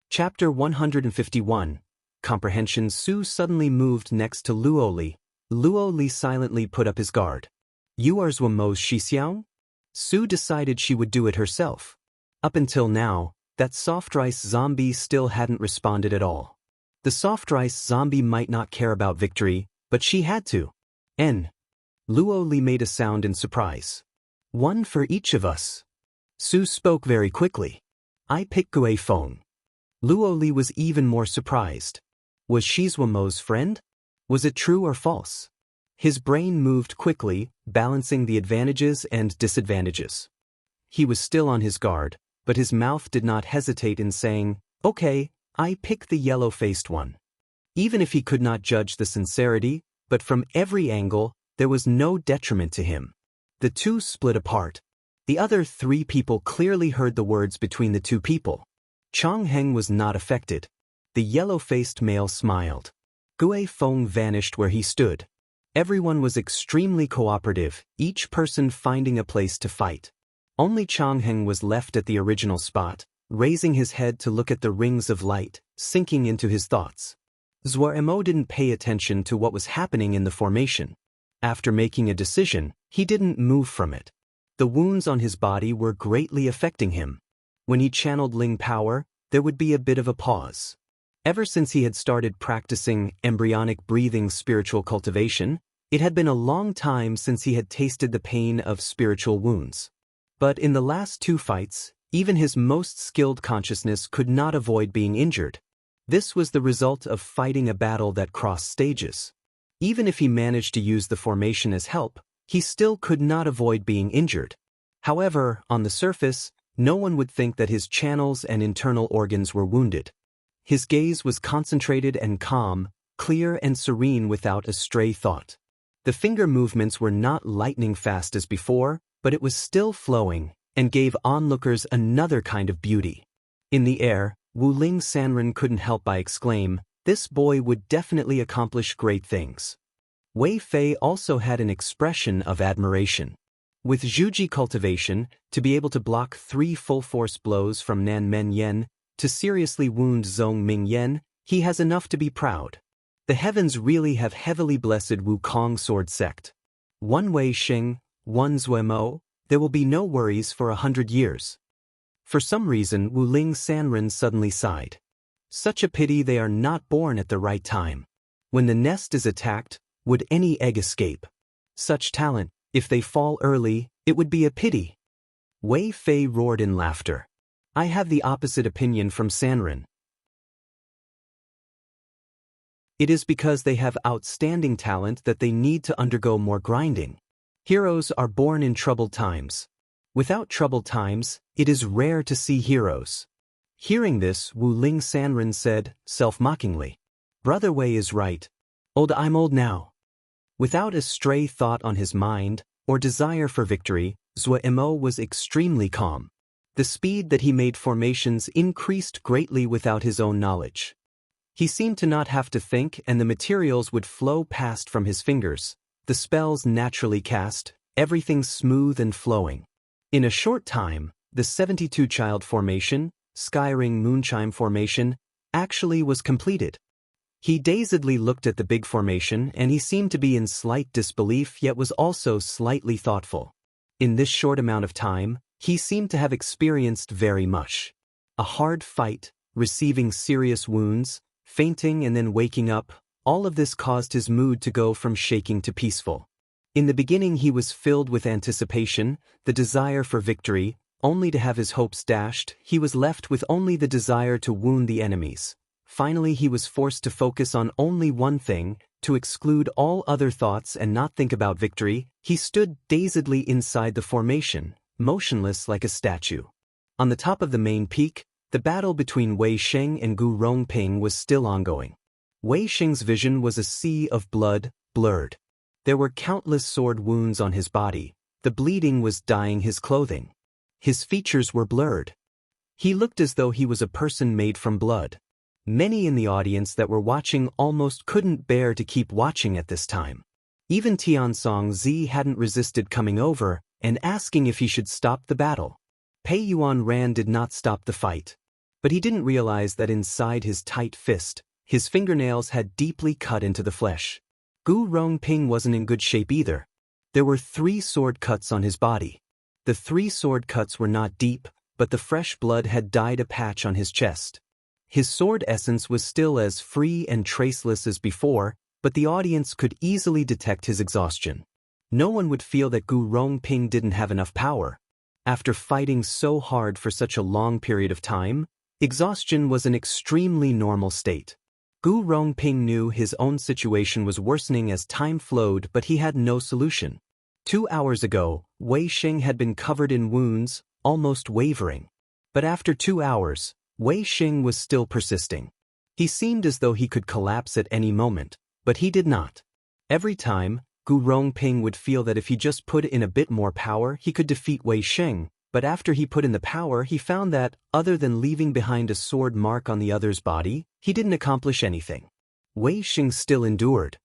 Chapter 151. Comprehension. Su suddenly moved next to Luoli. Luoli silently put up his guard. You are Zhou Mo's Shixiang? Su decided she would do it herself. Up until now, that soft rice zombie still hadn't responded at all. The soft rice zombie might not care about victory, but she had to. Luoli made a sound in surprise. One for each of us. Su spoke very quickly. I pick Gui Feng. Luo Li was even more surprised. Was she Zhou Mo's friend? Was it true or false? His brain moved quickly, balancing the advantages and disadvantages. He was still on his guard, but his mouth did not hesitate in saying, "Okay, I pick the yellow-faced one." Even if he could not judge the sincerity, but from every angle, there was no detriment to him. The two split apart. The other three people clearly heard the words between the two people. Chang Heng was not affected. The yellow-faced male smiled. Gue Feng vanished where he stood. Everyone was extremely cooperative, each person finding a place to fight. Only Chang Heng was left at the original spot, raising his head to look at the rings of light, sinking into his thoughts. Zhou Mo didn't pay attention to what was happening in the formation. After making a decision, he didn't move from it. The wounds on his body were greatly affecting him. When he channeled Ling power, there would be a bit of a pause. Ever since he had started practicing embryonic breathing spiritual cultivation, it had been a long time since he had tasted the pain of spiritual wounds. But in the last two fights, even his most skilled consciousness could not avoid being injured. This was the result of fighting a battle that crossed stages. Even if he managed to use the formation as help, he still could not avoid being injured. However, on the surface, no one would think that his channels and internal organs were wounded. His gaze was concentrated and calm, clear and serene without a stray thought. The finger movements were not lightning fast as before, but it was still flowing, and gave onlookers another kind of beauty. In the air, Wu Ling Sanren couldn't help but exclaim, "This boy would definitely accomplish great things." Wei Fei also had an expression of admiration. With Zhuji cultivation, to be able to block 3 full-force blows from Nan Men Yen, to seriously wound Zhong Ming Yen, he has enough to be proud. The heavens really have heavily blessed Wukong sword sect. One Wei Xing, one Zhou Mo, there will be no worries for 100 years. For some reason Wu Ling Sanren suddenly sighed. Such a pity they are not born at the right time. When the nest is attacked, would any egg escape? Such talent, if they fall early, it would be a pity. Wei Fei roared in laughter. I have the opposite opinion from Sanren. It is because they have outstanding talent that they need to undergo more grinding. Heroes are born in troubled times. Without troubled times, it is rare to see heroes. Hearing this, Wu Ling Sanren said, self-mockingly, "Brother Wei is right. I'm old now." Without a stray thought on his mind, or desire for victory, Zhou Mo was extremely calm. The speed that he made formations increased greatly without his own knowledge. He seemed to not have to think, and the materials would flow past from his fingers, the spells naturally cast, everything smooth and flowing. In a short time, the 72-child formation, Skyring Moonchime formation, actually was completed. He dazedly looked at the big formation and he seemed to be in slight disbelief yet was also slightly thoughtful. In this short amount of time, he seemed to have experienced very much. A hard fight, receiving serious wounds, fainting and then waking up, all of this caused his mood to go from shaking to peaceful. In the beginning he was filled with anticipation, the desire for victory, only to have his hopes dashed. He was left with only the desire to wound the enemies. Finally he was forced to focus on only one thing, to exclude all other thoughts and not think about victory. He stood dazedly inside the formation, motionless like a statue. On the top of the main peak, the battle between Wei Sheng and Gu Rongping was still ongoing. Wei Sheng's vision was a sea of blood, blurred. There were countless sword wounds on his body. The bleeding was dyeing his clothing. His features were blurred. He looked as though he was a person made from blood. Many in the audience that were watching almost couldn't bear to keep watching at this time. Even Tiansong Zi hadn't resisted coming over and asking if he should stop the battle. Pei Yuan Ran did not stop the fight. But he didn't realize that inside his tight fist, his fingernails had deeply cut into the flesh. Gu Rongping wasn't in good shape either. There were 3 sword cuts on his body. The 3 sword cuts were not deep, but the fresh blood had dyed a patch on his chest. His sword essence was still as free and traceless as before, but the audience could easily detect his exhaustion. No one would feel that Gu Rongping didn't have enough power. After fighting so hard for such a long period of time, Exhaustion was an extremely normal state. Gu Rongping knew his own situation was worsening as time flowed, but he had no solution. 2 hours ago, Wei Xing had been covered in wounds, almost wavering. But after 2 hours, Wei Xing was still persisting. He seemed as though he could collapse at any moment, but he did not. Every time, Gu Rongping would feel that if he just put in a bit more power, he could defeat Wei Xing, but after he put in the power, he found that, other than leaving behind a sword mark on the other's body, he didn't accomplish anything. Wei Xing still endured.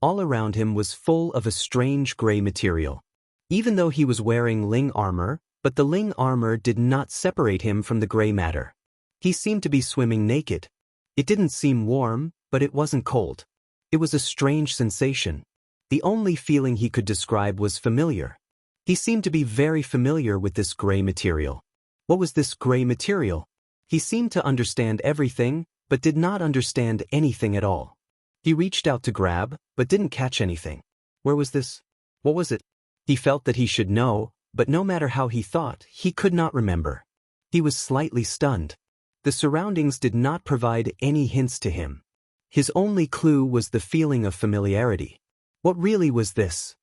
All around him was full of a strange gray material. Even though he was wearing Ling armor, but the Ling armor did not separate him from the gray matter. He seemed to be swimming naked. It didn't seem warm, but it wasn't cold. It was a strange sensation. The only feeling he could describe was familiar. He seemed to be very familiar with this gray material. What was this gray material? He seemed to understand everything, but did not understand anything at all. He reached out to grab, but didn't catch anything. Where was this? What was it? He felt that he should know, but no matter how he thought, he could not remember. He was slightly stunned. The surroundings did not provide any hints to him. His only clue was the feeling of familiarity. What really was this?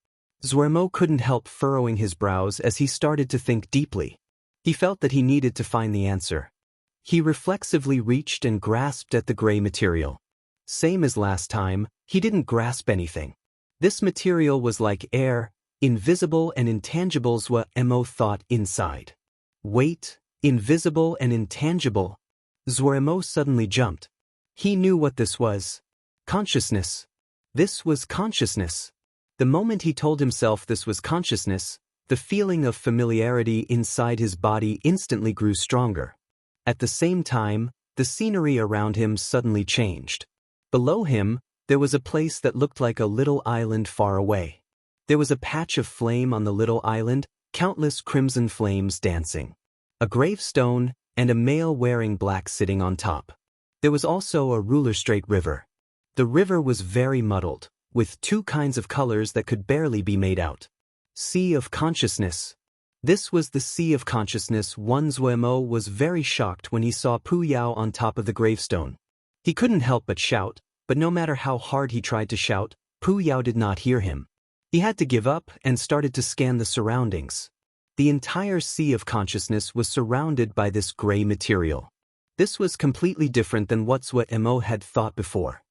Zuermo couldn't help furrowing his brows as he started to think deeply. He felt that he needed to find the answer. He reflexively reached and grasped at the gray material. Same as last time, he didn't grasp anything. This material was like air, invisible and intangible. Zuermo thought inside. Wait, invisible and intangible. Zuermo suddenly jumped. He knew what this was. Consciousness. This was consciousness. The moment he told himself this was consciousness, the feeling of familiarity inside his body instantly grew stronger. At the same time, the scenery around him suddenly changed. Below him, there was a place that looked like a little island far away. There was a patch of flame on the little island, countless crimson flames dancing. A gravestone, and a male wearing black sitting on top. There was also a ruler-straight river. The river was very muddled, with 2 kinds of colors that could barely be made out. Sea of Consciousness. This was the Sea of Consciousness. Zuermo was very shocked when he saw Pu Yao on top of the gravestone. He couldn't help but shout, but no matter how hard he tried to shout, Pu Yao did not hear him. He had to give up and started to scan the surroundings. The entire Sea of Consciousness was surrounded by this gray material. This was completely different than what Zuermo had thought before.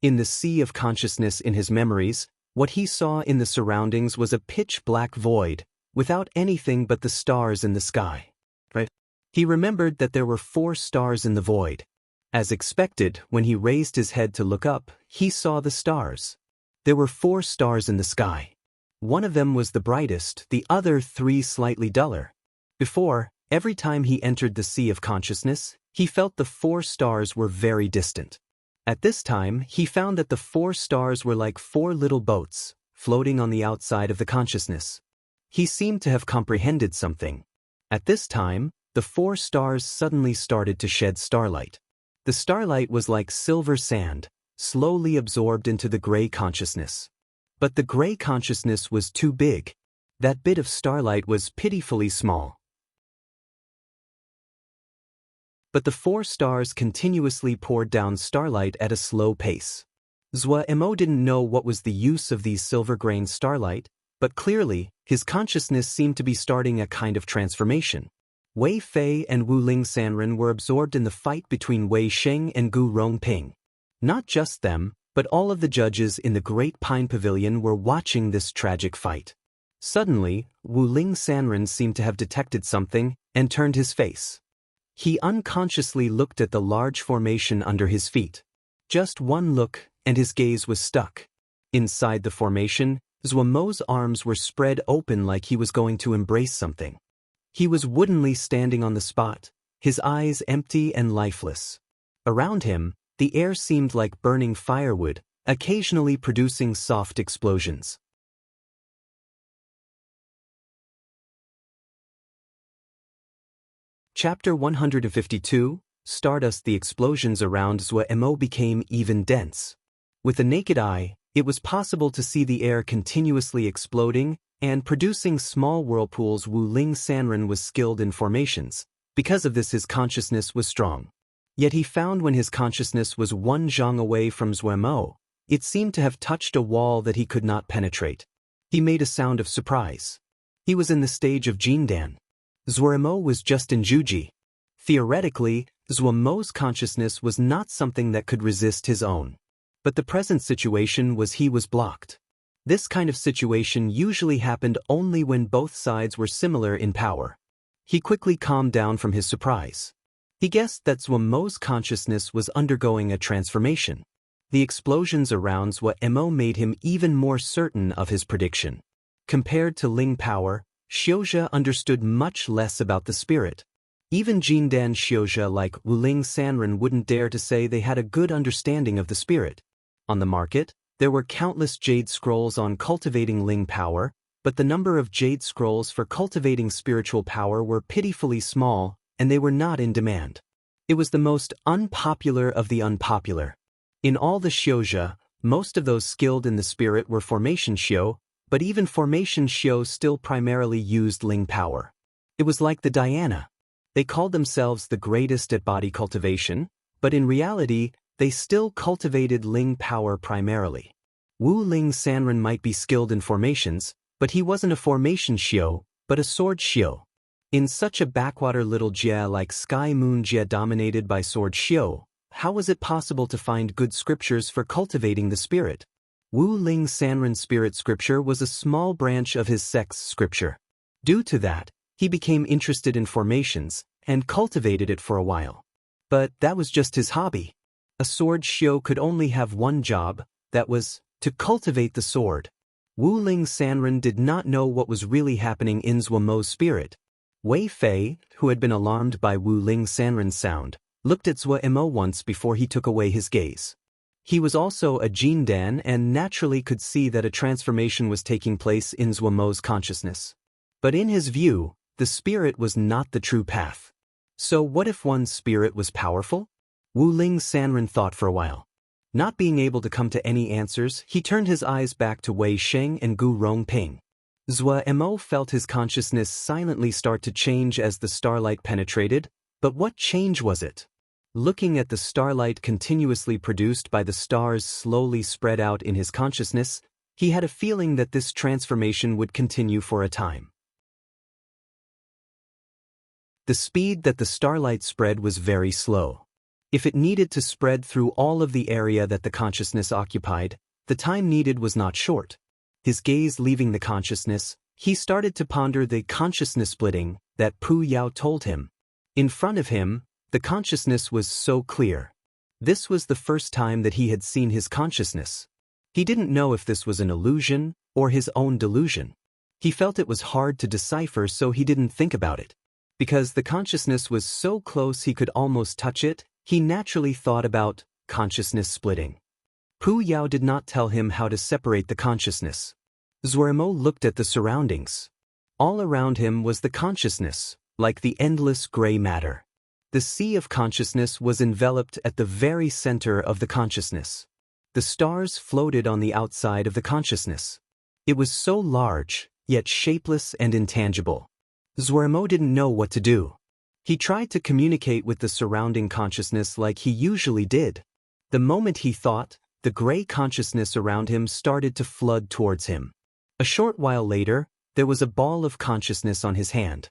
In the Sea of Consciousness in his memories, what he saw in the surroundings was a pitch-black void, without anything but the stars in the sky. He remembered that there were 4 stars in the void. As expected, when he raised his head to look up, he saw the stars. There were 4 stars in the sky. One of them was the brightest, the other 3 slightly duller. Before, every time he entered the Sea of Consciousness, he felt the 4 stars were very distant. At this time, he found that the 4 stars were like 4 little boats, floating on the outside of the consciousness. He seemed to have comprehended something. At this time, the 4 stars suddenly started to shed starlight. The starlight was like silver sand, slowly absorbed into the gray consciousness. But the gray consciousness was too big. That bit of starlight was pitifully small. But the 4 stars continuously poured down starlight at a slow pace. Zuermo didn't know what was the use of these silver-grain starlight, but clearly, his consciousness seemed to be starting a kind of transformation. Wei Fei and Wu Ling Sanren were absorbed in the fight between Wei Xing and Gu Rongping. Not just them, but all of the judges in the Great Pine Pavilion were watching this tragic fight. Suddenly, Wu Ling Sanren seemed to have detected something and turned his face. He unconsciously looked at the large formation under his feet. Just one look, and his gaze was stuck. Inside the formation, Zuermo's arms were spread open like he was going to embrace something. He was woodenly standing on the spot, his eyes empty and lifeless. Around him, the air seemed like burning firewood, occasionally producing soft explosions. Chapter 152, Stardust. The explosions around Zuermo became even dense. With the naked eye, it was possible to see the air continuously exploding, and producing small whirlpools. Wu Ling Sanren was skilled in formations. Because of this, his consciousness was strong. Yet he found when his consciousness was one zhang away from Zuemo, it seemed to have touched a wall that he could not penetrate. He made a sound of surprise. He was in the stage of Jindan. Zuemo was just in Juji. Theoretically, Zuemo's consciousness was not something that could resist his own. But the present situation was he was blocked. This kind of situation usually happened only when both sides were similar in power. He quickly calmed down from his surprise. He guessed that Zuemo's consciousness was undergoing a transformation. The explosions around Zuemo made him even more certain of his prediction. Compared to Ling power, Xiuzhe understood much less about the spirit. Even Jindan Xiuzhe like Wu Ling Sanren wouldn't dare to say they had a good understanding of the spirit. On the market, there were countless jade scrolls on cultivating Ling power, but the number of jade scrolls for cultivating spiritual power were pitifully small, and they were not in demand. It was the most unpopular of the unpopular. In all the Xiuzhe, most of those skilled in the spirit were formation Xiu, but even formation Xiu still primarily used Ling power. It was like the Diana. They called themselves the greatest at body cultivation, but in reality, they still cultivated Ling power primarily. Wu Ling Sanren might be skilled in formations, but he wasn't a formation Xiu, but a sword Xiu. In such a backwater little Jia like Sky Moon Jia dominated by sword Xiu, how was it possible to find good scriptures for cultivating the spirit? Wu Ling Sanren's spirit scripture was a small branch of his sect's scripture. Due to that, he became interested in formations, and cultivated it for a while. But that was just his hobby. A sword Xiu could only have one job, that was, to cultivate the sword. Wu Ling Sanren did not know what was really happening in Zuemo's spirit. Wei Fei, who had been alarmed by Wu Ling Sanren's sound, looked at Zuemo once before he took away his gaze. He was also a Jindan and naturally could see that a transformation was taking place in Zuemo's consciousness. But in his view, the spirit was not the true path. So what if one's spirit was powerful? Wu Ling Sanren thought for a while. Not being able to come to any answers, he turned his eyes back to Wei Sheng and Gu Rongping. Zuemo felt his consciousness silently start to change as the starlight penetrated, but what change was it? Looking at the starlight continuously produced by the stars slowly spread out in his consciousness, he had a feeling that this transformation would continue for a time. The speed that the starlight spread was very slow. If it needed to spread through all of the area that the consciousness occupied, the time needed was not short. His gaze leaving the consciousness, he started to ponder the consciousness splitting that Pu Yao told him. In front of him, the consciousness was so clear. This was the first time that he had seen his consciousness. He didn't know if this was an illusion or his own delusion. He felt it was hard to decipher, so he didn't think about it. Because the consciousness was so close he could almost touch it, he naturally thought about consciousness splitting. Pu Yao did not tell him how to separate the consciousness. Zuemo looked at the surroundings. All around him was the consciousness, like the endless gray matter. The sea of consciousness was enveloped at the very center of the consciousness. The stars floated on the outside of the consciousness. It was so large, yet shapeless and intangible. Zuemo didn't know what to do. He tried to communicate with the surrounding consciousness like he usually did. The moment he thought, the gray consciousness around him started to flood towards him. A short while later, there was a ball of consciousness on his hand.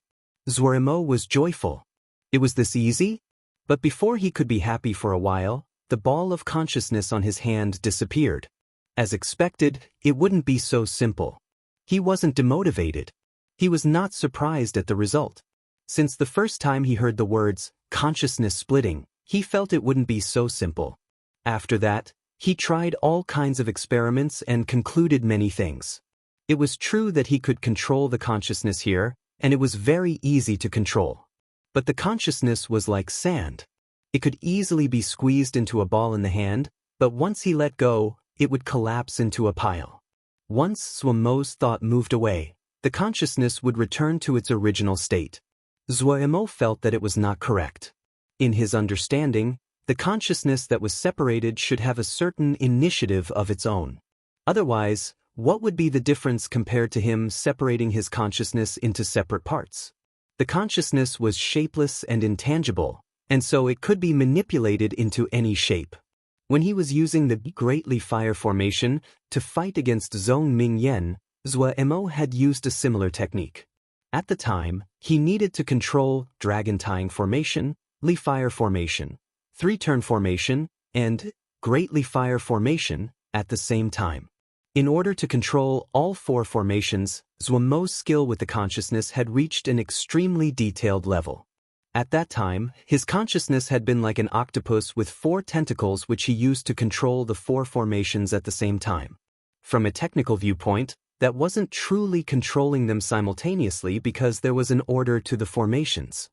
Zuemo was joyful. It was this easy? But before he could be happy for a while, the ball of consciousness on his hand disappeared. As expected, it wouldn't be so simple. He wasn't demotivated. He was not surprised at the result. Since the first time he heard the words, consciousness splitting, he felt it wouldn't be so simple. After that, he tried all kinds of experiments and concluded many things. It was true that he could control the consciousness here, and it was very easy to control. But the consciousness was like sand. It could easily be squeezed into a ball in the hand, but once he let go, it would collapse into a pile. Once Zuemo's thought moved away, the consciousness would return to its original state. Zuemo felt that it was not correct. In his understanding, the consciousness that was separated should have a certain initiative of its own. Otherwise, What would be the difference compared to him separating his consciousness into separate parts? The consciousness was shapeless and intangible, and so it could be manipulated into any shape. When he was using the Great Li Fire formation to fight against Zhong Mingyan, Zhou Emo had used a similar technique. At the time, he needed to control Dragon Tying formation, Li Fire formation, Three-Turn formation, and Great Li Fire formation at the same time. In order to control all four formations, Zhou Emo's skill with the consciousness had reached an extremely detailed level. At that time, his consciousness had been like an octopus with 4 tentacles which he used to control the 4 formations at the same time. From a technical viewpoint, that wasn't truly controlling them simultaneously because there was an order to the formations.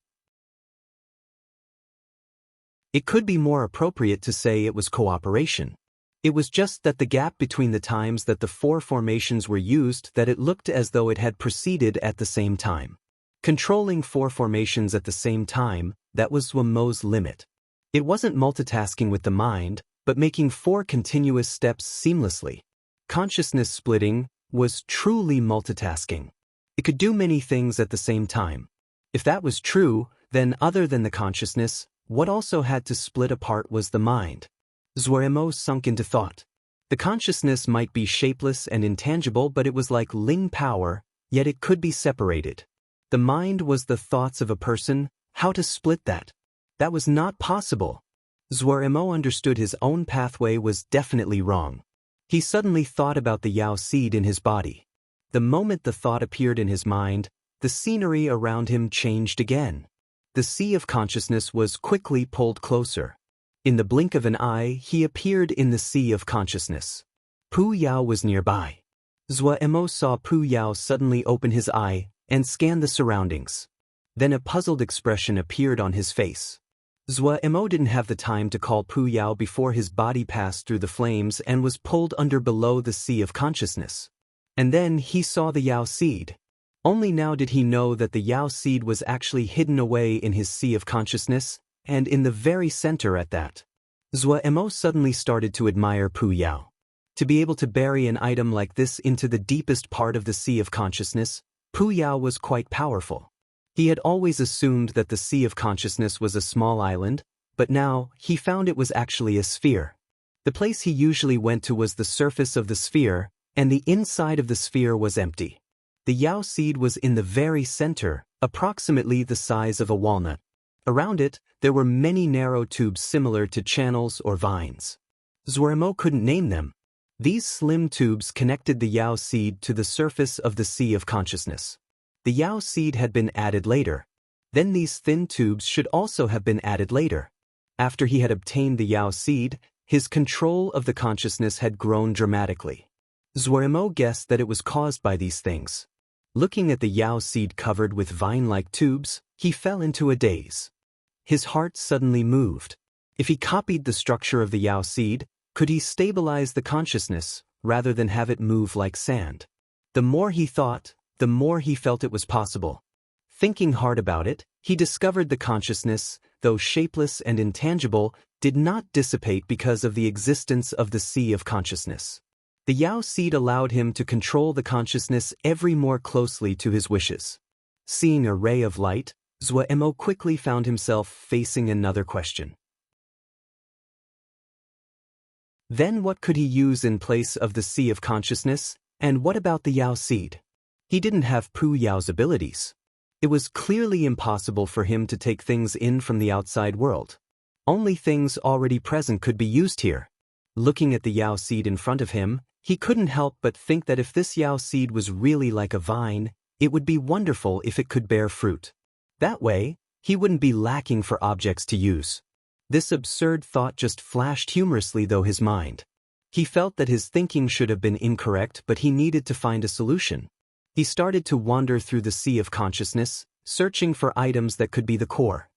It could be more appropriate to say it was cooperation. It was just that the gap between the times that the 4 formations were used that it looked as though it had proceeded at the same time. Controlling 4 formations at the same time, that was Zhou Emo's limit. It wasn't multitasking with the mind, but making 4 continuous steps seamlessly. Consciousness splitting was truly multitasking. It could do many things at the same time. If that was true, then other than the consciousness, what also had to split apart was the mind. Zhou Emo sunk into thought. The consciousness might be shapeless and intangible, but it was like Ling power, yet it could be separated. The mind was the thoughts of a person. How to split that? That was not possible. Zhou Emo understood his own pathway was definitely wrong. He suddenly thought about the Yao seed in his body. The moment the thought appeared in his mind, the scenery around him changed again. The sea of consciousness was quickly pulled closer. In the blink of an eye, he appeared in the sea of consciousness. Pu Yao was nearby. Zhou Emo saw Pu Yao suddenly open his eye and scan the surroundings. Then a puzzled expression appeared on his face. Zhou Emo didn't have the time to call Pu Yao before his body passed through the flames and was pulled under below the sea of consciousness. And then he saw the Yao seed. Only now did he know that the Yao seed was actually hidden away in his sea of consciousness, and in the very center at that. Zhou Emo suddenly started to admire Pu Yao. To be able to bury an item like this into the deepest part of the sea of consciousness, Pu Yao was quite powerful. He had always assumed that the sea of consciousness was a small island, but now he found it was actually a sphere. The place he usually went to was the surface of the sphere, and the inside of the sphere was empty. The Yao seed was in the very center, approximately the size of a walnut. Around it, there were many narrow tubes similar to channels or vines. Zhou Emo couldn't name them. These slim tubes connected the Yao seed to the surface of the sea of consciousness. The Yao seed had been added later. Then these thin tubes should also have been added later. After he had obtained the Yao seed, his control of the consciousness had grown dramatically. Zhou Emo guessed that it was caused by these things. Looking at the Yao seed covered with vine-like tubes, he fell into a daze. His heart suddenly moved. If he copied the structure of the Yao seed, could he stabilize the consciousness, rather than have it move like sand? The more he thought, the more he felt it was possible. Thinking hard about it, he discovered the consciousness, though shapeless and intangible, did not dissipate because of the existence of the sea of consciousness. The Yao seed allowed him to control the consciousness ever more closely to his wishes. Seeing a ray of light, Zhou Emo quickly found himself facing another question. Then what could he use in place of the sea of consciousness, and what about the Yao seed? He didn't have Pu Yao's abilities. It was clearly impossible for him to take things in from the outside world. Only things already present could be used here. Looking at the Yao seed in front of him, he couldn't help but think that if this Yao seed was really like a vine, it would be wonderful if it could bear fruit. That way, he wouldn't be lacking for objects to use. This absurd thought just flashed humorously through his mind. He felt that his thinking should have been incorrect, but he needed to find a solution. He started to wander through the sea of consciousness, searching for items that could be the core.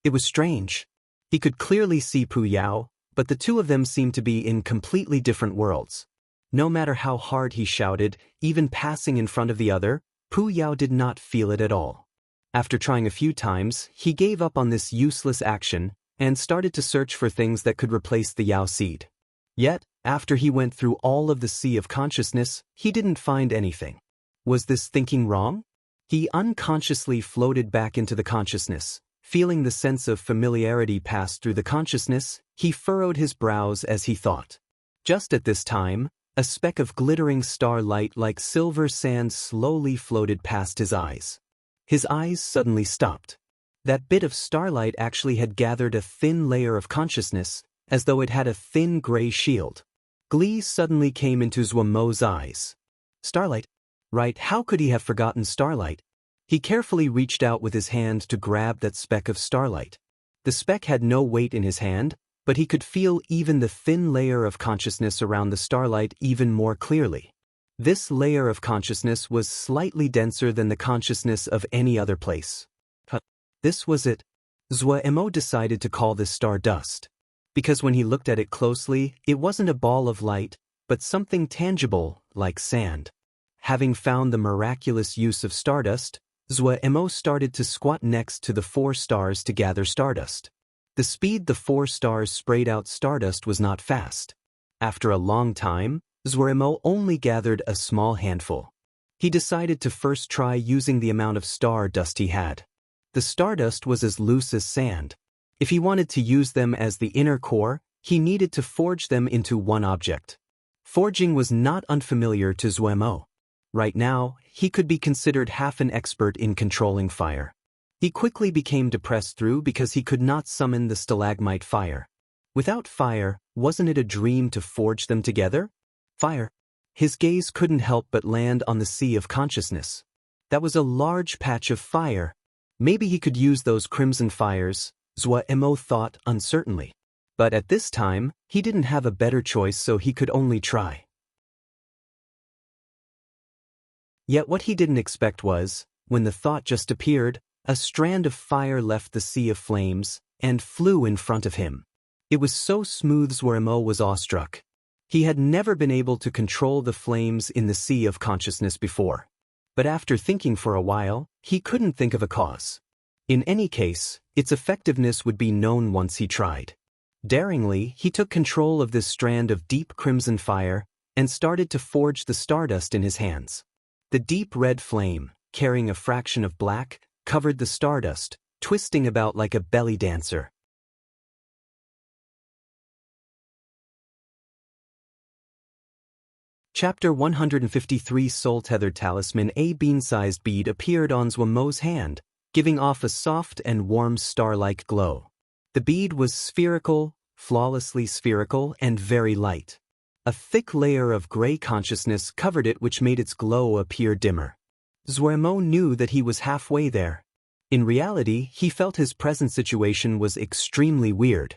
It was strange. He could clearly see Pu Yao, but the two of them seemed to be in completely different worlds. No matter how hard he shouted, even passing in front of the other, Pu Yao did not feel it at all. After trying a few times, he gave up on this useless action and started to search for things that could replace the Yao seed. Yet, after he went through all of the sea of consciousness, he didn't find anything. Was this thinking wrong? He unconsciously floated back into the consciousness. Feeling the sense of familiarity pass through the consciousness, he furrowed his brows as he thought. Just at this time, a speck of glittering starlight like silver sand slowly floated past his eyes. His eyes suddenly stopped. That bit of starlight actually had gathered a thin layer of consciousness, as though it had a thin gray shield. Glee suddenly came into Zhuomo's eyes. Starlight? Right, how could he have forgotten starlight? He carefully reached out with his hand to grab that speck of starlight. The speck had no weight in his hand, but he could feel even the thin layer of consciousness around the starlight even more clearly. This layer of consciousness was slightly denser than the consciousness of any other place. This was it. Zhuo decided to call this star dust. Because when he looked at it closely, it wasn't a ball of light, but something tangible, like sand. Having found the miraculous use of stardust, Zhuo started to squat next to the 4 stars to gather stardust. The speed the 4 stars sprayed out stardust was not fast. After a long time, Zhuo only gathered a small handful. He decided to first try using the amount of stardust he had. The stardust was as loose as sand. If he wanted to use them as the inner core, he needed to forge them into one object. Forging was not unfamiliar to Zhuo. Right now, he could be considered half an expert in controlling fire. He quickly became depressed because he could not summon the stalagmite fire. Without fire, wasn't it a dream to forge them together? Fire. His gaze couldn't help but land on the sea of consciousness. That was a large patch of fire. Maybe he could use those crimson fires, Zhuo thought uncertainly. But at this time, he didn't have a better choice, so he could only try. Yet what he didn't expect was, when the thought just appeared, a strand of fire left the sea of flames and flew in front of him. It was so smooth Zhuo was awestruck. He had never been able to control the flames in the sea of consciousness before. But after thinking for a while, he couldn't think of a cause. In any case, its effectiveness would be known once he tried. Daringly, he took control of this strand of deep crimson fire and started to forge the stardust in his hands. The deep red flame, carrying a fraction of black, covered the stardust, twisting about like a belly dancer. Chapter 153 Soul-Tethered Talisman. A bean-sized bead appeared on Zhuo's hand, giving off a soft and warm star-like glow. The bead was spherical, flawlessly spherical, and very light. A thick layer of gray consciousness covered it, which made its glow appear dimmer. Zhuo knew that he was halfway there. In reality, he felt his present situation was extremely weird.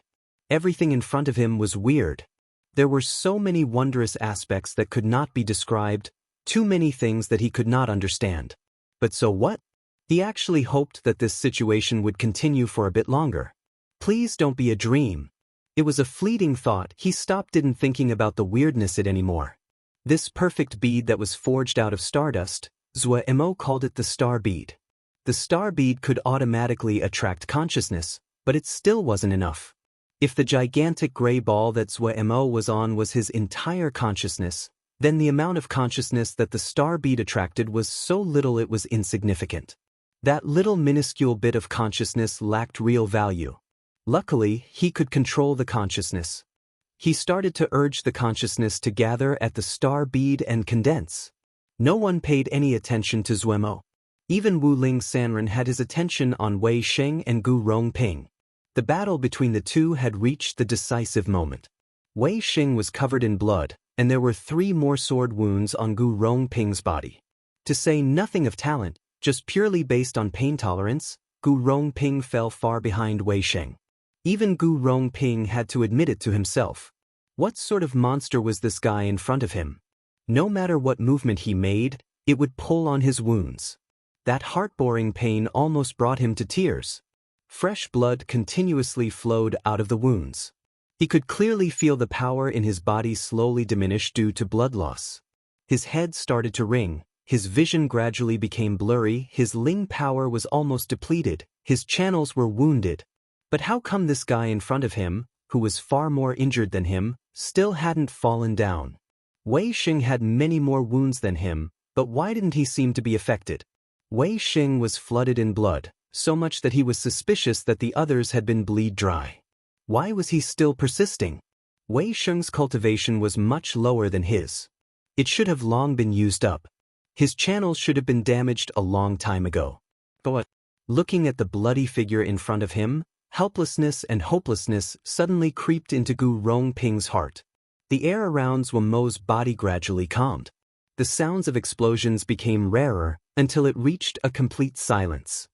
Everything in front of him was weird. There were so many wondrous aspects that could not be described, too many things that he could not understand. But so what? He actually hoped that this situation would continue for a bit longer. Please don't be a dream. It was a fleeting thought. He stopped thinking about the weirdness it anymore. This perfect bead that was forged out of stardust, Zhuo called it the star bead. The star bead could automatically attract consciousness, but it still wasn't enough. If the gigantic gray ball that Zhuo was on was his entire consciousness, then the amount of consciousness that the star bead attracted was so little it was insignificant. That little minuscule bit of consciousness lacked real value. Luckily, he could control the consciousness. He started to urge the consciousness to gather at the star bead and condense. No one paid any attention to Zhuo. Even Wu Ling Sanren had his attention on Wei Sheng and Gu Rongping. The battle between the two had reached the decisive moment. Wei Sheng was covered in blood, and there were 3 more sword wounds on Gu Rongping's body. To say nothing of talent, just purely based on pain tolerance, Gu Rongping fell far behind Wei Sheng. Even Gu Rongping had to admit it to himself. What sort of monster was this guy in front of him? No matter what movement he made, it would pull on his wounds. That heart-boring pain almost brought him to tears. Fresh blood continuously flowed out of the wounds. He could clearly feel the power in his body slowly diminish due to blood loss. His head started to ring, his vision gradually became blurry, his Ling power was almost depleted, his channels were wounded. But how come this guy in front of him, who was far more injured than him, still hadn't fallen down. Wei Xing had many more wounds than him, but why didn't he seem to be affected? Wei Xing was flooded in blood, so much that he was suspicious that the others had been bleed dry. Why was he still persisting? Wei Xing's cultivation was much lower than his. It should have long been used up. His channels should have been damaged a long time ago. But looking at the bloody figure in front of him, helplessness and hopelessness suddenly creeped into Gu Rongping's heart. The air around Zhuo Mo's body gradually calmed. The sounds of explosions became rarer until it reached a complete silence.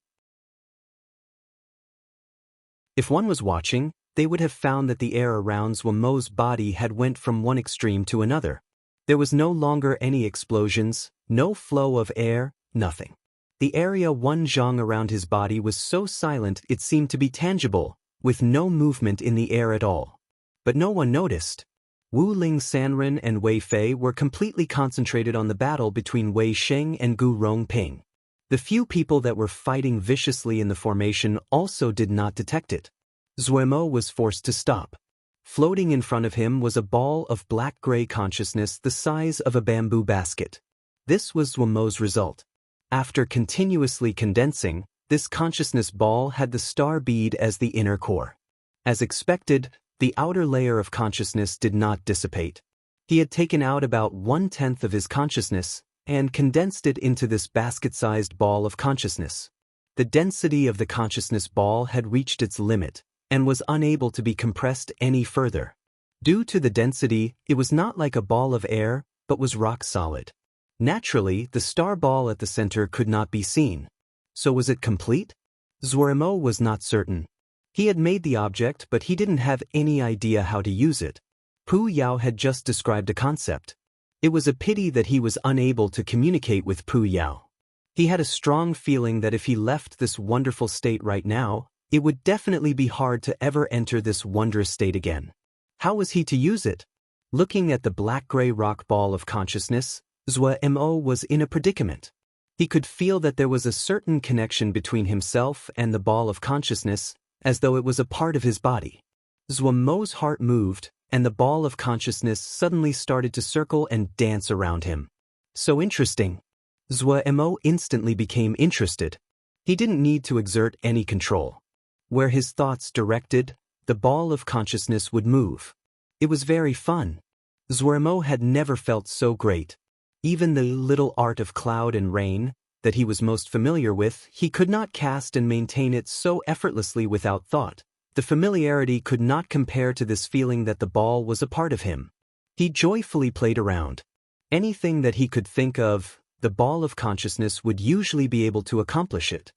If one was watching, they would have found that the air around Zhuo Mo's body had went from one extreme to another. There was no longer any explosions, no flow of air, nothing. The area 1 zhang around his body was so silent it seemed to be tangible, with no movement in the air at all. But no one noticed. Wu Ling Sanren and Wei Fei were completely concentrated on the battle between Wei Xing and Gu Rongping. The few people that were fighting viciously in the formation also did not detect it. Zhuo Mo was forced to stop. Floating in front of him was a ball of black-gray consciousness the size of a bamboo basket. This was Zhuo Mo's result. After continuously condensing, this consciousness ball had the star bead as the inner core. As expected, the outer layer of consciousness did not dissipate. He had taken out about 1/10 of his consciousness and condensed it into this basket-sized ball of consciousness. The density of the consciousness ball had reached its limit and was unable to be compressed any further. Due to the density, it was not like a ball of air, but was rock solid. Naturally, the star ball at the center could not be seen. So was it complete? Zhuo Mo was not certain. He had made the object, but he didn't have any idea how to use it. Pu Yao had just described a concept. It was a pity that he was unable to communicate with Pu Yao. He had a strong feeling that if he left this wonderful state right now, it would definitely be hard to ever enter this wondrous state again. How was he to use it? Looking at the black-gray rock ball of consciousness, Zhuo Mo was in a predicament. He could feel that there was a certain connection between himself and the ball of consciousness, as though it was a part of his body. Zhuo Mo's heart moved, and the ball of consciousness suddenly started to circle and dance around him. So interesting. Zhuo Mo instantly became interested. He didn't need to exert any control. Where his thoughts directed, the ball of consciousness would move. It was very fun. Zhuo Mo had never felt so great. Even the little art of cloud and rain, that he was most familiar with, he could not cast and maintain it so effortlessly without thought. The familiarity could not compare to this feeling that the ball was a part of him. He joyfully played around. Anything that he could think of, the ball of consciousness would usually be able to accomplish it.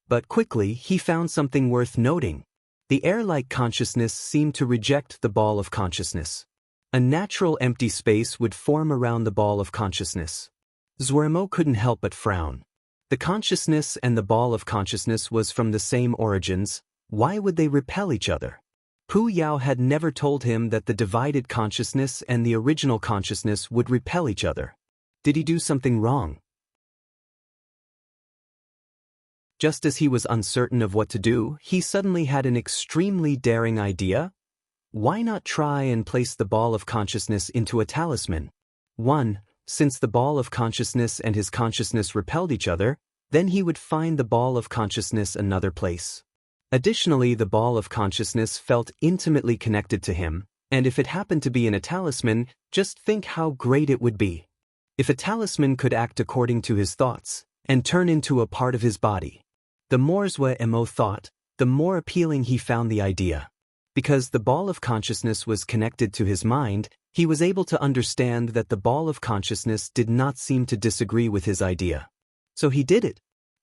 But quickly, he found something worth noting. The air-like consciousness seemed to reject the ball of consciousness. A natural empty space would form around the ball of consciousness. Zhuo Mo couldn't help but frown. The consciousness and the ball of consciousness was from the same origins. Why would they repel each other? Pu Yao had never told him that the divided consciousness and the original consciousness would repel each other. Did he do something wrong? Just as he was uncertain of what to do, he suddenly had an extremely daring idea. Why not try and place the ball of consciousness into a talisman? 1. Since the ball of consciousness and his consciousness repelled each other, then he would find the ball of consciousness another place. Additionally, the ball of consciousness felt intimately connected to him, and if it happened to be in a talisman, just think how great it would be. If a talisman could act according to his thoughts, and turn into a part of his body. The more Zhuo Mo thought, the more appealing he found the idea. Because the ball of consciousness was connected to his mind, he was able to understand that the ball of consciousness did not seem to disagree with his idea. So he did it.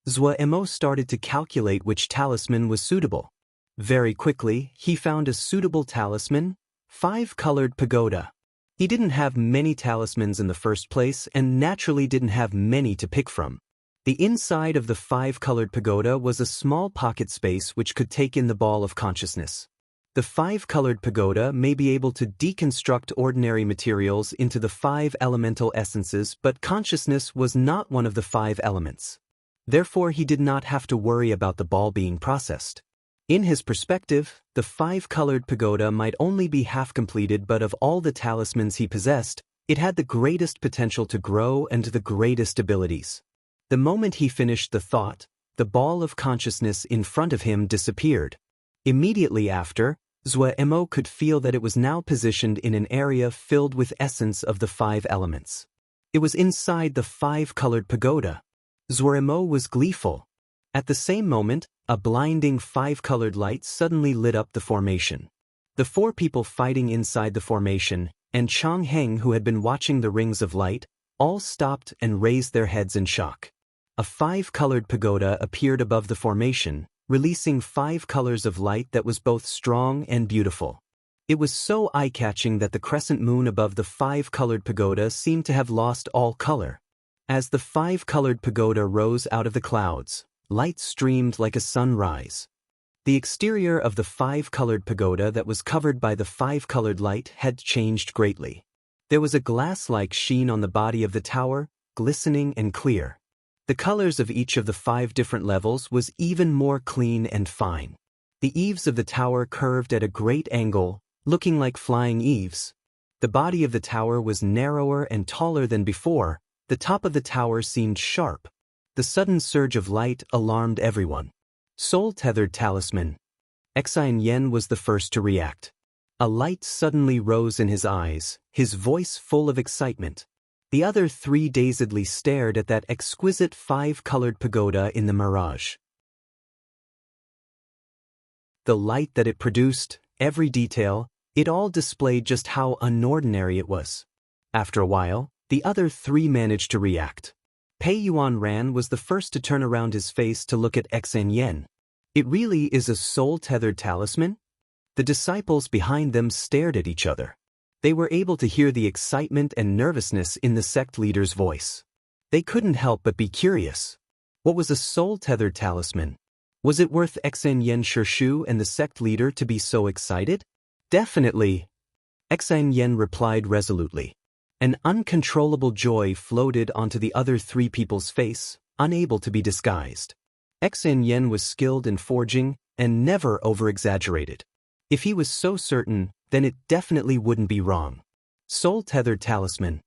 Zhuo Mo started to calculate which talisman was suitable. Very quickly, he found a suitable talisman, 5-colored pagoda. He didn't have many talismans in the first place and naturally didn't have many to pick from. The inside of the 5-colored pagoda was a small pocket space which could take in the ball of consciousness. The 5-colored pagoda may be able to deconstruct ordinary materials into the 5 elemental essences, but consciousness was not one of the 5 elements. Therefore, he did not have to worry about the ball being processed. In his perspective, the five-colored pagoda might only be half completed, but of all the talismans he possessed, it had the greatest potential to grow and the greatest abilities. The moment he finished the thought, the ball of consciousness in front of him disappeared. Immediately after, Zuemo could feel that it was now positioned in an area filled with essence of the five elements. It was inside the five-colored pagoda. Zuemo was gleeful. At the same moment, a blinding five-colored light suddenly lit up the formation. The four people fighting inside the formation, and Chang Heng, who had been watching the rings of light, all stopped and raised their heads in shock. A five-colored pagoda appeared above the formation, releasing 5 colors of light that was both strong and beautiful. It was so eye-catching that the crescent moon above the 5-colored pagoda seemed to have lost all color. As the 5-colored pagoda rose out of the clouds, light streamed like a sunrise. The exterior of the 5-colored pagoda that was covered by the 5-colored light had changed greatly. There was a glass-like sheen on the body of the tower, glistening and clear. The colors of each of the 5 different levels was even more clean and fine. The eaves of the tower curved at a great angle, looking like flying eaves. The body of the tower was narrower and taller than before. The top of the tower seemed sharp. The sudden surge of light alarmed everyone. Soul-tethered talisman. Xian Yen was the first to react. A light suddenly rose in his eyes, his voice full of excitement. The other 3 dazedly stared at that exquisite 5-colored pagoda in the mirage. The light that it produced, every detail, it all displayed just how unordinary it was. After a while, the other 3 managed to react. Pei Yuan Ran was the first to turn around his face to look at Xian Yen. It really is a soul-tethered talisman? The disciples behind them stared at each other. They were able to hear the excitement and nervousness in the sect leader's voice. They couldn't help but be curious. What was a soul-tethered talisman? Was it worth Xian Yen Shirshu and the sect leader to be so excited? Definitely. Xian Yen replied resolutely. An uncontrollable joy floated onto the other 3 people's face, unable to be disguised. Xian Yen was skilled in forging and never over-exaggerated. If he was so certain, then it definitely wouldn't be wrong. Soul-tethered talisman.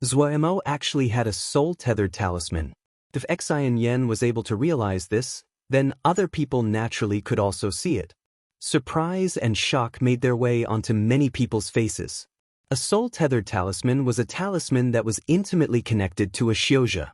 Zuemo actually had a soul-tethered talisman. If Xian Yen was able to realize this, then other people naturally could also see it. Surprise and shock made their way onto many people's faces. A soul-tethered talisman was a talisman that was intimately connected to a xiuzhe.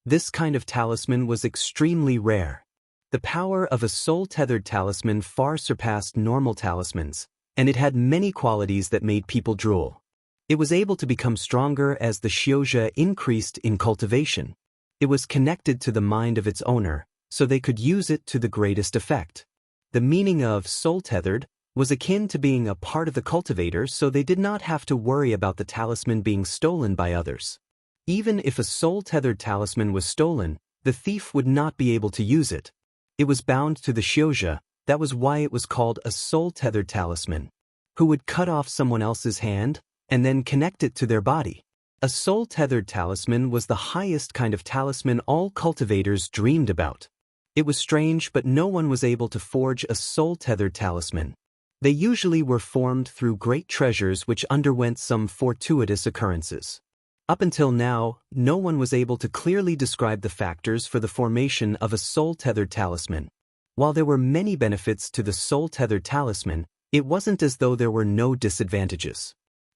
This kind of talisman was extremely rare. The power of a soul-tethered talisman far surpassed normal talismans, and it had many qualities that made people drool. It was able to become stronger as the xiuzhe increased in cultivation. It was connected to the mind of its owner, so they could use it to the greatest effect. The meaning of soul-tethered was akin to being a part of the cultivators, so they did not have to worry about the talisman being stolen by others. Even if a soul-tethered talisman was stolen, the thief would not be able to use it. It was bound to the xiuzhe. That was why it was called a soul-tethered talisman. Who would cut off someone else's hand and then connect it to their body? A soul-tethered talisman was the highest kind of talisman all cultivators dreamed about. It was strange, but no one was able to forge a soul-tethered talisman. They usually were formed through great treasures which underwent some fortuitous occurrences. Up until now, no one was able to clearly describe the factors for the formation of a soul-tethered talisman. While there were many benefits to the soul-tethered talisman, it wasn't as though there were no disadvantages.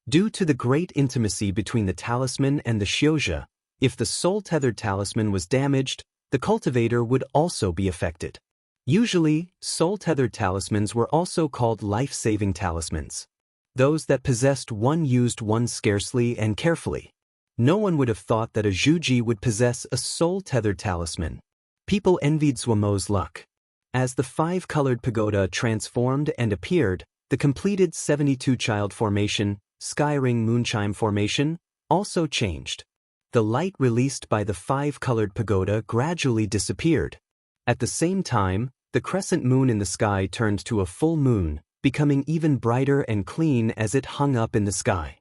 Due to the great intimacy between the talisman and the xiuzhe, if the soul-tethered talisman was damaged, the cultivator would also be affected. Usually, soul-tethered talismans were also called life-saving talismans. Those that possessed one used one scarcely and carefully. No one would have thought that a Zhuji would possess a soul-tethered talisman. People envied Zuemo's luck. As the 5-colored pagoda transformed and appeared, the completed 72-child formation, Sky-ring moonchime formation, also changed. The light released by the 5-colored pagoda gradually disappeared. At the same time, the crescent moon in the sky turned to a full moon, becoming even brighter and clean as it hung up in the sky.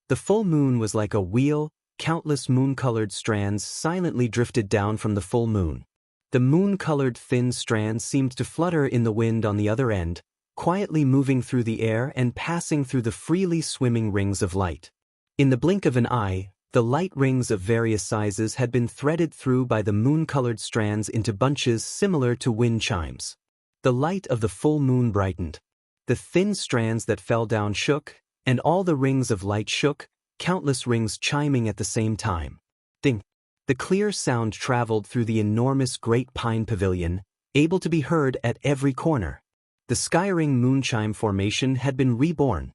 The full moon was like a wheel. Countless moon-colored strands silently drifted down from the full moon. The moon-colored thin strands seemed to flutter in the wind on the other end, quietly moving through the air and passing through the freely swimming rings of light. In the blink of an eye, the light rings of various sizes had been threaded through by the moon-colored strands into bunches similar to wind chimes. The light of the full moon brightened. The thin strands that fell down shook, and all the rings of light shook, countless rings chiming at the same time. Ding! The clear sound traveled through the enormous great pine pavilion, able to be heard at every corner. The skyring moonchime formation had been reborn.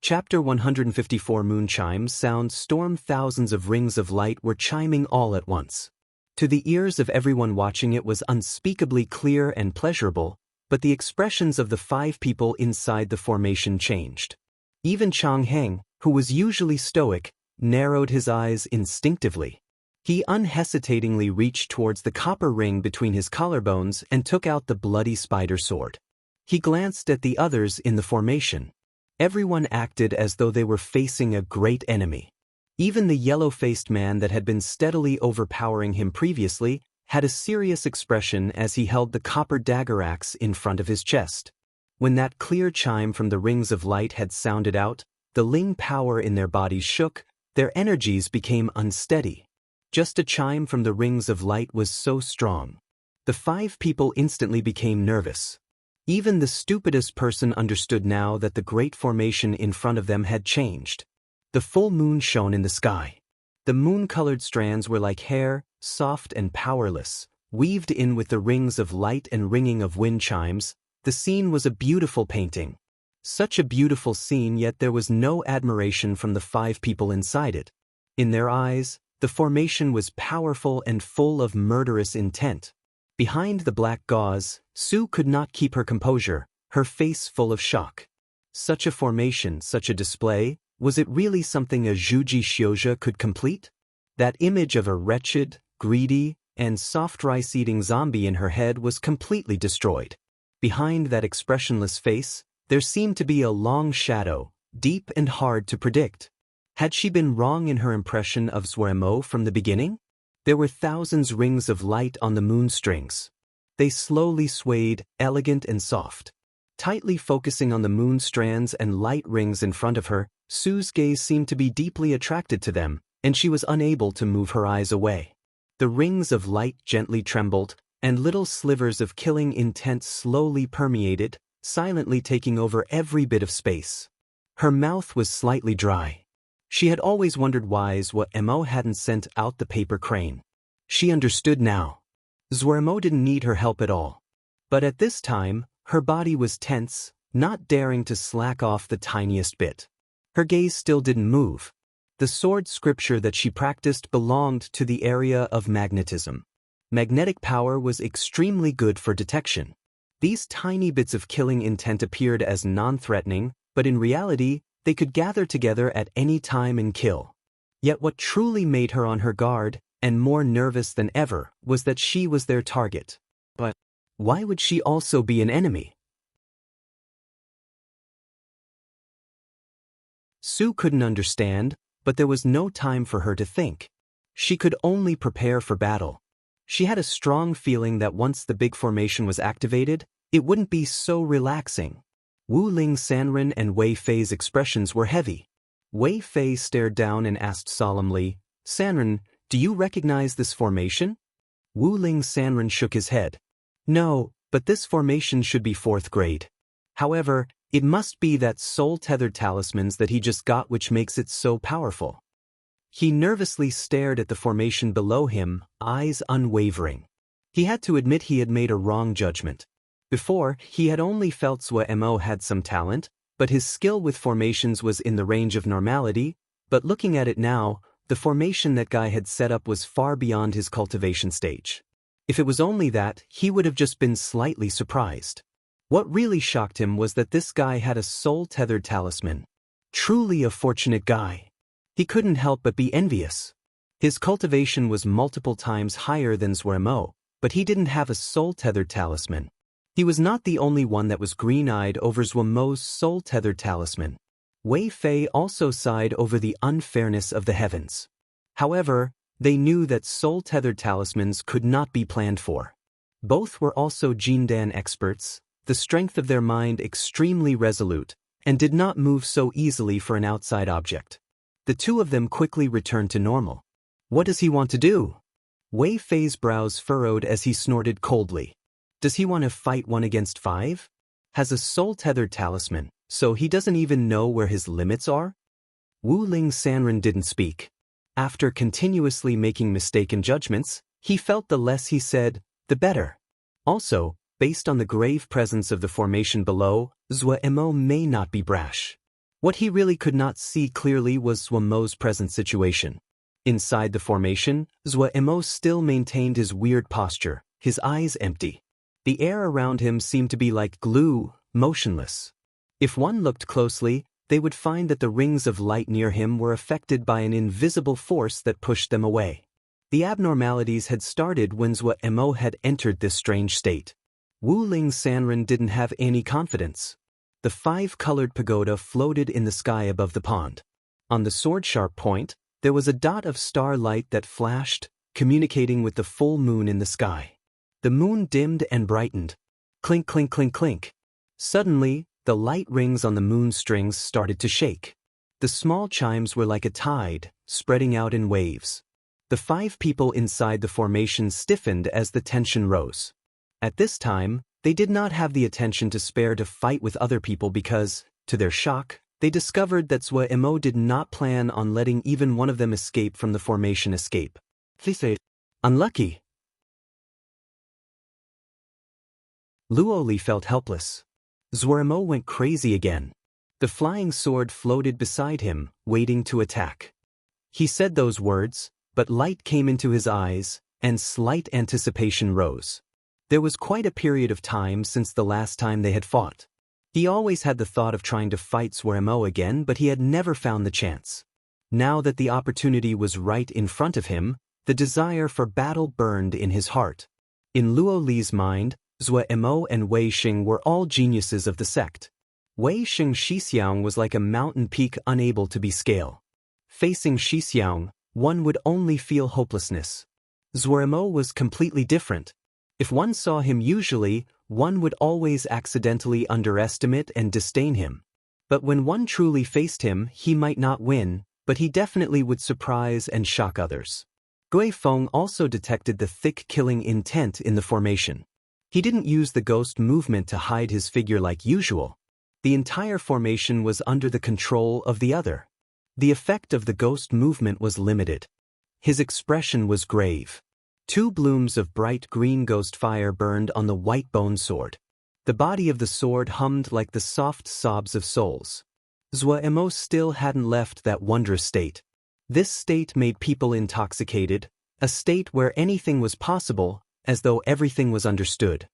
Chapter 154 Moonchimes Sound Storm. Thousands of rings of light were chiming all at once. To the ears of everyone watching it was unspeakably clear and pleasurable, but the expressions of the 5 people inside the formation changed. Even Chang Heng, who was usually stoic, narrowed his eyes instinctively. He unhesitatingly reached towards the copper ring between his collarbones and took out the bloody spider sword. He glanced at the others in the formation. Everyone acted as though they were facing a great enemy. Even the yellow-faced man that had been steadily overpowering him previously had a serious expression as he held the copper dagger axe in front of his chest. When that clear chime from the rings of light had sounded out, the Ling power in their bodies shook, their energies became unsteady. Just a chime from the rings of light was so strong. The 5 people instantly became nervous. Even the stupidest person understood now that the great formation in front of them had changed. The full moon shone in the sky. The moon-colored strands were like hair, soft and powerless, weaved in with the rings of light and ringing of wind chimes. The scene was a beautiful painting. Such a beautiful scene, yet there was no admiration from the 5 people inside it. In their eyes, the formation was powerful and full of murderous intent. Behind the black gauze, Sue could not keep her composure, her face full of shock. Such a formation, such a display, was it really something a Zhuji Xiozhe could complete? That image of a wretched, greedy, and soft rice-eating zombie in her head was completely destroyed. Behind that expressionless face, there seemed to be a long shadow, deep and hard to predict. Had she been wrong in her impression of Zuemo from the beginning? There were thousands rings of light on the moon strings. They slowly swayed, elegant and soft. Tightly focusing on the moon strands and light rings in front of her, Sue's gaze seemed to be deeply attracted to them, and she was unable to move her eyes away. The rings of light gently trembled, and little slivers of killing intent slowly permeated, silently taking over every bit of space. Her mouth was slightly dry. She had always wondered why Zuemo hadn't sent out the paper crane. She understood now. Zuemo didn't need her help at all. But at this time, her body was tense, not daring to slack off the tiniest bit. Her gaze still didn't move. The sword scripture that she practiced belonged to the area of magnetism. Magnetic power was extremely good for detection. These tiny bits of killing intent appeared as non-threatening, but in reality, they could gather together at any time and kill. Yet what truly made her on her guard, and more nervous than ever, was that she was their target. But why would she also be an enemy? Sue couldn't understand, but there was no time for her to think. She could only prepare for battle. She had a strong feeling that once the big formation was activated, it wouldn't be so relaxing. Wu Ling Sanren and Wei Fei's expressions were heavy. Wei Fei stared down and asked solemnly, "Sanren, do you recognize this formation?" Wu Ling Sanren shook his head. "No, but this formation should be 4th grade. However, it must be that soul-tethered talismans that he just got which makes it so powerful." He nervously stared at the formation below him, eyes unwavering. He had to admit he had made a wrong judgment. Before, he had only felt Zuemo had some talent, but his skill with formations was in the range of normality. But looking at it now, the formation that guy had set up was far beyond his cultivation stage. If it was only that, he would have just been slightly surprised. What really shocked him was that this guy had a soul-tethered talisman. Truly a fortunate guy. He couldn't help but be envious. His cultivation was multiple times higher than Zuemo, but he didn't have a soul-tethered talisman. He was not the only one that was green-eyed over Zuemo's soul-tethered talisman. Wei Fei also sighed over the unfairness of the heavens. However, they knew that soul-tethered talismans could not be planned for. Both were also Jindan experts, the strength of their mind extremely resolute, and did not move so easily for an outside object. The two of them quickly returned to normal. What does he want to do? Wei Fei's brows furrowed as he snorted coldly. Does he want to fight 1 against 5? Has a soul-tethered talisman, so he doesn't even know where his limits are? Wu Ling Sanren didn't speak. After continuously making mistaken judgments, he felt the less he said, the better. Also, based on the grave presence of the formation below, Zhuo Emo may not be brash. What he really could not see clearly was Zhuo Mo's present situation. Inside the formation, Zhuo Emo still maintained his weird posture, his eyes empty. The air around him seemed to be like glue, motionless. If one looked closely, they would find that the rings of light near him were affected by an invisible force that pushed them away. The abnormalities had started when Zhuo Emo had entered this strange state. Wu Ling Sanren didn't have any confidence. The 5-colored pagoda floated in the sky above the pond. On the sword-sharp point, there was a dot of starlight that flashed, communicating with the full moon in the sky. The moon dimmed and brightened. Clink, clink, clink, clink. Suddenly, the light rings on the moon strings started to shake. The small chimes were like a tide, spreading out in waves. The 5 people inside the formation stiffened as the tension rose. At this time, they did not have the attention to spare to fight with other people because, to their shock, they discovered that Zhuo Emo did not plan on letting even one of them escape from the formation escape. Unlucky. Luo Li felt helpless. Zhuo Emo went crazy again. The flying sword floated beside him, waiting to attack. He said those words, but light came into his eyes, and slight anticipation rose. There was quite a period of time since the last time they had fought. He always had the thought of trying to fight Zhuo Emo again, but he had never found the chance. Now that the opportunity was right in front of him, the desire for battle burned in his heart. In Luo Li's mind, Zhuo Emo and Wei Xing were all geniuses of the sect. Wei Xing Shixiang was like a mountain peak unable to be scaled. Facing Shixiang, one would only feel hopelessness. Zhuo Emo was completely different. If one saw him usually, one would always accidentally underestimate and disdain him. But when one truly faced him, he might not win, but he definitely would surprise and shock others. Gui Feng also detected the thick killing intent in the formation. He didn't use the ghost movement to hide his figure like usual. The entire formation was under the control of the other. The effect of the ghost movement was limited. His expression was grave. 2 blooms of bright green ghost fire burned on the white bone sword. The body of the sword hummed like the soft sobs of souls. Zhuo Emo still hadn't left that wondrous state. This state made people intoxicated, a state where anything was possible, as though everything was understood.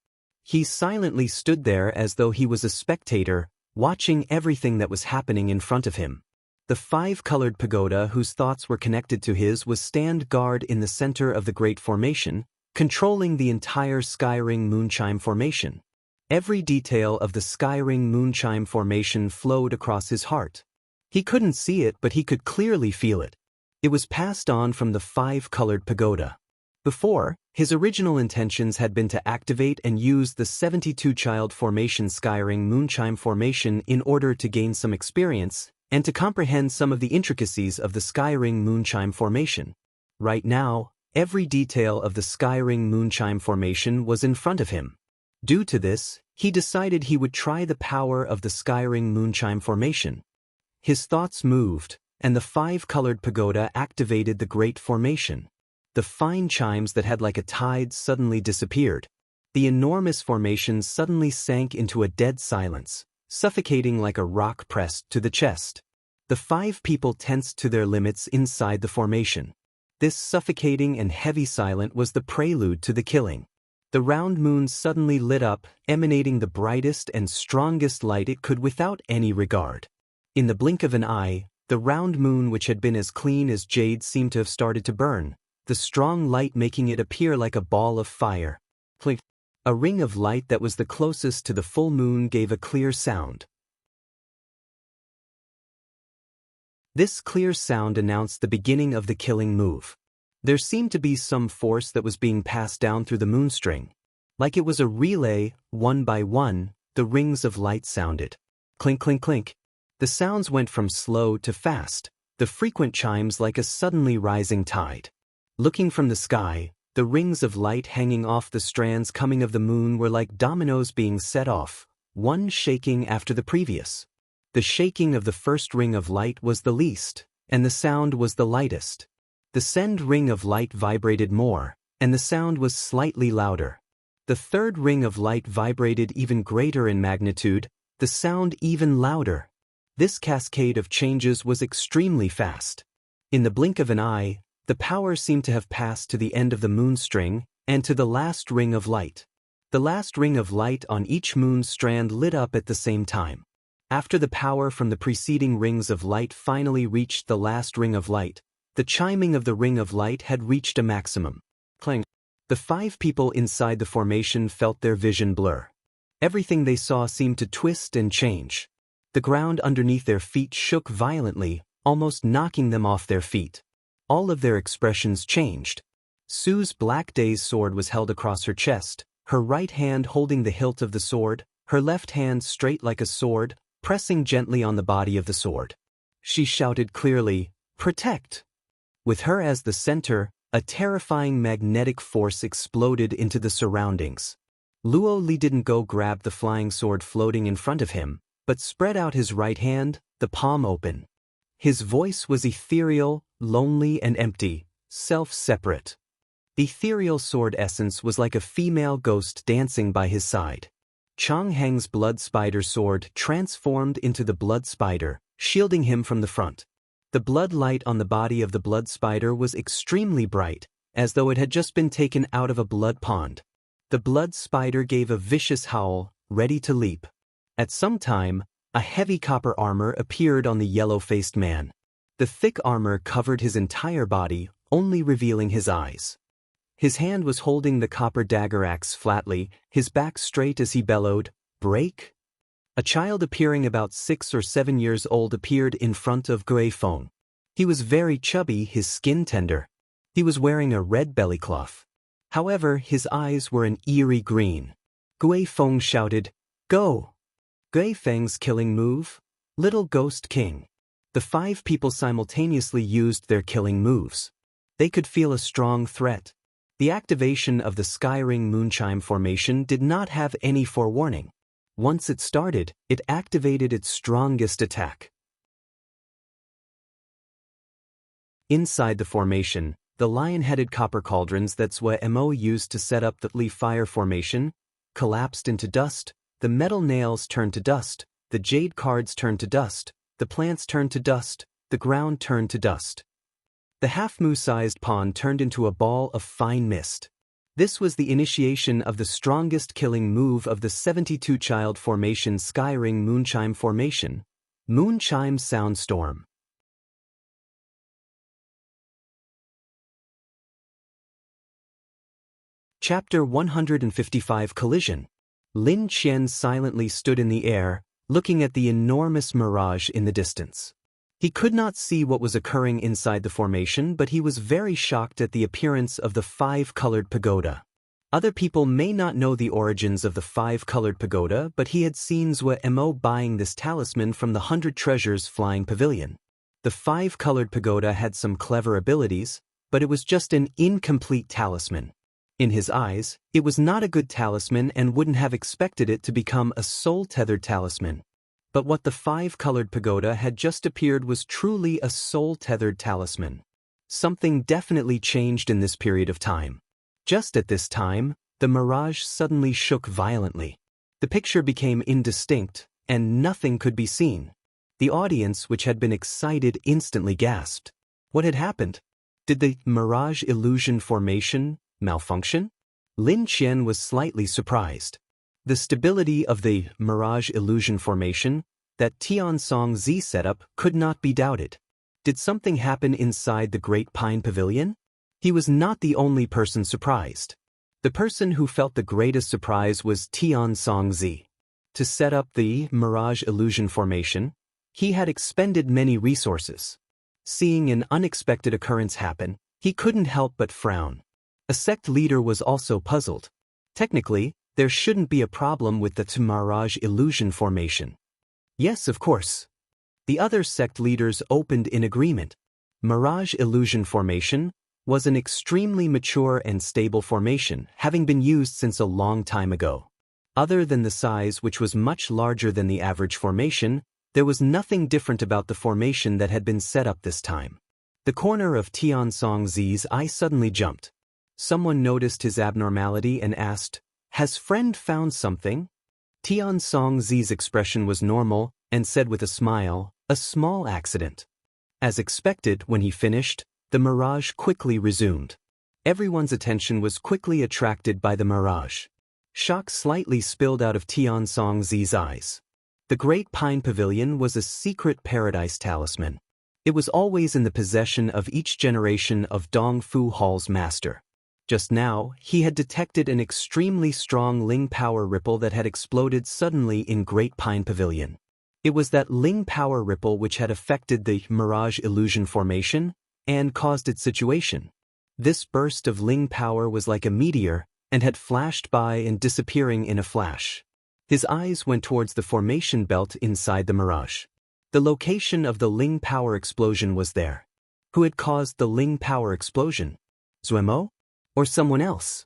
He silently stood there as though he was a spectator, watching everything that was happening in front of him. The 5-colored pagoda whose thoughts were connected to his was stand guard in the center of the great formation, controlling the entire Skyring Moonchime formation. Every detail of the Skyring Moonchime formation flowed across his heart. He couldn't see it, but he could clearly feel it. It was passed on from the 5-colored pagoda. Before, his original intentions had been to activate and use the 72-child formation Skyring Moonchime formation in order to gain some experience, and to comprehend some of the intricacies of the Skyring Moonchime formation. Right now, every detail of the Skyring Moonchime formation was in front of him. Due to this, he decided he would try the power of the Skyring Moonchime formation. His thoughts moved, and the 5-colored pagoda activated the great formation. The fine chimes that had like a tide suddenly disappeared. The enormous formation suddenly sank into a dead silence, suffocating like a rock pressed to the chest. The 5 people tensed to their limits inside the formation. This suffocating and heavy silence was the prelude to the killing. The round moon suddenly lit up, emanating the brightest and strongest light it could without any regard. In the blink of an eye, the round moon, which had been as clean as jade, seemed to have started to burn, the strong light making it appear like a ball of fire. Click. A ring of light that was the closest to the full moon gave a clear sound. This clear sound announced the beginning of the killing move. There seemed to be some force that was being passed down through the moonstring. Like it was a relay, one by one, the rings of light sounded. Clink, clink, clink. The sounds went from slow to fast, the frequent chimes like a suddenly rising tide. Looking from the sky, the rings of light hanging off the strands coming of the moon were like dominoes being set off, one shaking after the previous. The shaking of the first ring of light was the least, and the sound was the lightest. The second ring of light vibrated more, and the sound was slightly louder. The third ring of light vibrated even greater in magnitude, the sound even louder. This cascade of changes was extremely fast. In the blink of an eye, the power seemed to have passed to the end of the moon string and to the last ring of light. The last ring of light on each moon strand lit up at the same time. After the power from the preceding rings of light finally reached the last ring of light, the chiming of the ring of light had reached a maximum. Clang. The 5 people inside the formation felt their vision blur. Everything they saw seemed to twist and change. The ground underneath their feet shook violently, almost knocking them off their feet. All of their expressions changed. Sue's Black Day's sword was held across her chest, her right hand holding the hilt of the sword, her left hand straight like a sword, pressing gently on the body of the sword. She shouted clearly, "Protect!" With her as the center, a terrifying magnetic force exploded into the surroundings. Luo Li didn't go grab the flying sword floating in front of him, but spread out his right hand, the palm open. His voice was ethereal, lonely and empty, self-separate. The ethereal sword essence was like a female ghost dancing by his side. Chang Heng's blood spider sword transformed into the blood spider, shielding him from the front. The blood light on the body of the blood spider was extremely bright, as though it had just been taken out of a blood pond. The blood spider gave a vicious howl, ready to leap. At some time, a heavy copper armor appeared on the yellow-faced man. The thick armor covered his entire body, only revealing his eyes. His hand was holding the copper dagger axe flatly, his back straight as he bellowed, "Break!" A child appearing about 6 or 7 years old appeared in front of Gui Feng. He was very chubby, his skin tender. He was wearing a red bellycloth. However, his eyes were an eerie green. Gui Feng shouted, "Go!" Gui Feng's killing move? Little Ghost King. The 5 people simultaneously used their killing moves. They could feel a strong threat. The activation of the Skyring Moonchime formation did not have any forewarning. Once it started, it activated its strongest attack. Inside the formation, the lion-headed copper cauldrons that Sui Mo used to set up the Li Fire formation collapsed into dust, the metal nails turned to dust, the jade cards turned to dust, the plants turned to dust, the ground turned to dust. The half-moon-sized pond turned into a ball of fine mist. This was the initiation of the strongest killing move of the 72-child formation Skyring Moonchime formation, Moonchime Soundstorm. Chapter 155 Collision. Lin Qian silently stood in the air, looking at the enormous mirage in the distance. He could not see what was occurring inside the formation, but he was very shocked at the appearance of the 5-colored pagoda. Other people may not know the origins of the 5-colored pagoda, but he had seen Sui Mo buying this talisman from the 100 Treasures flying pavilion. The 5-colored pagoda had some clever abilities, but it was just an incomplete talisman. In his eyes, it was not a good talisman and wouldn't have expected it to become a soul-tethered talisman. But what the 5-colored pagoda had just appeared was truly a soul-tethered talisman. Something definitely changed in this period of time. Just at this time, the mirage suddenly shook violently. The picture became indistinct, and nothing could be seen. The audience, which had been excited, instantly gasped. What had happened? Did the mirage illusion formation malfunction? Lin Qian was slightly surprised. The stability of the mirage illusion formation that Tiansong Z set up could not be doubted. Did something happen inside the Great Pine Pavilion? He was not the only person surprised. The person who felt the greatest surprise was Tiansong Z. To set up the mirage illusion formation, he had expended many resources. Seeing an unexpected occurrence happen, he couldn't help but frown. A sect leader was also puzzled. Technically, there shouldn't be a problem with the Mirage illusion formation. Yes, of course. The other sect leaders opened in agreement. Mirage illusion formation was an extremely mature and stable formation, having been used since a long time ago. Other than the size, which was much larger than the average formation, there was nothing different about the formation that had been set up this time. The corner of Tian Songzi's eye suddenly jumped. Someone noticed his abnormality and asked, "Has friend found something?" Tian Songzi's expression was normal and said with a smile, "A small accident." As expected, when he finished, the mirage quickly resumed. Everyone's attention was quickly attracted by the mirage. Shock slightly spilled out of Tian Songzi's eyes. The Great Pine Pavilion was a secret paradise talisman. It was always in the possession of each generation of Dong Fu Hall's master. Just now, he had detected an extremely strong Ling power ripple that had exploded suddenly in Great Pine Pavilion. It was that Ling power ripple which had affected the Mirage illusion formation and caused its situation. This burst of Ling power was like a meteor and had flashed by and disappearing in a flash. His eyes went towards the formation belt inside the mirage. The location of the Ling power explosion was there. Who had caused the Ling power explosion? Zuemo? Or someone else?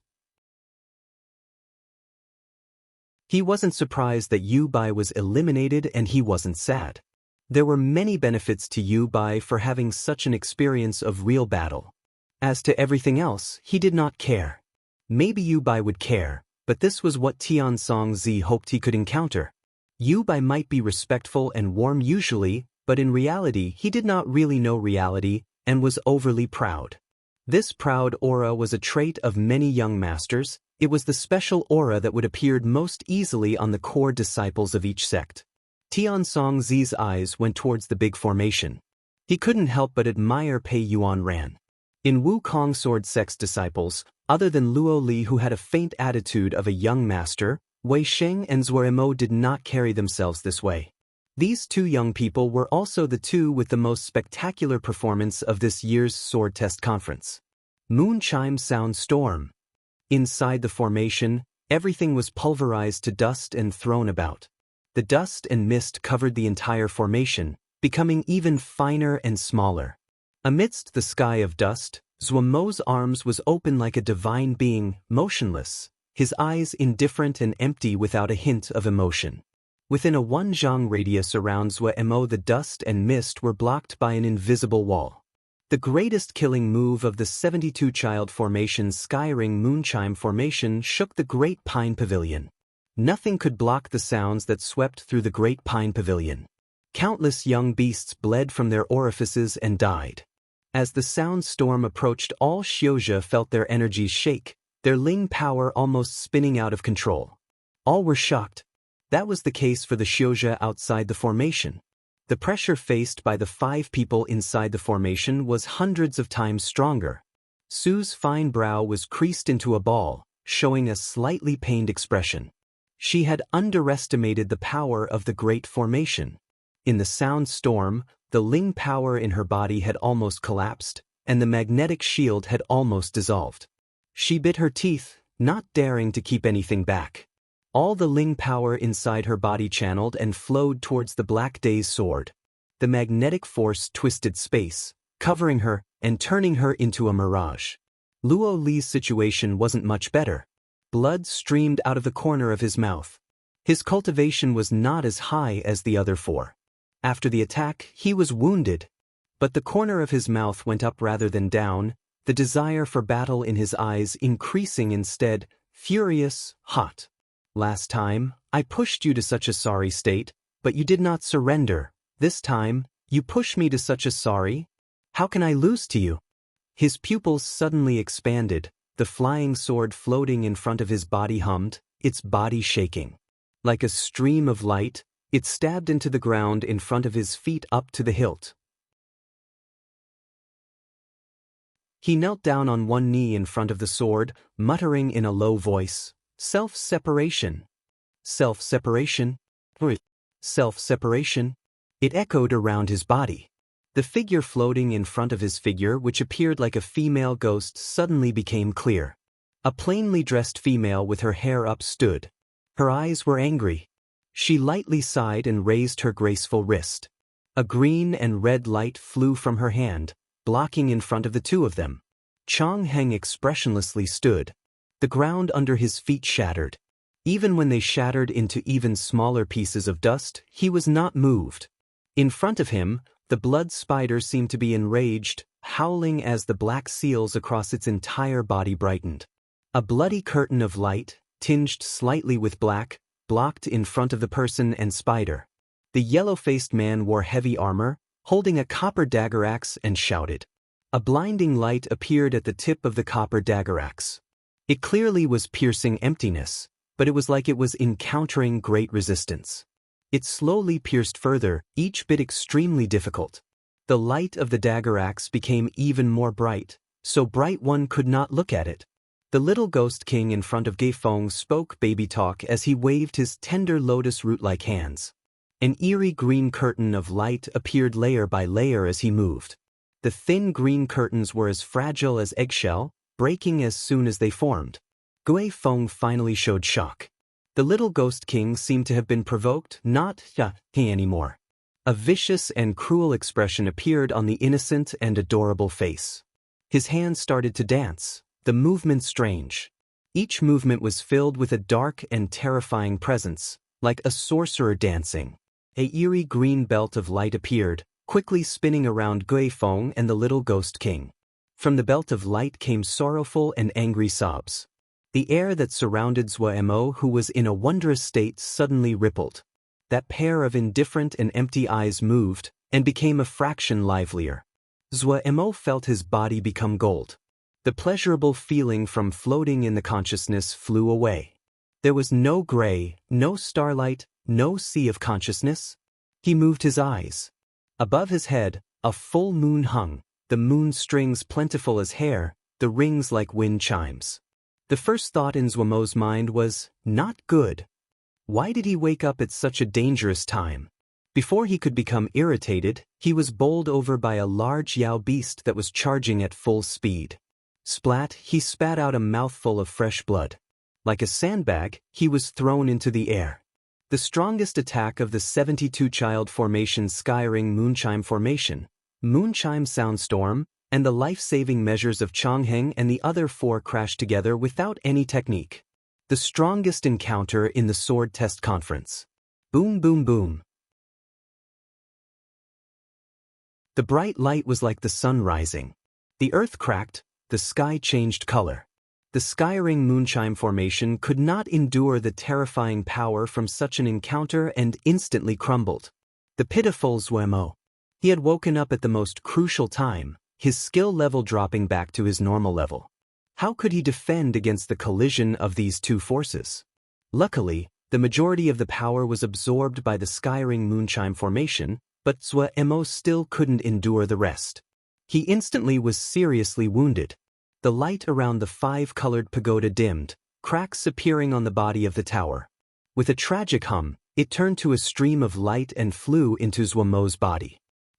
He wasn't surprised that Yu Bai was eliminated, and he wasn't sad. There were many benefits to Yu Bai for having such an experience of real battle. As to everything else, he did not care. Maybe Yu Bai would care, but this was what Tian Songzi hoped he could encounter. Yu Bai might be respectful and warm usually, but in reality he did not really know reality and was overly proud. This proud aura was a trait of many young masters. It was the special aura that would appear most easily on the core disciples of each sect. Tian Songzi's eyes went towards the big formation. He couldn't help but admire Pei Yuan Ran. In Wukong Sword Sect's disciples, other than Luo Li, who had a faint attitude of a young master, Wei Sheng and Zueremo did not carry themselves this way. These two young people were also the two with the most spectacular performance of this year's sword test conference. Moon Chime Sound Storm. Inside the formation, everything was pulverized to dust and thrown about. The dust and mist covered the entire formation, becoming even finer and smaller. Amidst the sky of dust, Zuemo's arms was open like a divine being, motionless, his eyes indifferent and empty without a hint of emotion. Within a 1 zhang radius around Zuemo, the dust and mist were blocked by an invisible wall. The greatest killing move of the 72-child formation's Skyring Moonchime formation shook the Great Pine Pavilion. Nothing could block the sounds that swept through the Great Pine Pavilion. Countless young beasts bled from their orifices and died. As the sound storm approached, all Xiuzhe felt their energies shake, their Ling power almost spinning out of control. All were shocked. That was the case for the Xiuzhe outside the formation. The pressure faced by the 5 people inside the formation was hundreds of times stronger. Su's fine brow was creased into a ball, showing a slightly pained expression. She had underestimated the power of the great formation. In the sound storm, the Ling power in her body had almost collapsed, and the magnetic shield had almost dissolved. She bit her teeth, not daring to keep anything back. All the Ling power inside her body channeled and flowed towards the Black Day's sword. The magnetic force twisted space, covering her and turning her into a mirage. Luo Li's situation wasn't much better. Blood streamed out of the corner of his mouth. His cultivation was not as high as the other 4. After the attack, he was wounded. But the corner of his mouth went up rather than down, the desire for battle in his eyes increasing instead, furious, hot. Last time, I pushed you to such a sorry state, but you did not surrender. This time, you push me to such a sorry? How can I lose to you? His pupils suddenly expanded, the flying sword floating in front of his body hummed, its body shaking. Like a stream of light, it stabbed into the ground in front of his feet up to the hilt. He knelt down on one knee in front of the sword, muttering in a low voice, "Self-separation. Self-separation. Self-separation." It echoed around his body. The figure floating in front of his figure, which appeared like a female ghost, suddenly became clear. A plainly dressed female with her hair up stood. Her eyes were angry. She lightly sighed and raised her graceful wrist. A green and red light flew from her hand, blocking in front of the two of them. Chang Heng expressionlessly stood. The ground under his feet shattered. Even when they shattered into even smaller pieces of dust, he was not moved. In front of him, the blood spider seemed to be enraged, howling as the black seals across its entire body brightened. A bloody curtain of light, tinged slightly with black, blocked in front of the person and spider. The yellow-faced man wore heavy armor, holding a copper dagger axe, and shouted. A blinding light appeared at the tip of the copper dagger axe. It clearly was piercing emptiness, but it was like it was encountering great resistance. It slowly pierced further, each bit extremely difficult. The light of the dagger axe became even more bright, so bright one could not look at it. The little ghost king in front of Geifeng spoke baby talk as he waved his tender lotus root-like hands. An eerie green curtain of light appeared layer by layer as he moved. The thin green curtains were as fragile as eggshell, breaking as soon as they formed. Geifeng finally showed shock. The little ghost king seemed to have been provoked, not he anymore. A vicious and cruel expression appeared on the innocent and adorable face. His hands started to dance, the movement strange. Each movement was filled with a dark and terrifying presence, like a sorcerer dancing. A eerie green belt of light appeared, quickly spinning around Geifeng and the little ghost king. From the belt of light came sorrowful and angry sobs. The air that surrounded Zhuemo, who was in a wondrous state, suddenly rippled. That pair of indifferent and empty eyes moved, and became a fraction livelier. Zhuemo felt his body become gold. The pleasurable feeling from floating in the consciousness flew away. There was no gray, no starlight, no sea of consciousness. He moved his eyes. Above his head, a full moon hung, the moon strings plentiful as hair, the rings like wind chimes. The first thought in Zhuemo's mind was, not good. Why did he wake up at such a dangerous time? Before he could become irritated, he was bowled over by a large Yao beast that was charging at full speed. Splat, he spat out a mouthful of fresh blood. Like a sandbag, he was thrown into the air. The strongest attack of the 72-child formation Skyring Moonchime Formation, Moonchime Soundstorm, and the life-saving measures of Changheng and the other four crashed together without any technique. The strongest encounter in the sword test conference. Boom, boom, boom. The bright light was like the sun rising. The earth cracked, the sky changed color. The Skyring Moonchime Formation could not endure the terrifying power from such an encounter and instantly crumbled. The pitiful Zhuemo. He had woken up at the most crucial time, his skill level dropping back to his normal level. How could he defend against the collision of these two forces? Luckily, the majority of the power was absorbed by the Skyring Moonchime Formation, but Zhuemo still couldn't endure the rest. He instantly was seriously wounded. The light around the five-colored pagoda dimmed, cracks appearing on the body of the tower. With a tragic hum, it turned to a stream of light and flew into Zhuemo's body.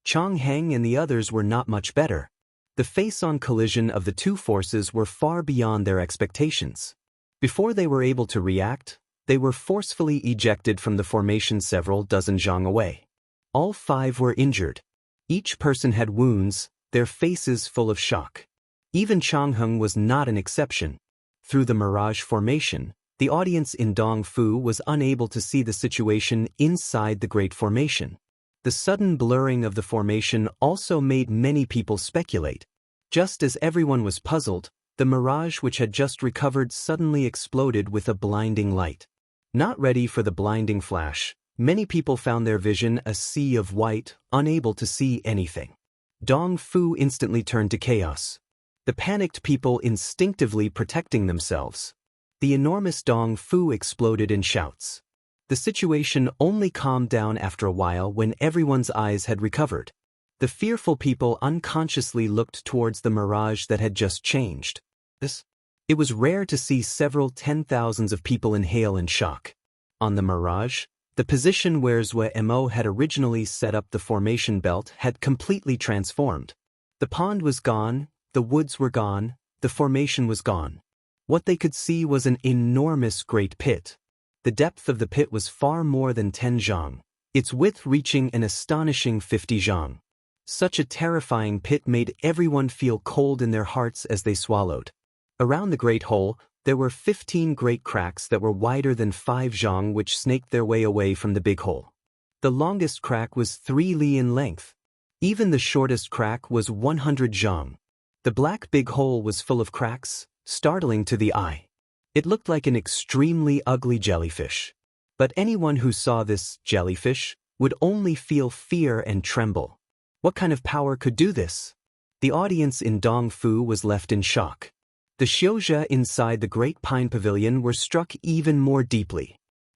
Changheng and the others were not much better. The face-on collision of the two forces were far beyond their expectations. Before they were able to react, they were forcefully ejected from the formation several dozen zhang away. All five were injured. Each person had wounds, their faces full of shock. Even Changheng was not an exception. Through the mirage formation, the audience in Dongfu was unable to see the situation inside the Great Formation. The sudden blurring of the formation also made many people speculate. Just as everyone was puzzled, the mirage which had just recovered suddenly exploded with a blinding light. Not ready for the blinding flash, many people found their vision a sea of white, unable to see anything. Dongfu instantly turned to chaos. The panicked people instinctively protecting themselves. The enormous Dongfu exploded in shouts. The situation only calmed down after a while when everyone's eyes had recovered. The fearful people unconsciously looked towards the mirage that had just changed. It was rare to see several 10,000s of people inhale in shock. On the mirage, The position where Mo had originally set up the formation belt had completely transformed. The pond was gone, the woods were gone, the formation was gone. What they could see was an enormous great pit. The depth of the pit was far more than 10 zhang, its width reaching an astonishing 50 zhang. Such a terrifying pit made everyone feel cold in their hearts as they swallowed. Around the great hole, there were 15 great cracks that were wider than 5 zhang which snaked their way away from the big hole. The longest crack was 3 li in length. Even the shortest crack was 100 zhang. The black big hole was full of cracks, startling to the eye. It looked like an extremely ugly jellyfish. But anyone who saw this jellyfish would only feel fear and tremble. What kind of power could do this? The audience in Dongfu was left in shock. The Xiuzhe inside the Great Pine Pavilion were struck even more deeply.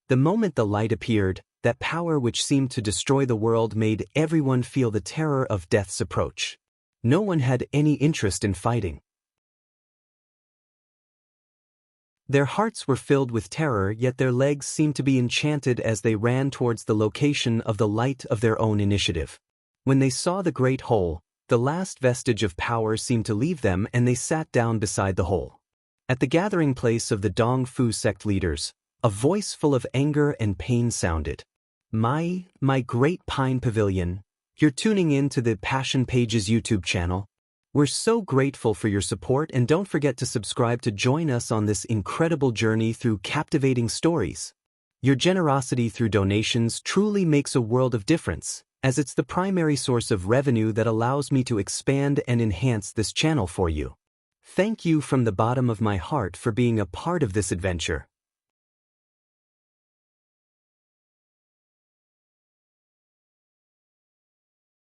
The moment the light appeared, that power which seemed to destroy the world made everyone feel the terror of death's approach. No one had any interest in fighting. Their hearts were filled with terror, yet their legs seemed to be enchanted as they ran towards the location of the light of their own initiative. When they saw the great hole, the last vestige of power seemed to leave them and they sat down beside the hole. At the gathering place of the Dongfu sect leaders, a voice full of anger and pain sounded. My Great Pine Pavilion, you're tuning in to the Passion Pages YouTube channel. We're so grateful for your support and don't forget to subscribe to join us on this incredible journey through captivating stories. Your generosity through donations truly makes a world of difference, as it's the primary source of revenue that allows me to expand and enhance this channel for you. Thank you from the bottom of my heart for being a part of this adventure.